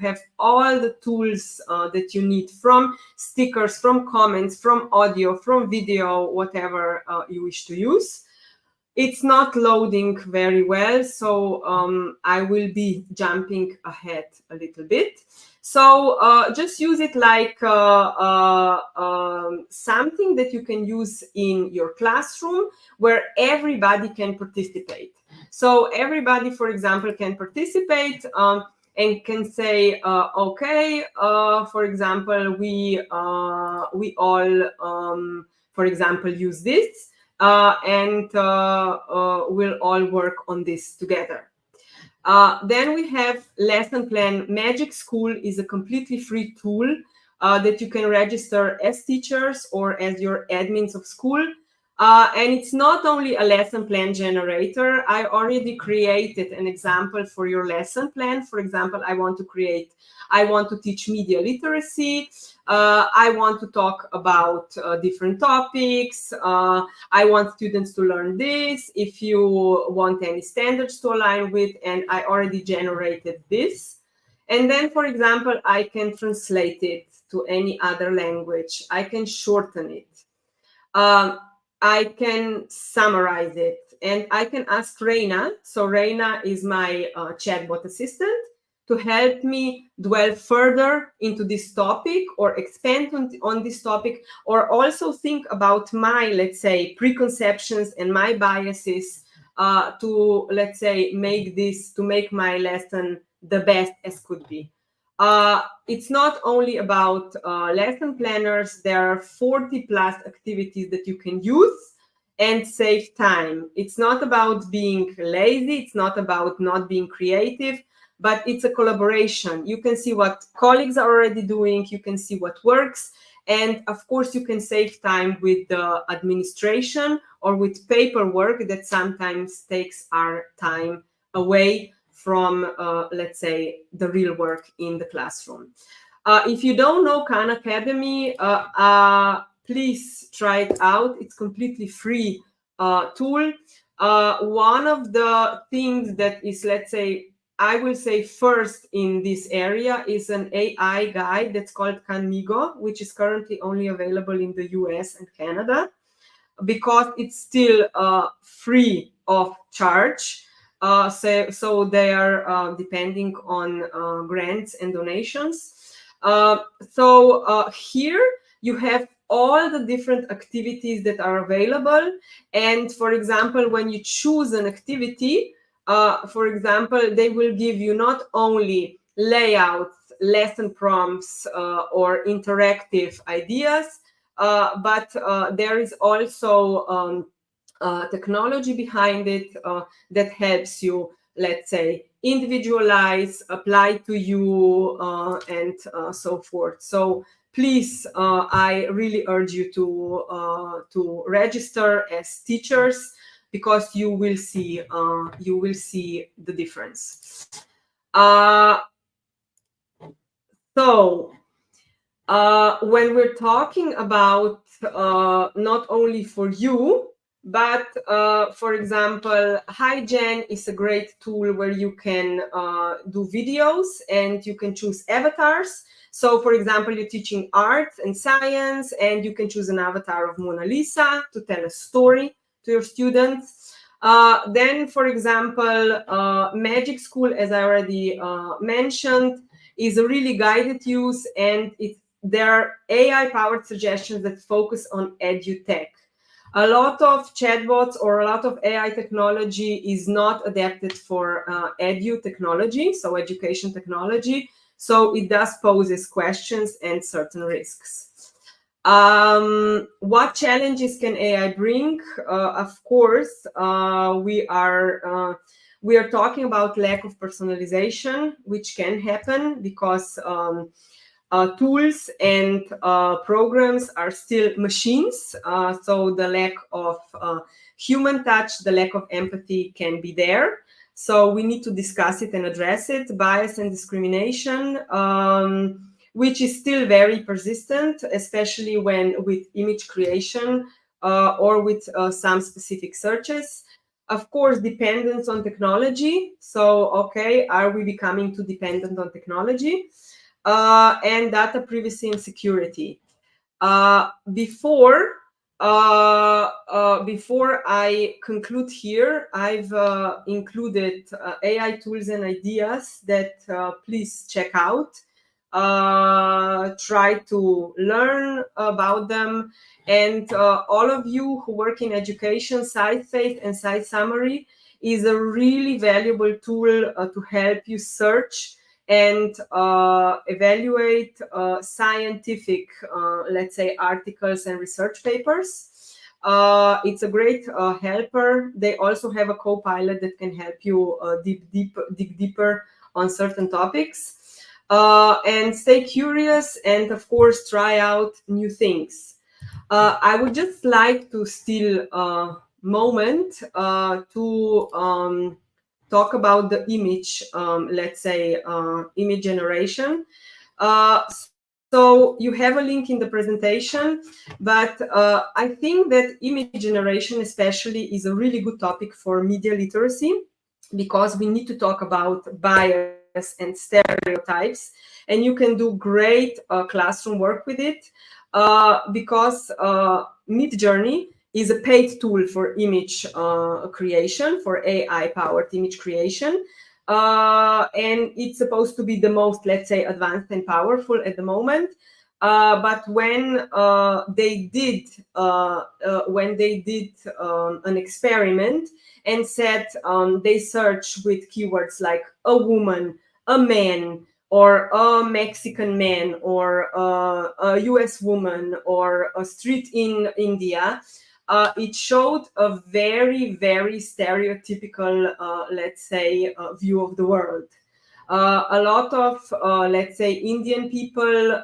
have all the tools that you need, from stickers, from comments, from audio, from video, whatever you wish to use. It's not loading very well, so I will be jumping ahead a little bit. So just use it like something that you can use in your classroom where everybody can participate. So everybody, for example, can participate and can say, okay, for example, we all, for example, use this. and we'll all work on this together. Then we have lesson plan. Magic School is a completely free tool that you can register as teachers or as your admins of school. And it's not only a lesson plan generator. I already created an example for your lesson plan. For example, I want to teach media literacy. I want to talk about different topics. I want students to learn this. If you want any standards to align with, and I already generated this. And then, for example, I can translate it to any other language. I can shorten it. I can summarize it, and I can ask Reina. So Reina is my chatbot assistant, to help me dwell further into this topic or expand on this topic, or also think about my, let's say, preconceptions and my biases to, let's say, make my lesson the best as could be. It's not only about lesson planners. There are 40 plus activities that you can use and save time. It's not about being lazy. It's not about not being creative, but it's a collaboration. You can see what colleagues are already doing. You can see what works. And of course, you can save time with the administration or with paperwork that sometimes takes our time away from, let's say, the real work in the classroom. If you don't know Khan Academy, please try it out. It's completely free tool. One of the things that is, let's say, I will say first in this area is an AI guide that's called Khanmigo, which is currently only available in the US and Canada, because it's still free of charge. So they are depending on grants and donations. So here you have all the different activities that are available. And for example, when you choose an activity, for example, they will give you not only layouts, lesson prompts, or interactive ideas, but there is also technology behind it that helps you, let's say, individualize, apply to you, and so forth. So please, I really urge you to register as teachers, because you will see the difference. So when we're talking about not only for you, but for example, HiGen is a great tool where you can do videos and you can choose avatars. So for example, you're teaching art and science, and you can choose an avatar of Mona Lisa to tell a story to your students. Then, for example, Magic School, as I already mentioned, is a really guided use, and there are AI-powered suggestions that focus on edutech. A lot of chatbots or a lot of AI technology is not adapted for edu technology, so education technology. So it does poses questions and certain risks. What challenges can AI bring? Of course, we are talking about lack of personalization, which can happen because tools and programs are still machines. So the lack of human touch, the lack of empathy can be there. So we need to discuss it and address it. Bias and discrimination, which is still very persistent, especially with image creation or with some specific searches. Of course, dependence on technology. So, okay, are we becoming too dependent on technology? And data privacy and security. Before I conclude here, I've included AI tools and ideas that please check out. Try to learn about them. And all of you who work in education, SciFaith and SciSummary is a really valuable tool to help you search and evaluate scientific, let's say, articles and research papers. It's a great helper. They also have a co-pilot that can help you dig deeper on certain topics. And stay curious, and of course try out new things. I would just like to steal a moment to talk about the image, let's say image generation. So you have a link in the presentation, but I think that image generation especially is a really good topic for media literacy, because we need to talk about bias and stereotypes, and you can do great classroom work with it, because Midjourney is a paid tool for image creation, for AI-powered image creation. And it's supposed to be the most, let's say, advanced and powerful at the moment. But when they did an experiment and said they search with keywords like a woman, a man, or a Mexican man, or a US woman, or a street in India, it showed a very, very stereotypical, let's say, view of the world. A lot of, let's say, Indian people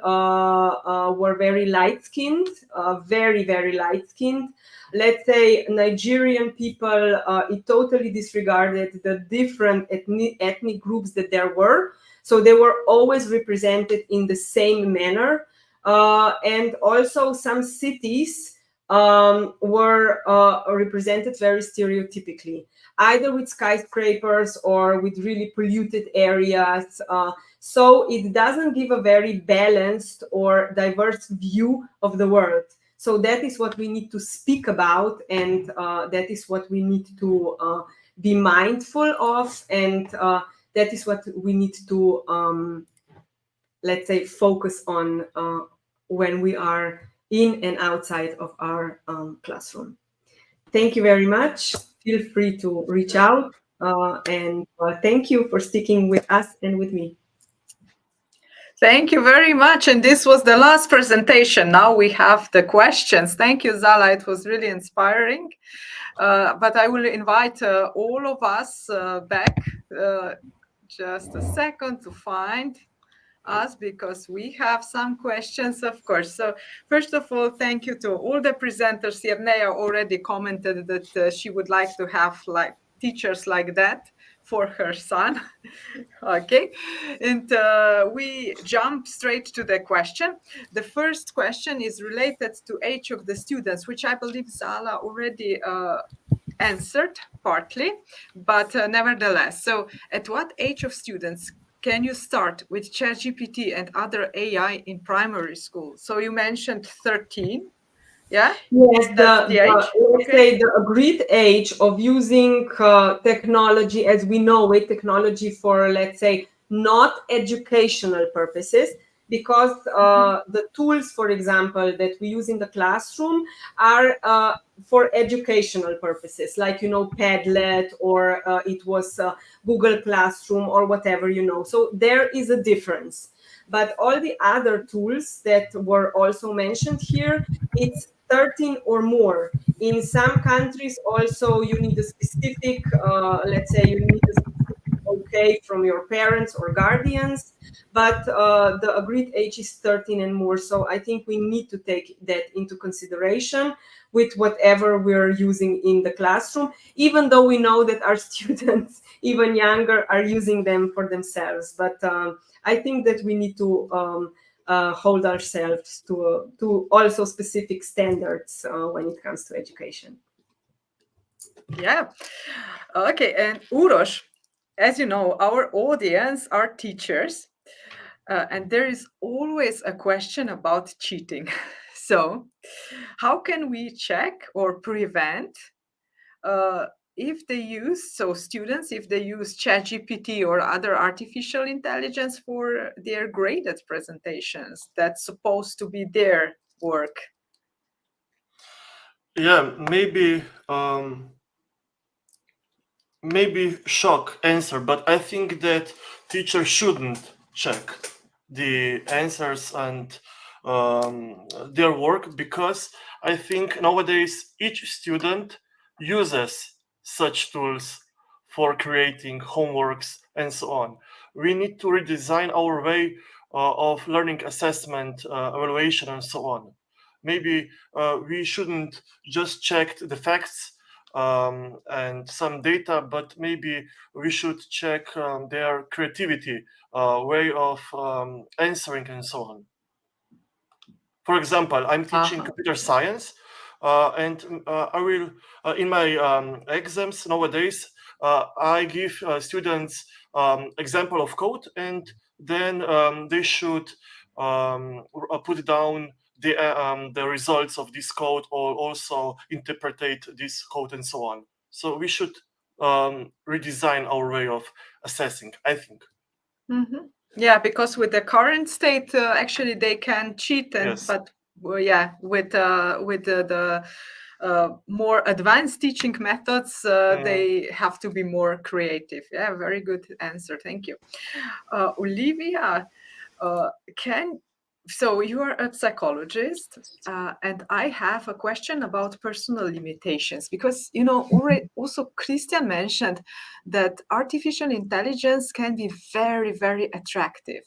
were very light-skinned, very, very light-skinned. Let's say Nigerian people, it totally disregarded the different ethnic groups that there were. So they were always represented in the same manner. And also some cities were represented very stereotypically, either with skyscrapers or with really polluted areas. So it doesn't give a very balanced or diverse view of the world. So that is what we need to speak about, and that is what we need to be mindful of, and that is what we need to, let's say, focus on when we are in and outside of our classroom. Thank you very much. Feel free to reach out, and thank you for sticking with us and with me. Thank you very much. And this was the last presentation. Now we have the questions. Thank you, Zala. It was really inspiring. But I will invite all of us back. Just a second to find us, because we have some questions, of course. So first of all, thank you to all the presenters. Yevnaya already commented that she would like to have like teachers like that for her son. Okay, and we jump straight to the question. The first question is related to age of the students, which I believe Zala already answered partly, but nevertheless. So at what age of students can you start with ChatGPT and other AI in primary school? So you mentioned 13. Yeah. Yes, let's say the agreed age of using technology as we know it, technology for, let's say, not educational purposes, because the tools, for example, that we use in the classroom are for educational purposes, like, Padlet, or it was Google Classroom, or whatever, So there is a difference. But all the other tools that were also mentioned here, it's 13 or more. In some countries also you need a specific, let's say you need a specific okay from your parents or guardians, but the agreed age is 13 and more. So I think we need to take that into consideration with whatever we're using in the classroom, even though we know that our students, even younger, are using them for themselves. But I think that we need to hold ourselves to also specific standards when it comes to education. Yeah. Okay. And Uros, as you know, our audience are teachers, and there is always a question about cheating. So how can we check or prevent if they use, so students, if they use ChatGPT or other artificial intelligence for their graded presentations, that's supposed to be their work? Yeah, maybe shock answer, but I think that teachers shouldn't check the answers and their work, because I think nowadays each student uses such tools for creating homeworks and so on. We need to redesign our way of learning, assessment, evaluation, and so on. Maybe we shouldn't just check the facts and some data, but maybe we should check their creativity, way of answering, and so on. For example, I'm teaching computer science, and I will, in my exams nowadays, I give students example of code, and then they should put down the results of this code, or also interpret this code, and so on. So we should redesign our way of assessing, I think. Mm-hmm. Yeah, because with the current state, actually they can cheat, and Yes. but yeah, with the more advanced teaching methods, they have to be more creative. Yeah, very good answer. Thank you, Olivia. So you are a psychologist, and I have a question about personal limitations, because also Kristjan mentioned that artificial intelligence can be very, very attractive,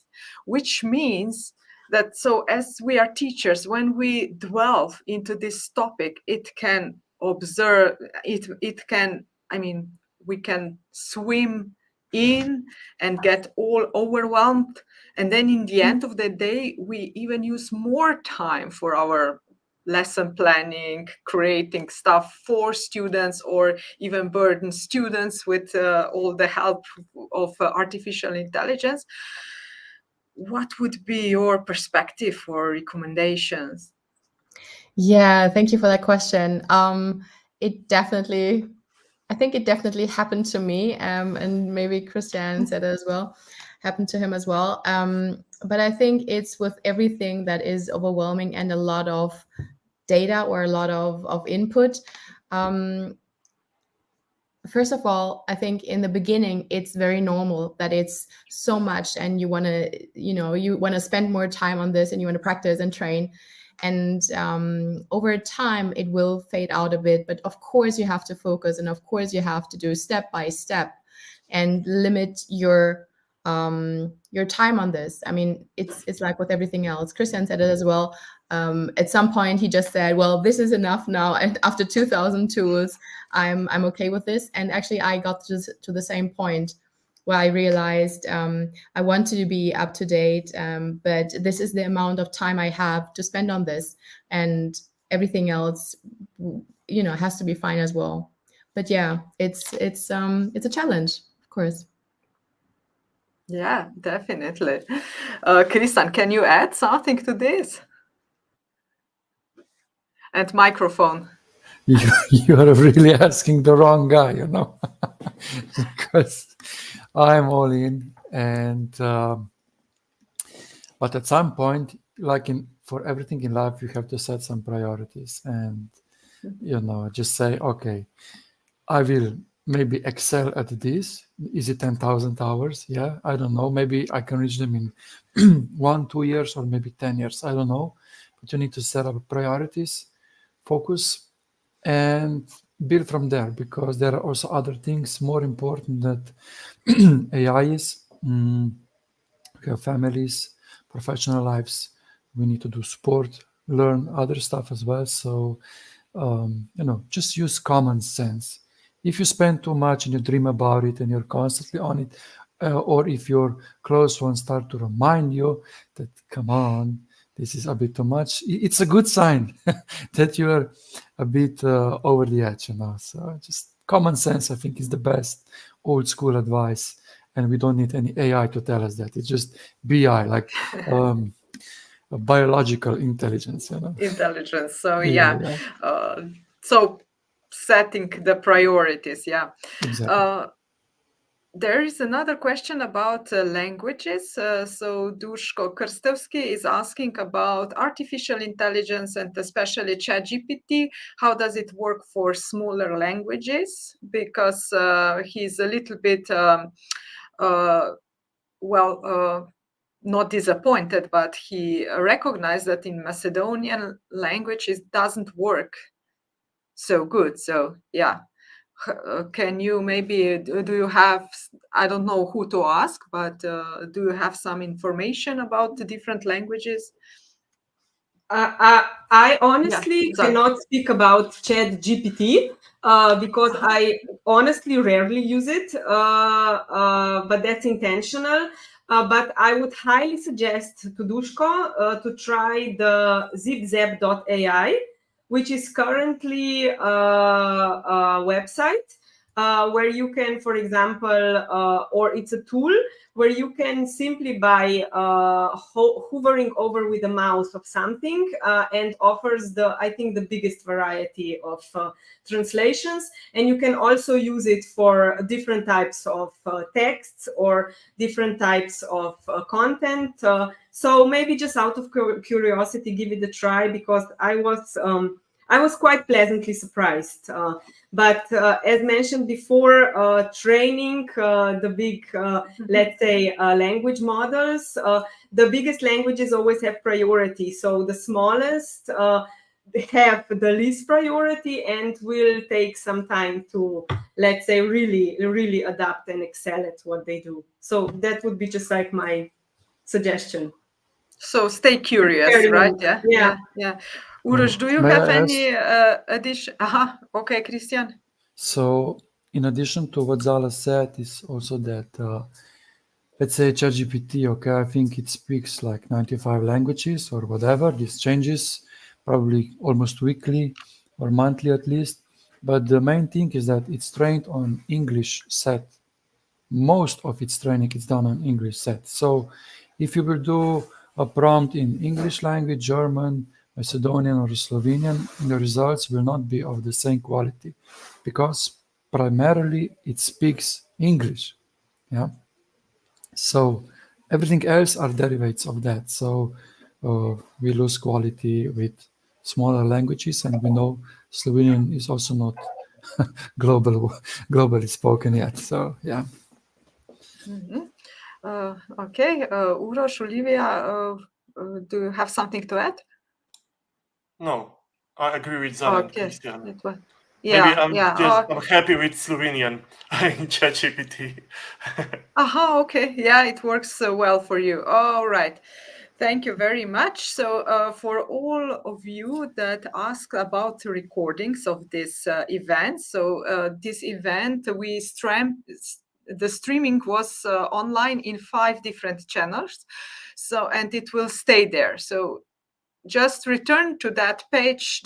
which means that, so as we are teachers, when we delve into this topic, it can observe it can, I mean, we can swim in and get all overwhelmed, and then in the end of the day we even use more time for our lesson planning, creating stuff for students, or even burden students with all the help of artificial intelligence. What would be your perspective or recommendations? Yeah, thank you for that question. I think it definitely happened to me, and maybe Kristjan said it as well, happened to him as well. But I think it's with everything that is overwhelming and a lot of data or a lot of input. First of all, I think in the beginning, it's very normal that it's so much and you want to spend more time on this and you want to practice and train. And over time, it will fade out a bit. But of course, you have to focus, and of course, you have to do step by step and limit your time on this. I mean, it's like with everything else. Kristjan said it as well. At some point, he just said, "Well, this is enough now." And after 2,000 tools, I'm okay with this. And actually, I got to the same point where I realized I wanted to be up to date, but this is the amount of time I have to spend on this, and everything else, has to be fine as well. But yeah, it's a challenge, of course. Yeah, definitely. Kristjan, can you add something to this? And microphone. You are really asking the wrong guy, because I'm all in, and but at some point, like for everything in life, you have to set some priorities, and just say, okay, I will maybe excel at this. Is it 10,000 hours? Yeah, I don't know. Maybe I can reach them in 1-2 years, or maybe 10 years. I don't know. But you need to set up priorities, focus, and build from there, because there are also other things more important that AI is. We have families, professional lives. We need to do sport, learn other stuff as well. So, just use common sense. If you spend too much and you dream about it and you're constantly on it, or if your close ones start to remind you that, come on, this is a bit too much, it's a good sign that you're a bit over the edge, So just common sense, I think, is the best old school advice. And we don't need any AI to tell us that. It's just BI, like biological intelligence. Intelligence. So yeah. So setting the priorities. Yeah. Exactly. There is another question about languages. So Duško Krstovski is asking about artificial intelligence and especially ChatGPT. How does it work for smaller languages? Because he's a little bit, not disappointed, but he recognized that in Macedonian language it doesn't work so good. So yeah, can you maybe, do you have, I don't know who to ask, but do you have some information about the different languages? I honestly cannot speak about ChatGPT because I honestly rarely use it, but that's intentional. But I would highly suggest to Duško to try the zipzap.ai, which is currently a website where you can, for example, or it's a tool where you can simply by hovering over with the mouse of something and offers I think the biggest variety of translations. And you can also use it for different types of texts or different types of content. So maybe just out of curiosity, give it a try, because I was quite pleasantly surprised. But as mentioned before, training the big, let's say, language models, the biggest languages always have priority. So the smallest have the least priority and will take some time to, let's say, really adapt and excel at what they do. So that would be just like my suggestion. So stay curious, right? Yeah. Uros, do you have any addition? Okay, Kristjan. So in addition to what Zala said, is also that, let's say ChatGPT, okay, I think it speaks like 95 languages or whatever. This changes probably almost weekly or monthly at least. But the main thing is that it's trained on English set. Most of its training is done on English set. So if you will do a prompt in English language, German, Macedonian or Slovenian, the results will not be of the same quality because primarily it speaks English. Yeah. So everything else are derivatives of that. So we lose quality with smaller languages, and we know Slovenian is also not globally spoken yet. So yeah. Okay, Uros, Olivia, do you have something to add? No, I agree with Zala and Kristjan. Maybe I'm happy with Slovenian in ChatGPT. Okay. Yeah, it works well for you. All right. Thank you very much. So for all of you that ask about the recordings of this event, so this event, the streaming was online in 5 different channels. So, and it will stay there. So just return to that page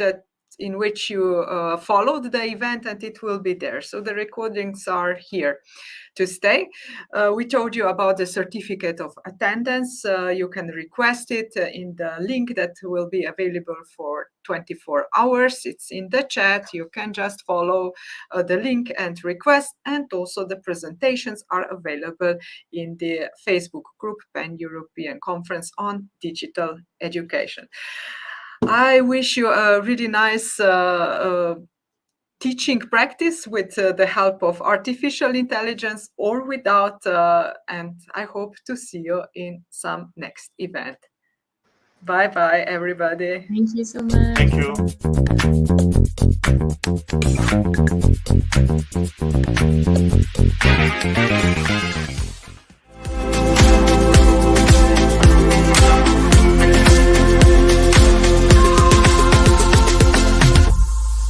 in which you followed the event, and it will be there. So the recordings are here to stay. We told you about the certificate of attendance. You can request it in the link that will be available for 24 hours. It's in the chat. You can just follow the link and request. And also the presentations are available in the Facebook group, Pan-European Conference on Digital Education. I wish you a really nice teaching practice with the help of artificial intelligence or without, and I hope to see you in some next event. Bye-bye, everybody. Thank you so much. Thank you.